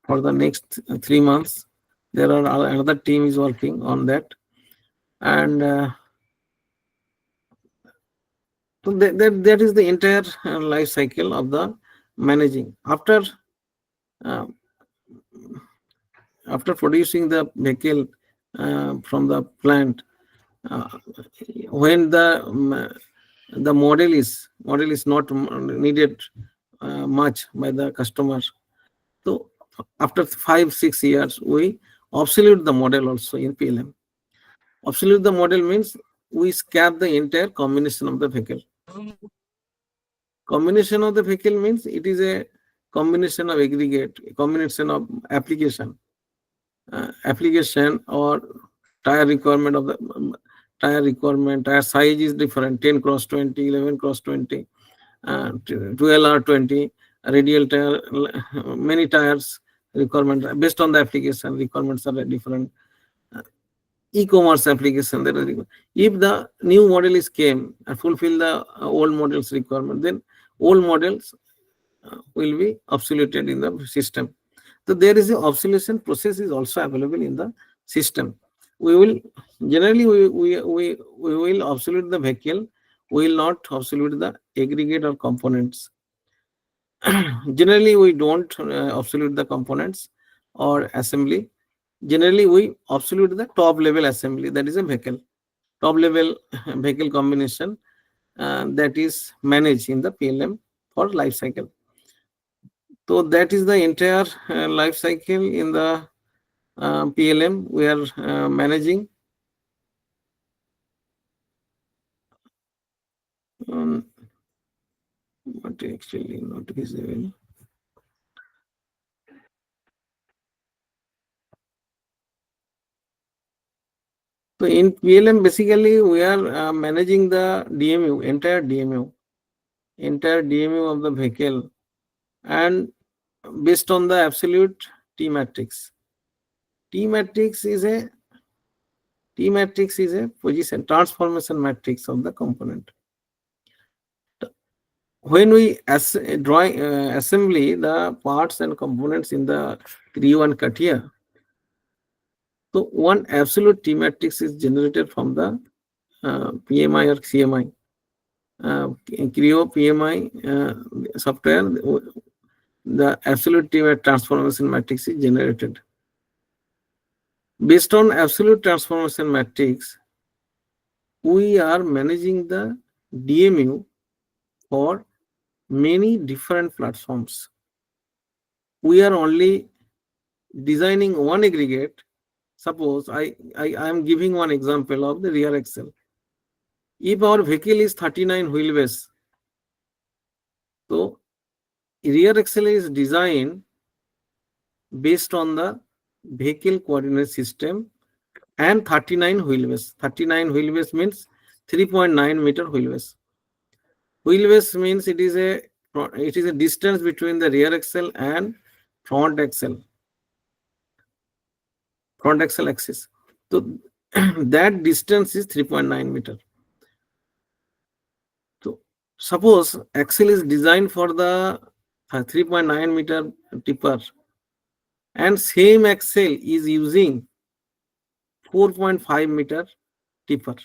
for the next 3 months. There are another team is working on that, and so that is the entire life cycle of the managing. Uh, After producing the vehicle from the plant, uh, when the model is not needed much by the customer, so after 5-6 years we obsolete the model also in PLM. Obsolete the model means we scrap the entire combination of the vehicle. Combination of the vehicle means it is a combination of aggregate, a combination of application or tire requirement of the tire size is different, 10 cross 20, 11 cross 20, 12 or 20 radial tire, many tires requirement based on the application requirements are different. E-commerce application, if the new model is came and fulfill the old models requirement, then old models will be obsoleted in the system. So there is a obsolescence process is also available in the system. We will generally we will obsolete the vehicle. We will not obsolete the aggregate or components. Generally, we don't obsolete the components or assembly. Generally, we obsolete the top level assembly, that is a vehicle. Top level vehicle combination that is managed in the PLM for life cycle. So that is the entire life cycle in the PLM we are managing. But actually not visible. So in PLM, basically we are managing the DMU, entire DMU. entire DMU of the vehicle, and based on the absolute T matrix. T matrix is a position transformation matrix of the component. When we assembly the parts and components in the Creo and CATIA, so one absolute T matrix is generated from the PMI or CMI. Creo PMI software, the absolute T transformation matrix is generated. Based on absolute transformation matrix, we are managing the DMU for many different platforms. We are only designing one aggregate. Suppose I am giving one example of the rear axle. If our vehicle is 39 wheelbase, so rear axle is designed based on the vehicle coordinate system and 39 wheelbase. 39 wheelbase means 3.9 meter wheelbase. Wheelbase means it is a distance between the rear axle and front axle axis. So that distance is 3.9 meter. So suppose axle is designed for the 3.9 meter tipper, and same axle is using 4.5 meter tipper.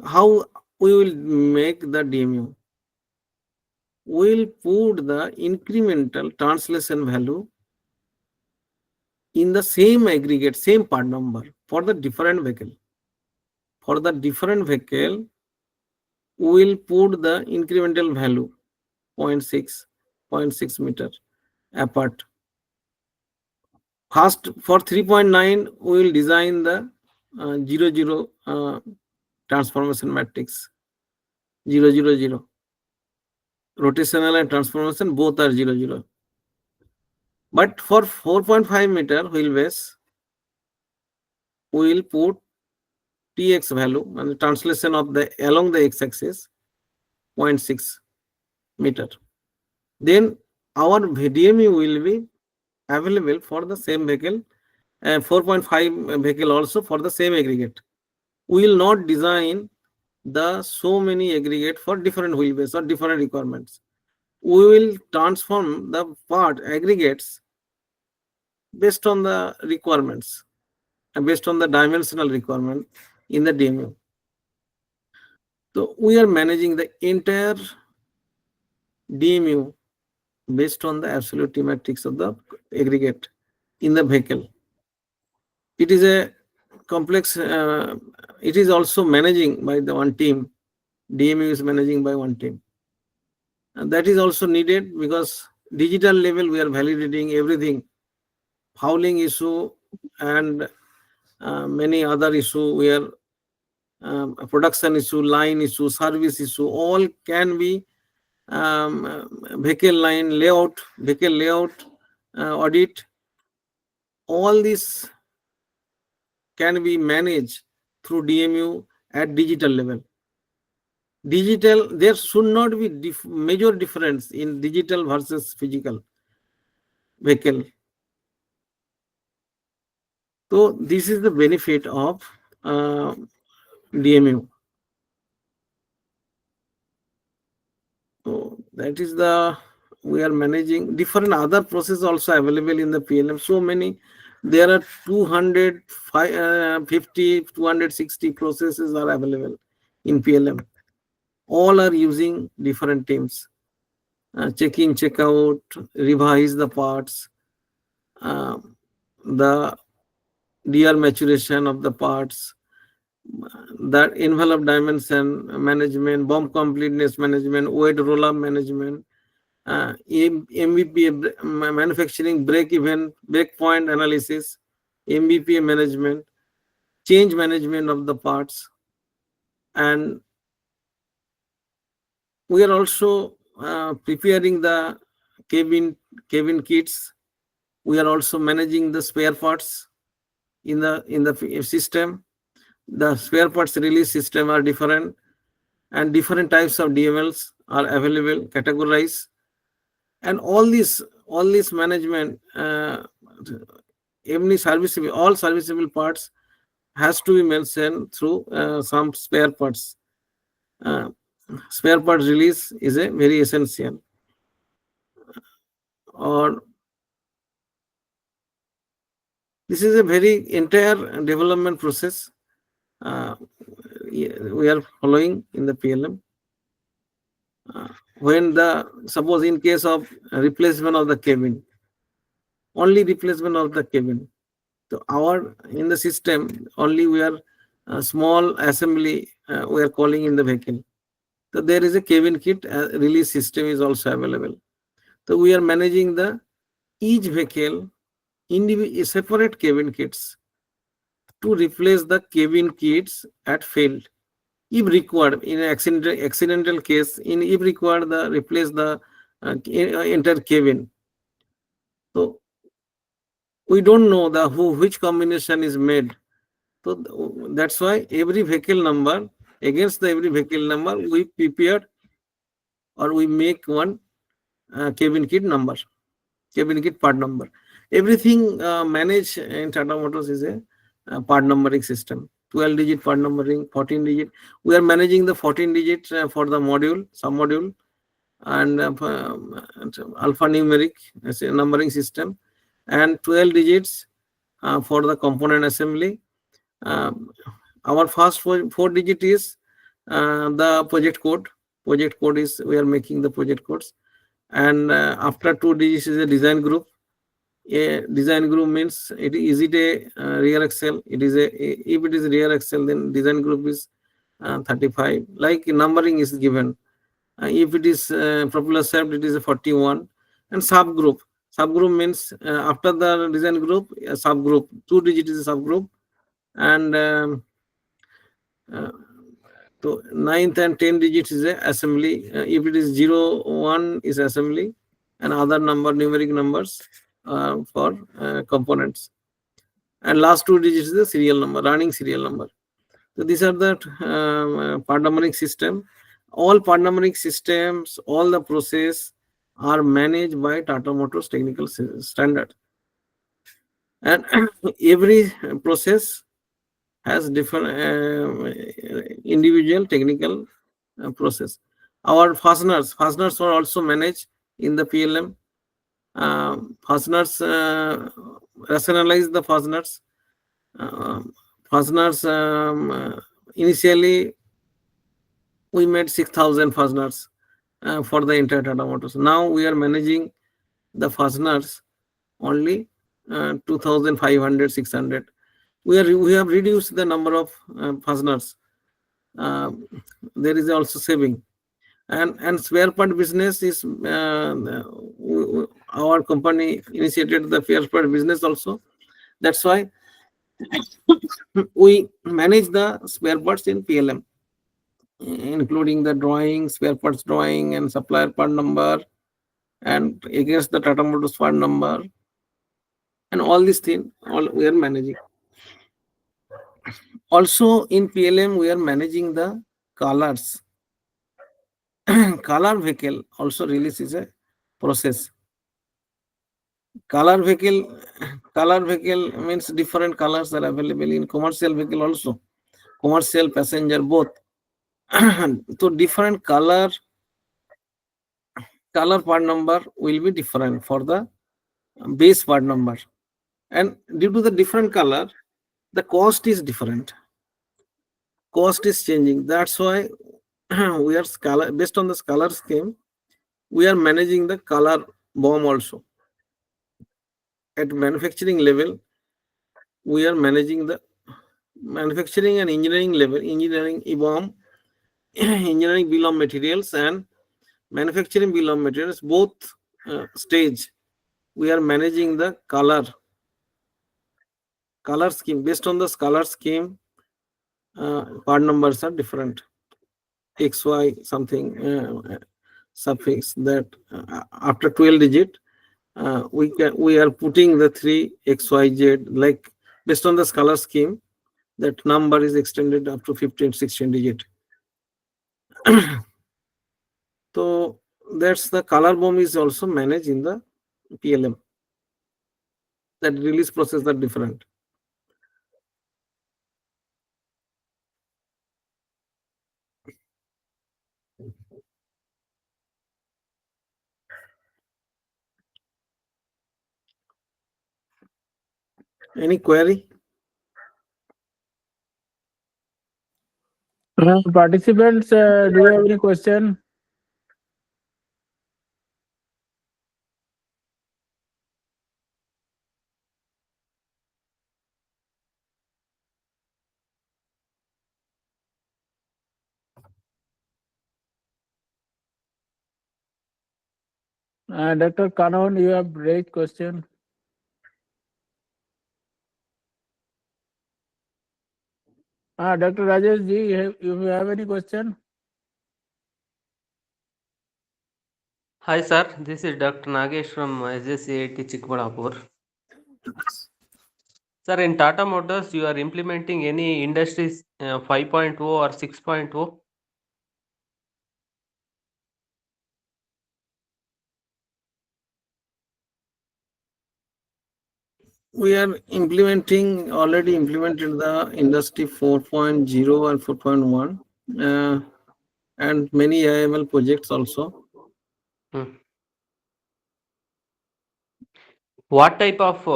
How we will make the DMU? We will put the incremental translation value in the same aggregate, same part number for the different vehicle. For the different vehicle, we will put the incremental value 0.6 meter apart. First, for 3.9, we will design the 0, transformation matrix. 0, 0, 0. Rotational and transformation both are 0, 0. But for 4.5 meter wheelbase, we will put TX value and the translation of the along the x-axis 0.6 meter. Then our DMU will be available for the same vehicle, 4.5 vehicle also for the same aggregate. We will not design the so many aggregate for different wheelbase or different requirements. We will transform the part aggregates based on the requirements and based on the dimensional requirement in the DMU. So we are managing the entire DMU based on the absolute T matrix of the aggregate in the vehicle. It is a complex, it is also managing by the one team. DMU is managing by one team. And that is also needed because digital level we are validating everything. Fouling issue and many other issue where production issue, line issue, service issue, all can be vehicle line layout, vehicle layout, audit. All this can be managed through DMU at digital level. Digital, there should not be major difference in digital versus physical vehicle. So this is the benefit of DMU. So that is we are managing different other processes also available in the PLM. So many, there are 250, 260 processes are available in PLM. All are using different teams. Check in, check out, revise the parts, the DR maturation of the parts, that envelope dimension management, bomb completeness management, weight roll-up management, MVP manufacturing break-even, break-point analysis, MVP management, change management of the parts, and we are also preparing the cabin kits. We are also managing the spare parts in the system. The spare parts release system are different. and different types of DMLs are available, categorized, and all this management, any serviceable, all serviceable parts has to be mentioned through some spare parts. Uh, Spare part release is a very essential. Or this is a very entire development process uh, we are following in the PLM. When the suppose in case of replacement of the cabin, only replacement of the cabin. So our in the system only we are small assembly we are calling in the vehicle. So there is a cabin kit release system is also available. So we are managing the each vehicle separate cabin kits to replace the cabin kits at failed. If required in an accidental case, in if required the replace the entire cabin. So we don't know the which combination is made. So that's why every vehicle number against the every vehicle number we prepared or we make one cabin kit number, cabin kit part number. Everything managed in Tata Motors is a part numbering system. 12-digit part numbering, 14-digit. We are managing the 14-digit for the module, sub module, and alphanumeric as a numbering system, and 12 digits for the component assembly. Our first four digit is the project code. Project code is we are making the project codes, and after 2 digits is a design group. A design group means is it a rear axle? It is if it is rear axle, then design group is 35. Like numbering is given. If it is propeller shaft, it is a 41. And subgroup. Subgroup means after the design group, a subgroup. 2 digit is a subgroup. And so 9th and 10 digits is a assembly. If it is 0, 1 is assembly, and other numeric numbers for components. And last 2 digits is the serial number, running serial number. So these are the part numbering system. All part numbering systems, all the process are managed by Tata Motors technical standard. And every process has different individual technical process. Our fasteners are also managed in the PLM. Fasteners rationalize the fasteners. Fasteners initially we made 6,000 fasteners for the entire Tata Motors. Now we are managing the fasteners only 2,500, 600. We have reduced the number of fasteners. There is also saving, and spare part business is our company initiated the spare part business also. That's why we manage the spare parts in PLM, including the drawing, spare parts drawing, and supplier part number, and against the Tata Motors part number, and all these things all we are managing. Also in PLM we are managing the colors. Color vehicle also release is a process. Color vehicle means different colors are available in commercial vehicle also, commercial passenger both. So different color part number will be different for the base part number, and due to the different color the cost is different, cost is changing. That's why we are based on the color scheme we are managing the color bomb also. At manufacturing level we are managing the manufacturing and engineering level, engineering EBOM, engineering bill of materials, and manufacturing bill of materials, both stage we are managing the color scheme. Based on the color scheme part numbers are different, XY something suffix that after 12 digit we are putting the 3 XYZ, like based on the color scheme that number is extended up to 15 16 digit. So that's the color bomb is also managed in the PLM. That release process are different. Any query? Participants, do you have any question? Dr. Kanon, you have raised question. Dr. Rajesh ji, you have any question? Hi sir, this is Dr. Nagesh from SJCIT Chikbalapur. Sir, in Tata Motors, you are implementing any industries 5.0 or 6.0? We are already implemented the industry 4.0 and 4.1 and many IML projects also. Hmm. What type of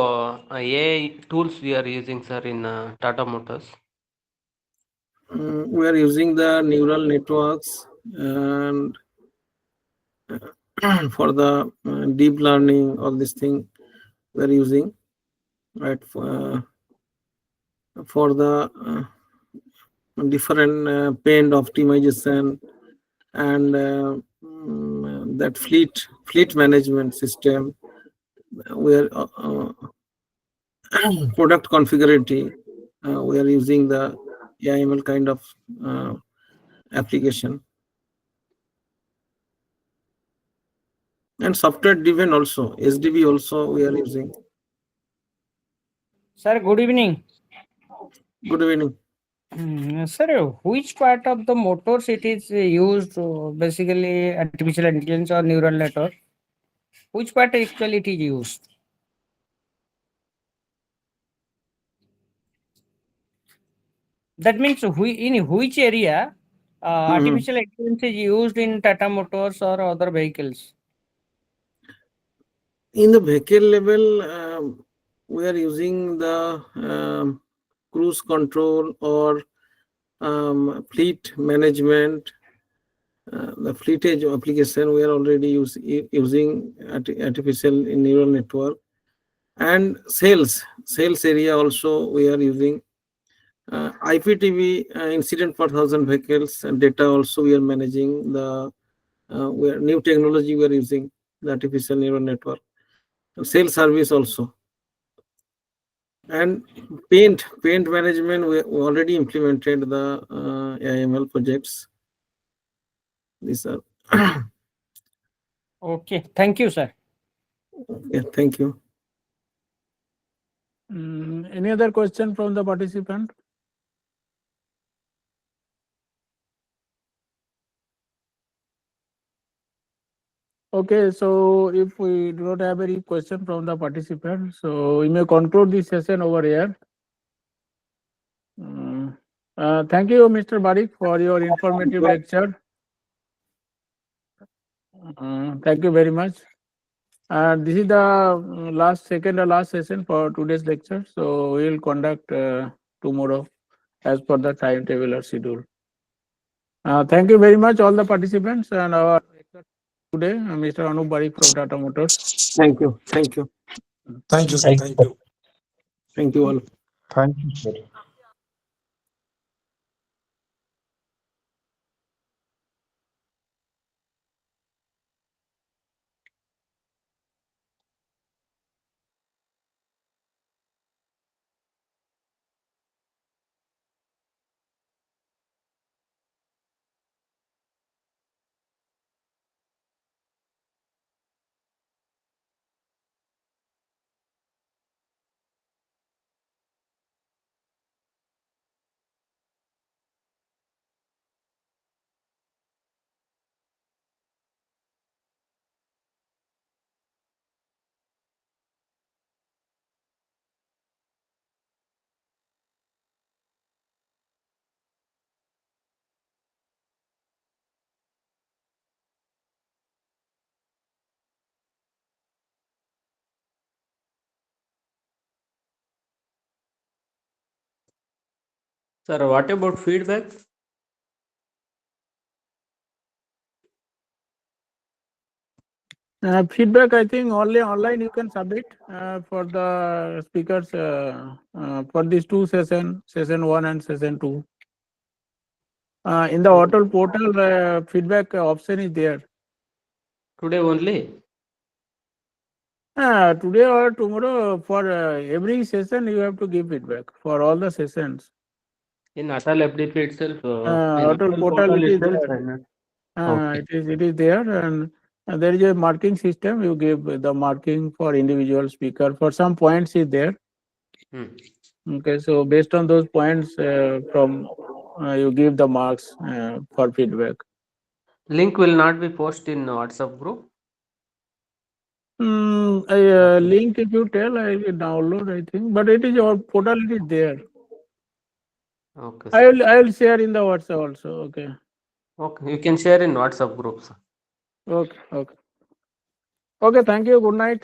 AI tools we are using, sir, in Tata Motors? We are using the neural networks and for the deep learning, all this thing we are using, right, for the different paint optimization and that fleet management system. We are product configurability. We are using the AIML kind of application and software driven also. SDB also we are using. Sir, good evening. Good evening. Sir, which part of the motors it is used, basically artificial intelligence or neural network? Which part actually it is used? That means in which area Mhm. artificial intelligence is used in Tata Motors or other vehicles? In the vehicle level, we are using the cruise control or fleet management, the fleet edge application. We are already using artificial neural network and sales area also we are using IPTV, incident per thousand vehicles and data also we are managing the new technology we are using the artificial neural network. Sales service also. And paint management, we already implemented the AIML projects. These are Okay, thank you, sir. yeah, thank you. Any other question from the participant? Okay, so if we do not have any question from the participant, so we may conclude this session over here. Thank you, Mr. Barik, for your informative lecture. Thank you very much. This is the second or last session for today's lecture. So we will conduct tomorrow as per the timetable or schedule. Thank you very much, all the participants, and our lecturer today, Mr. Anup Barik from Tata Motors. Thank you. Thank you. Thank you, sir. Thank you. Thank you all. Thank you, sir. Sir, what about feedback? Feedback, I think only online you can submit for the speakers for these two sessions, session 1 and session 2. In the hotel portal, feedback option is there. Today only? Today or tomorrow, for every session, you have to give feedback for all the sessions. In Atal FDP itself, in Hotel Atal portal, it is itself, there. Okay. It is there, and there is a marking system. You give the marking for individual speaker. For some points is there. Hmm. Okay, so based on those points, from you give the marks for feedback. Link will not be posted in WhatsApp group. Link, if you tell, I will download, I think, but it is your portal, it is there. Okay, I sir. will share in the WhatsApp also. Okay. Okay, you can share in WhatsApp group, sir. Okay. Okay. Okay. Thank you. Good night.